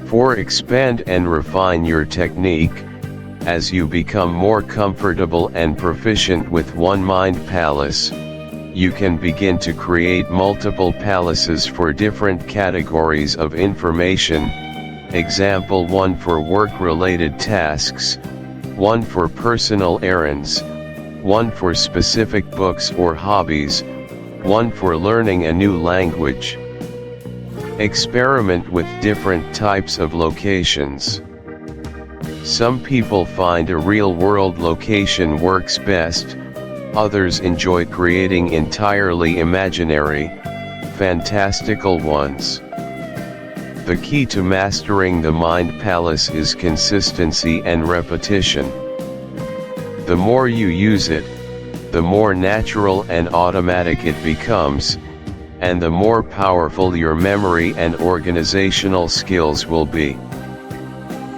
4. Expand and refine your technique. As you become more comfortable and proficient with one mind palace, you can begin to create multiple palaces for different categories of information. Example: 1 for work-related tasks, 1 for personal errands, 1 for specific books or hobbies, 1 for learning a new language. Experiment with different types of locations. Some people find a real-world location works best, others enjoy creating entirely imaginary, fantastical ones. The key to mastering the mind palace is consistency and repetition. The more you use it, the more natural and automatic it becomes, and the more powerful your memory and organizational skills will be.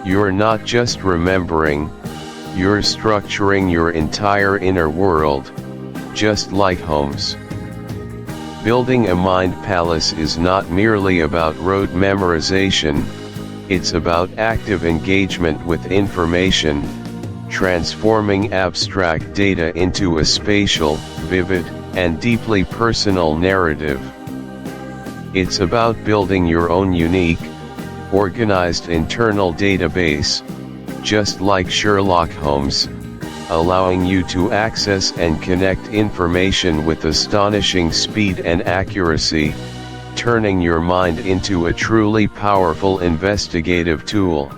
You're not just remembering, you're structuring your entire inner world, just like Holmes. Building a mind palace is not merely about rote memorization, it's about active engagement with information, transforming abstract data into a spatial, vivid, and deeply personal narrative. It's about building your own unique, organized internal database, just like Sherlock Holmes, allowing you to access and connect information with astonishing speed and accuracy, turning your mind into a truly powerful investigative tool.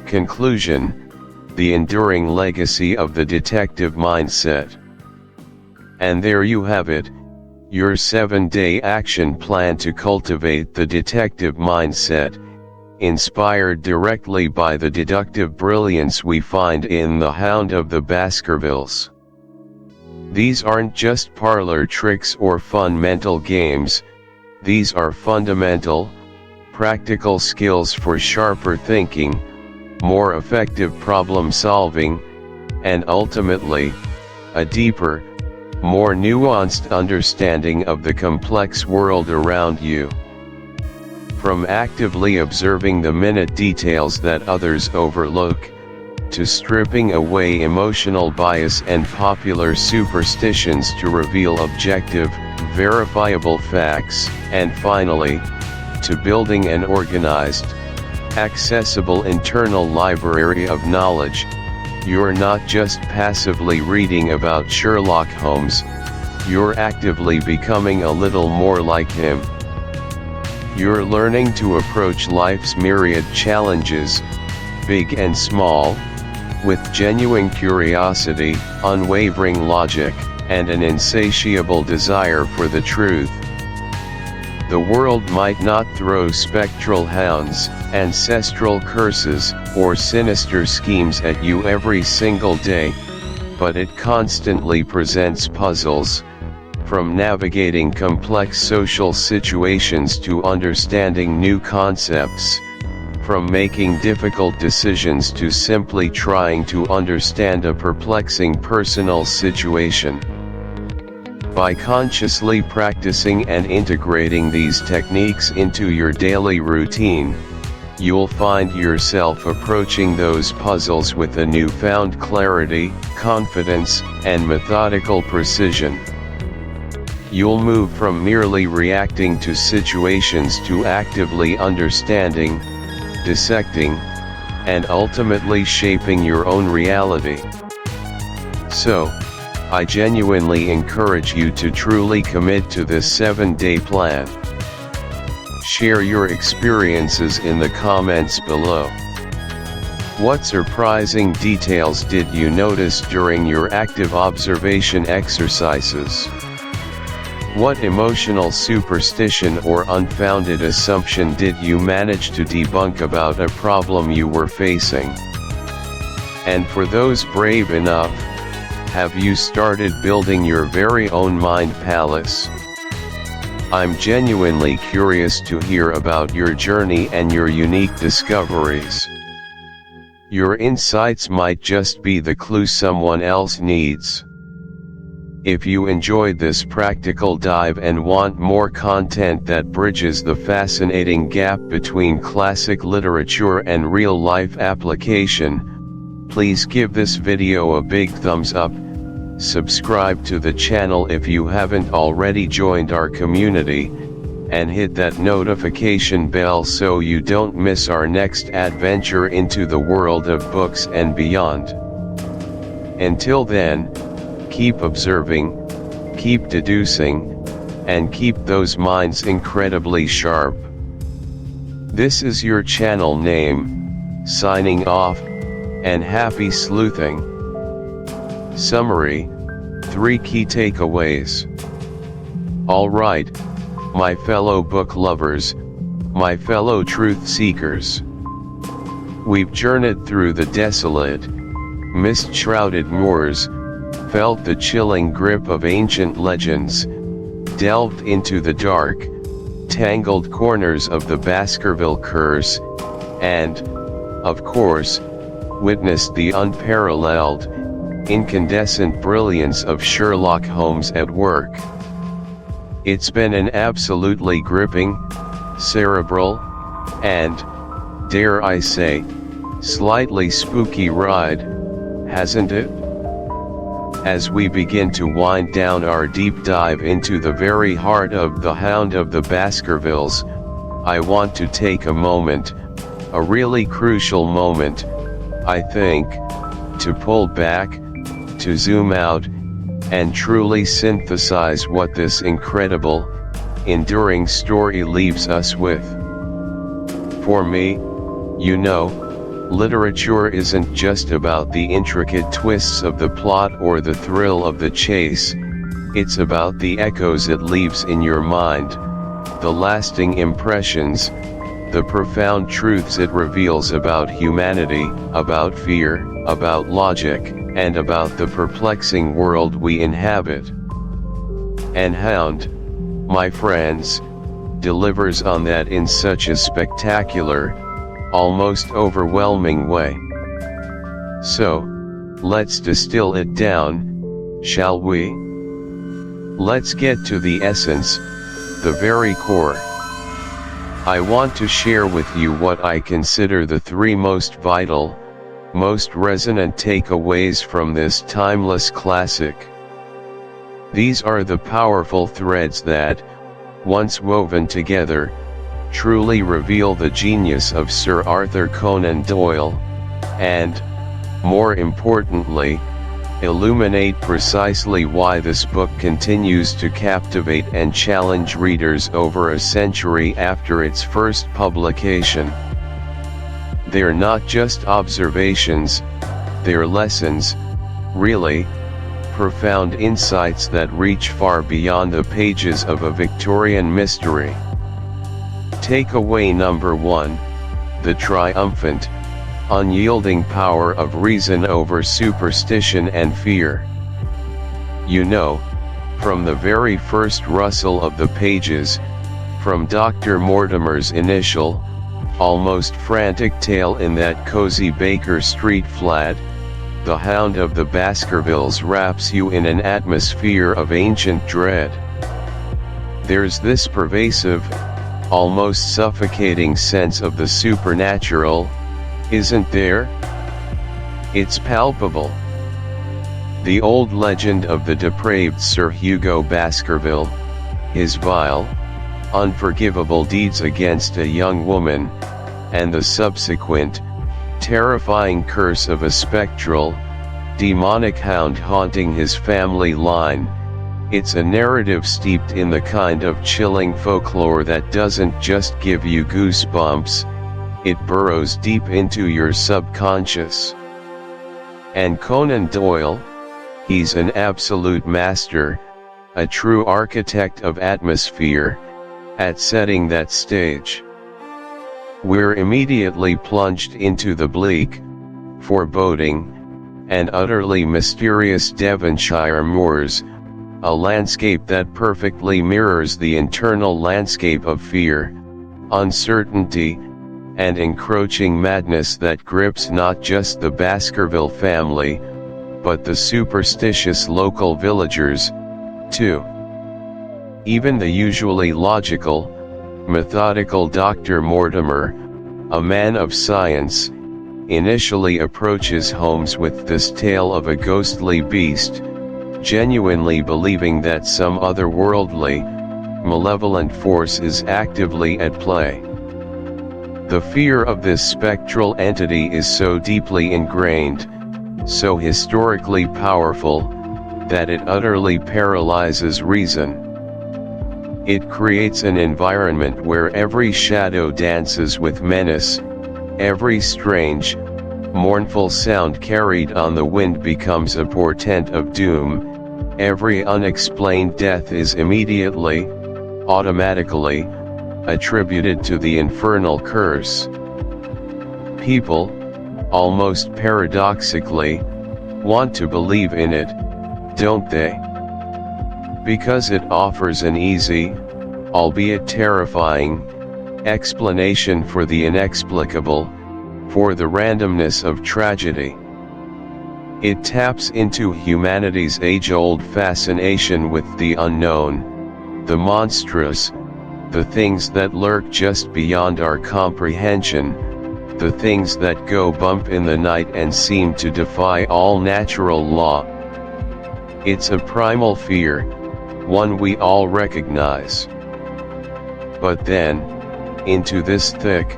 Conclusion: the enduring legacy of the detective mindset. And there you have it, your 7-day action plan to cultivate the detective mindset, inspired directly by the deductive brilliance we find in The Hound of the Baskervilles. These aren't just parlor tricks or fun mental games, these are fundamental, practical skills for sharper thinking, more effective problem solving, and ultimately, a deeper, more nuanced understanding of the complex world around you. From actively observing the minute details that others overlook, to stripping away emotional bias and popular superstitions to reveal objective, verifiable facts, and finally, to building an organized, accessible internal library of knowledge, you're not just passively reading about Sherlock Holmes, you're actively becoming a little more like him. You're learning to approach life's myriad challenges, big and small, with genuine curiosity, unwavering logic, and an insatiable desire for the truth. The world might not throw spectral hounds, ancestral curses, or sinister schemes at you every single day, but it constantly presents puzzles, from navigating complex social situations to understanding new concepts, from making difficult decisions to simply trying to understand a perplexing personal situation. By consciously practicing and integrating these techniques into your daily routine, you'll find yourself approaching those puzzles with a newfound clarity, confidence, and methodical precision. You'll move from merely reacting to situations to actively understanding, dissecting, and ultimately shaping your own reality. So, I genuinely encourage you to truly commit to this 7-day plan. Share your experiences in the comments below. What surprising details did you notice during your active observation exercises? What emotional superstition or unfounded assumption did you manage to debunk about a problem you were facing? And for those brave enough, have you started building your very own mind palace? I'm genuinely curious to hear about your journey and your unique discoveries. Your insights might just be the clue someone else needs. If you enjoyed this practical dive and want more content that bridges the fascinating gap between classic literature and real-life application, please give this video a big thumbs up, subscribe to the channel if you haven't already joined our community, and hit that notification bell so you don't miss our next adventure into the world of books and beyond. Until then, keep observing, keep deducing, and keep those minds incredibly sharp. This is your channel name, signing off, and happy sleuthing. Summary: 3 key takeaways. Alright, my fellow book lovers, my fellow truth seekers. We've journeyed through the desolate, mist-shrouded moors, felt the chilling grip of ancient legends, delved into the dark, tangled corners of the Baskerville curse, and, of course, witnessed the unparalleled, incandescent brilliance of Sherlock Holmes at work. It's been an absolutely gripping, cerebral, and, dare I say, slightly spooky ride, hasn't it? As we begin to wind down our deep dive into the very heart of the Hound of the Baskervilles, I want to take a moment, a really crucial moment, I think, to pull back, to zoom out, and truly synthesize what this incredible, enduring story leaves us with. For me, you know, literature isn't just about the intricate twists of the plot or the thrill of the chase, it's about the echoes it leaves in your mind, the lasting impressions, the profound truths it reveals about humanity, about fear, about logic, and about the perplexing world we inhabit. And Hound, my friends, delivers on that in such a spectacular, almost overwhelming way. So, let's distill it down, shall we? Let's get to the essence, the very core. I want to share with you what I consider the three most vital, most resonant takeaways from this timeless classic. These are the powerful threads that, once woven together, truly reveal the genius of Sir Arthur Conan Doyle, and, more importantly, illuminate precisely why this book continues to captivate and challenge readers over a century after its first publication. They're not just observations, they're lessons, really, profound insights that reach far beyond the pages of a Victorian mystery. Takeaway number 1, the triumphant, unyielding power of reason over superstition and fear. You know, from the very first rustle of the pages, from Dr. Mortimer's initial, almost frantic tale in that cozy Baker Street flat, the Hound of the Baskervilles wraps you in an atmosphere of ancient dread. There's this pervasive, almost suffocating sense of the supernatural, isn't there? It's palpable. The old legend of the depraved Sir Hugo Baskerville, his vile, unforgivable deeds against a young woman, and the subsequent, terrifying curse of a spectral, demonic hound haunting his family line. It's a narrative steeped in the kind of chilling folklore that doesn't just give you goosebumps, it burrows deep into your subconscious. And Conan Doyle, he's an absolute master, a true architect of atmosphere, at setting that stage. We're immediately plunged into the bleak, foreboding, and utterly mysterious Devonshire moors, a landscape that perfectly mirrors the internal landscape of fear, uncertainty, and encroaching madness that grips not just the Baskerville family, but the superstitious local villagers, too. Even the usually logical, methodical Dr. Mortimer, a man of science, initially approaches Holmes with this tale of a ghostly beast, genuinely believing that some otherworldly, malevolent force is actively at play. The fear of this spectral entity is so deeply ingrained, so historically powerful, that it utterly paralyzes reason. It creates an environment where every shadow dances with menace, every strange, mournful sound carried on the wind becomes a portent of doom, every unexplained death is immediately, automatically, attributed to the infernal curse. People, almost paradoxically, want to believe in it, don't they? Because it offers an easy, albeit terrifying, explanation for the inexplicable, for the randomness of tragedy. It taps into humanity's age-old fascination with the unknown, the monstrous, the things that lurk just beyond our comprehension, the things that go bump in the night and seem to defy all natural law. It's a primal fear, one we all recognize. But then, into this thick,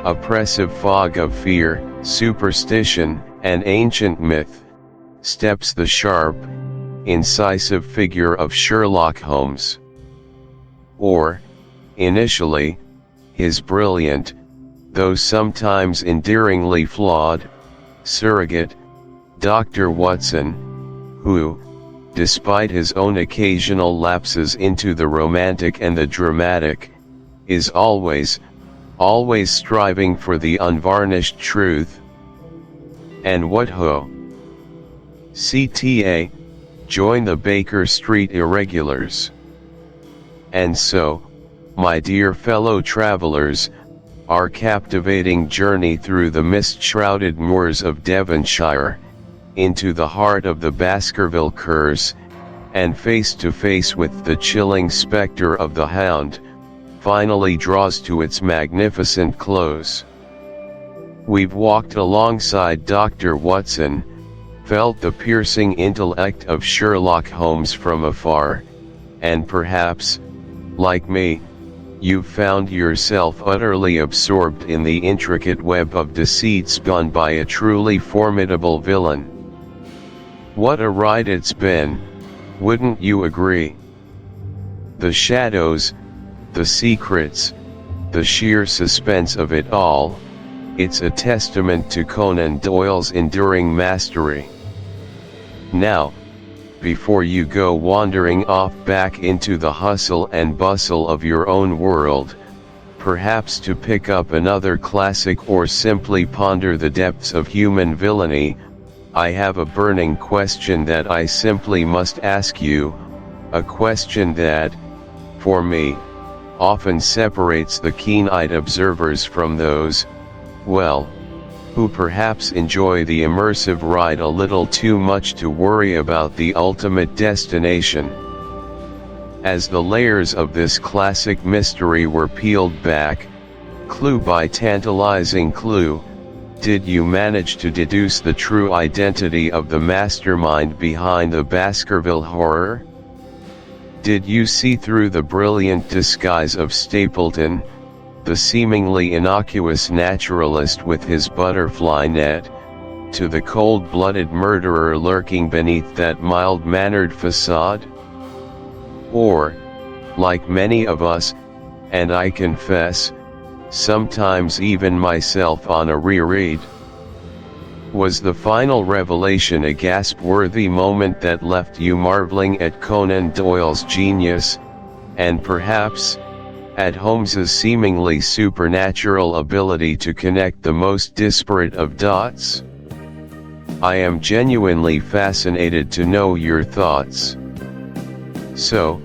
oppressive fog of fear, superstition, and ancient myth, steps the sharp, incisive figure of Sherlock Holmes. Or, initially, his brilliant, though sometimes endearingly flawed, surrogate, Dr. Watson, who, despite his own occasional lapses into the romantic and the dramatic, is always striving for the unvarnished truth. And what ho! CTA, join the Baker Street Irregulars. And so, my dear fellow travelers, our captivating journey through the mist-shrouded moors of Devonshire, into the heart of the Baskerville curse, and face to face with the chilling spectre of the Hound, finally draws to its magnificent close. We've walked alongside Dr. Watson, felt the piercing intellect of Sherlock Holmes from afar, and perhaps, like me, you've found yourself utterly absorbed in the intricate web of deceit spun by a truly formidable villain. What a ride it's been, wouldn't you agree? The shadows, the secrets, the sheer suspense of it all, it's a testament to Conan Doyle's enduring mastery. Now, before you go wandering off back into the hustle and bustle of your own world, perhaps to pick up another classic or simply ponder the depths of human villainy, I have a burning question that I simply must ask you, a question that, for me, often separates the keen-eyed observers from those, well, who perhaps enjoy the immersive ride a little too much to worry about the ultimate destination. As the layers of this classic mystery were peeled back, clue by tantalizing clue, did you manage to deduce the true identity of the mastermind behind the Baskerville horror? Did you see through the brilliant disguise of Stapleton, the seemingly innocuous naturalist with his butterfly net, to the cold-blooded murderer lurking beneath that mild-mannered facade? Or, like many of us, and I confess, sometimes even myself on a reread, was the final revelation a gasp-worthy moment that left you marveling at Conan Doyle's genius, and perhaps, at Holmes's seemingly supernatural ability to connect the most disparate of dots? I am genuinely fascinated to know your thoughts. So,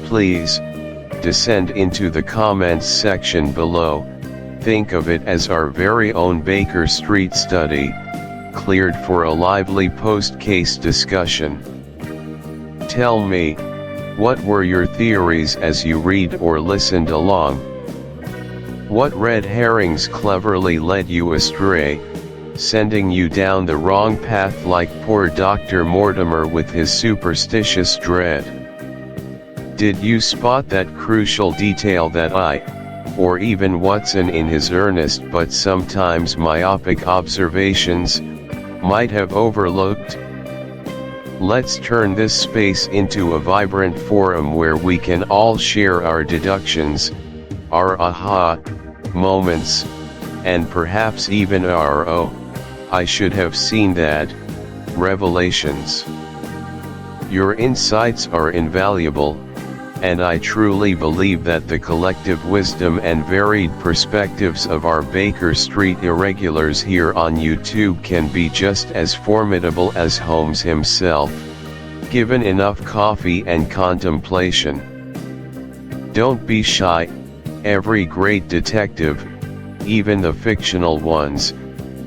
please, descend into the comments section below. Think of it as our very own Baker Street study, cleared for a lively post-case discussion. Tell me, what were your theories as you read or listened along? What red herrings cleverly led you astray, sending you down the wrong path like poor Dr. Mortimer with his superstitious dread? Did you spot that crucial detail that I, or even Watson in his earnest but sometimes myopic observations, might have overlooked? Let's turn this space into a vibrant forum where we can all share our deductions, our aha moments, and perhaps even our "oh, I should have seen that" revelations. Your insights are invaluable, and I truly believe that the collective wisdom and varied perspectives of our Baker Street irregulars here on YouTube can be just as formidable as Holmes himself, given enough coffee and contemplation. Don't be shy, every great detective, even the fictional ones,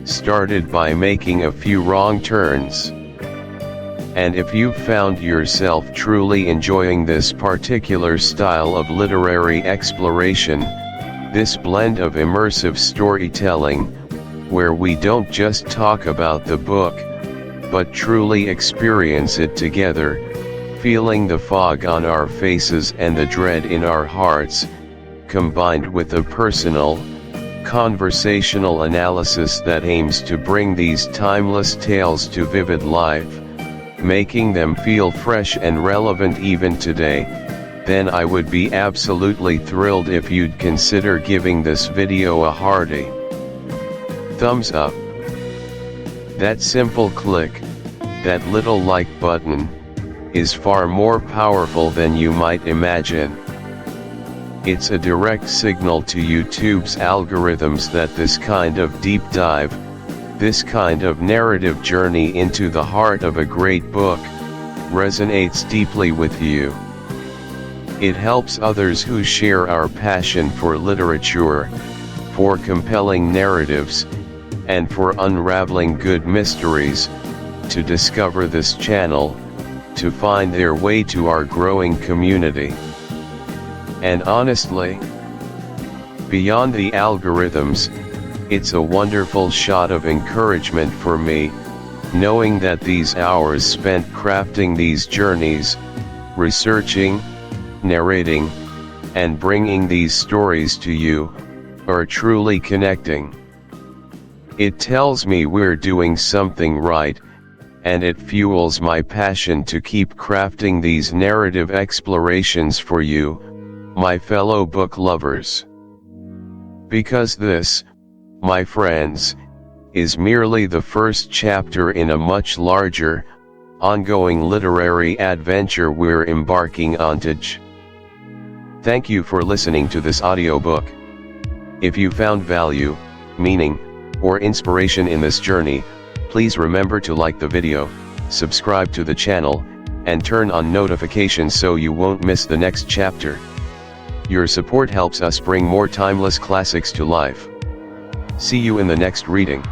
started by making a few wrong turns. And if you've found yourself truly enjoying this particular style of literary exploration, this blend of immersive storytelling, where we don't just talk about the book, but truly experience it together, feeling the fog on our faces and the dread in our hearts, combined with a personal, conversational analysis that aims to bring these timeless tales to vivid life, making them feel fresh and relevant even today, then I would be absolutely thrilled if you'd consider giving this video a hearty thumbs up. That simple click, that little like button, is far more powerful than you might imagine. It's a direct signal to YouTube's algorithms that this kind of deep dive, this kind of narrative journey into the heart of a great book, resonates deeply with you. It helps others who share our passion for literature, for compelling narratives, and for unraveling good mysteries, to discover this channel, to find their way to our growing community. And honestly, Beyond the algorithms, it's a wonderful shot of encouragement for me, knowing that these hours spent crafting these journeys, researching, narrating, and bringing these stories to you, are truly connecting. It tells me we're doing something right, and it fuels my passion to keep crafting these narrative explorations for you, my fellow book lovers. Because this, my friends, is merely the first chapter in a much larger, ongoing literary adventure we're embarking on. Thank you for listening to this audiobook. If you found value, meaning, or inspiration in this journey, please remember to like the video, subscribe to the channel, and turn on notifications so you won't miss the next chapter. Your support helps us bring more timeless classics to life. See you in the next reading.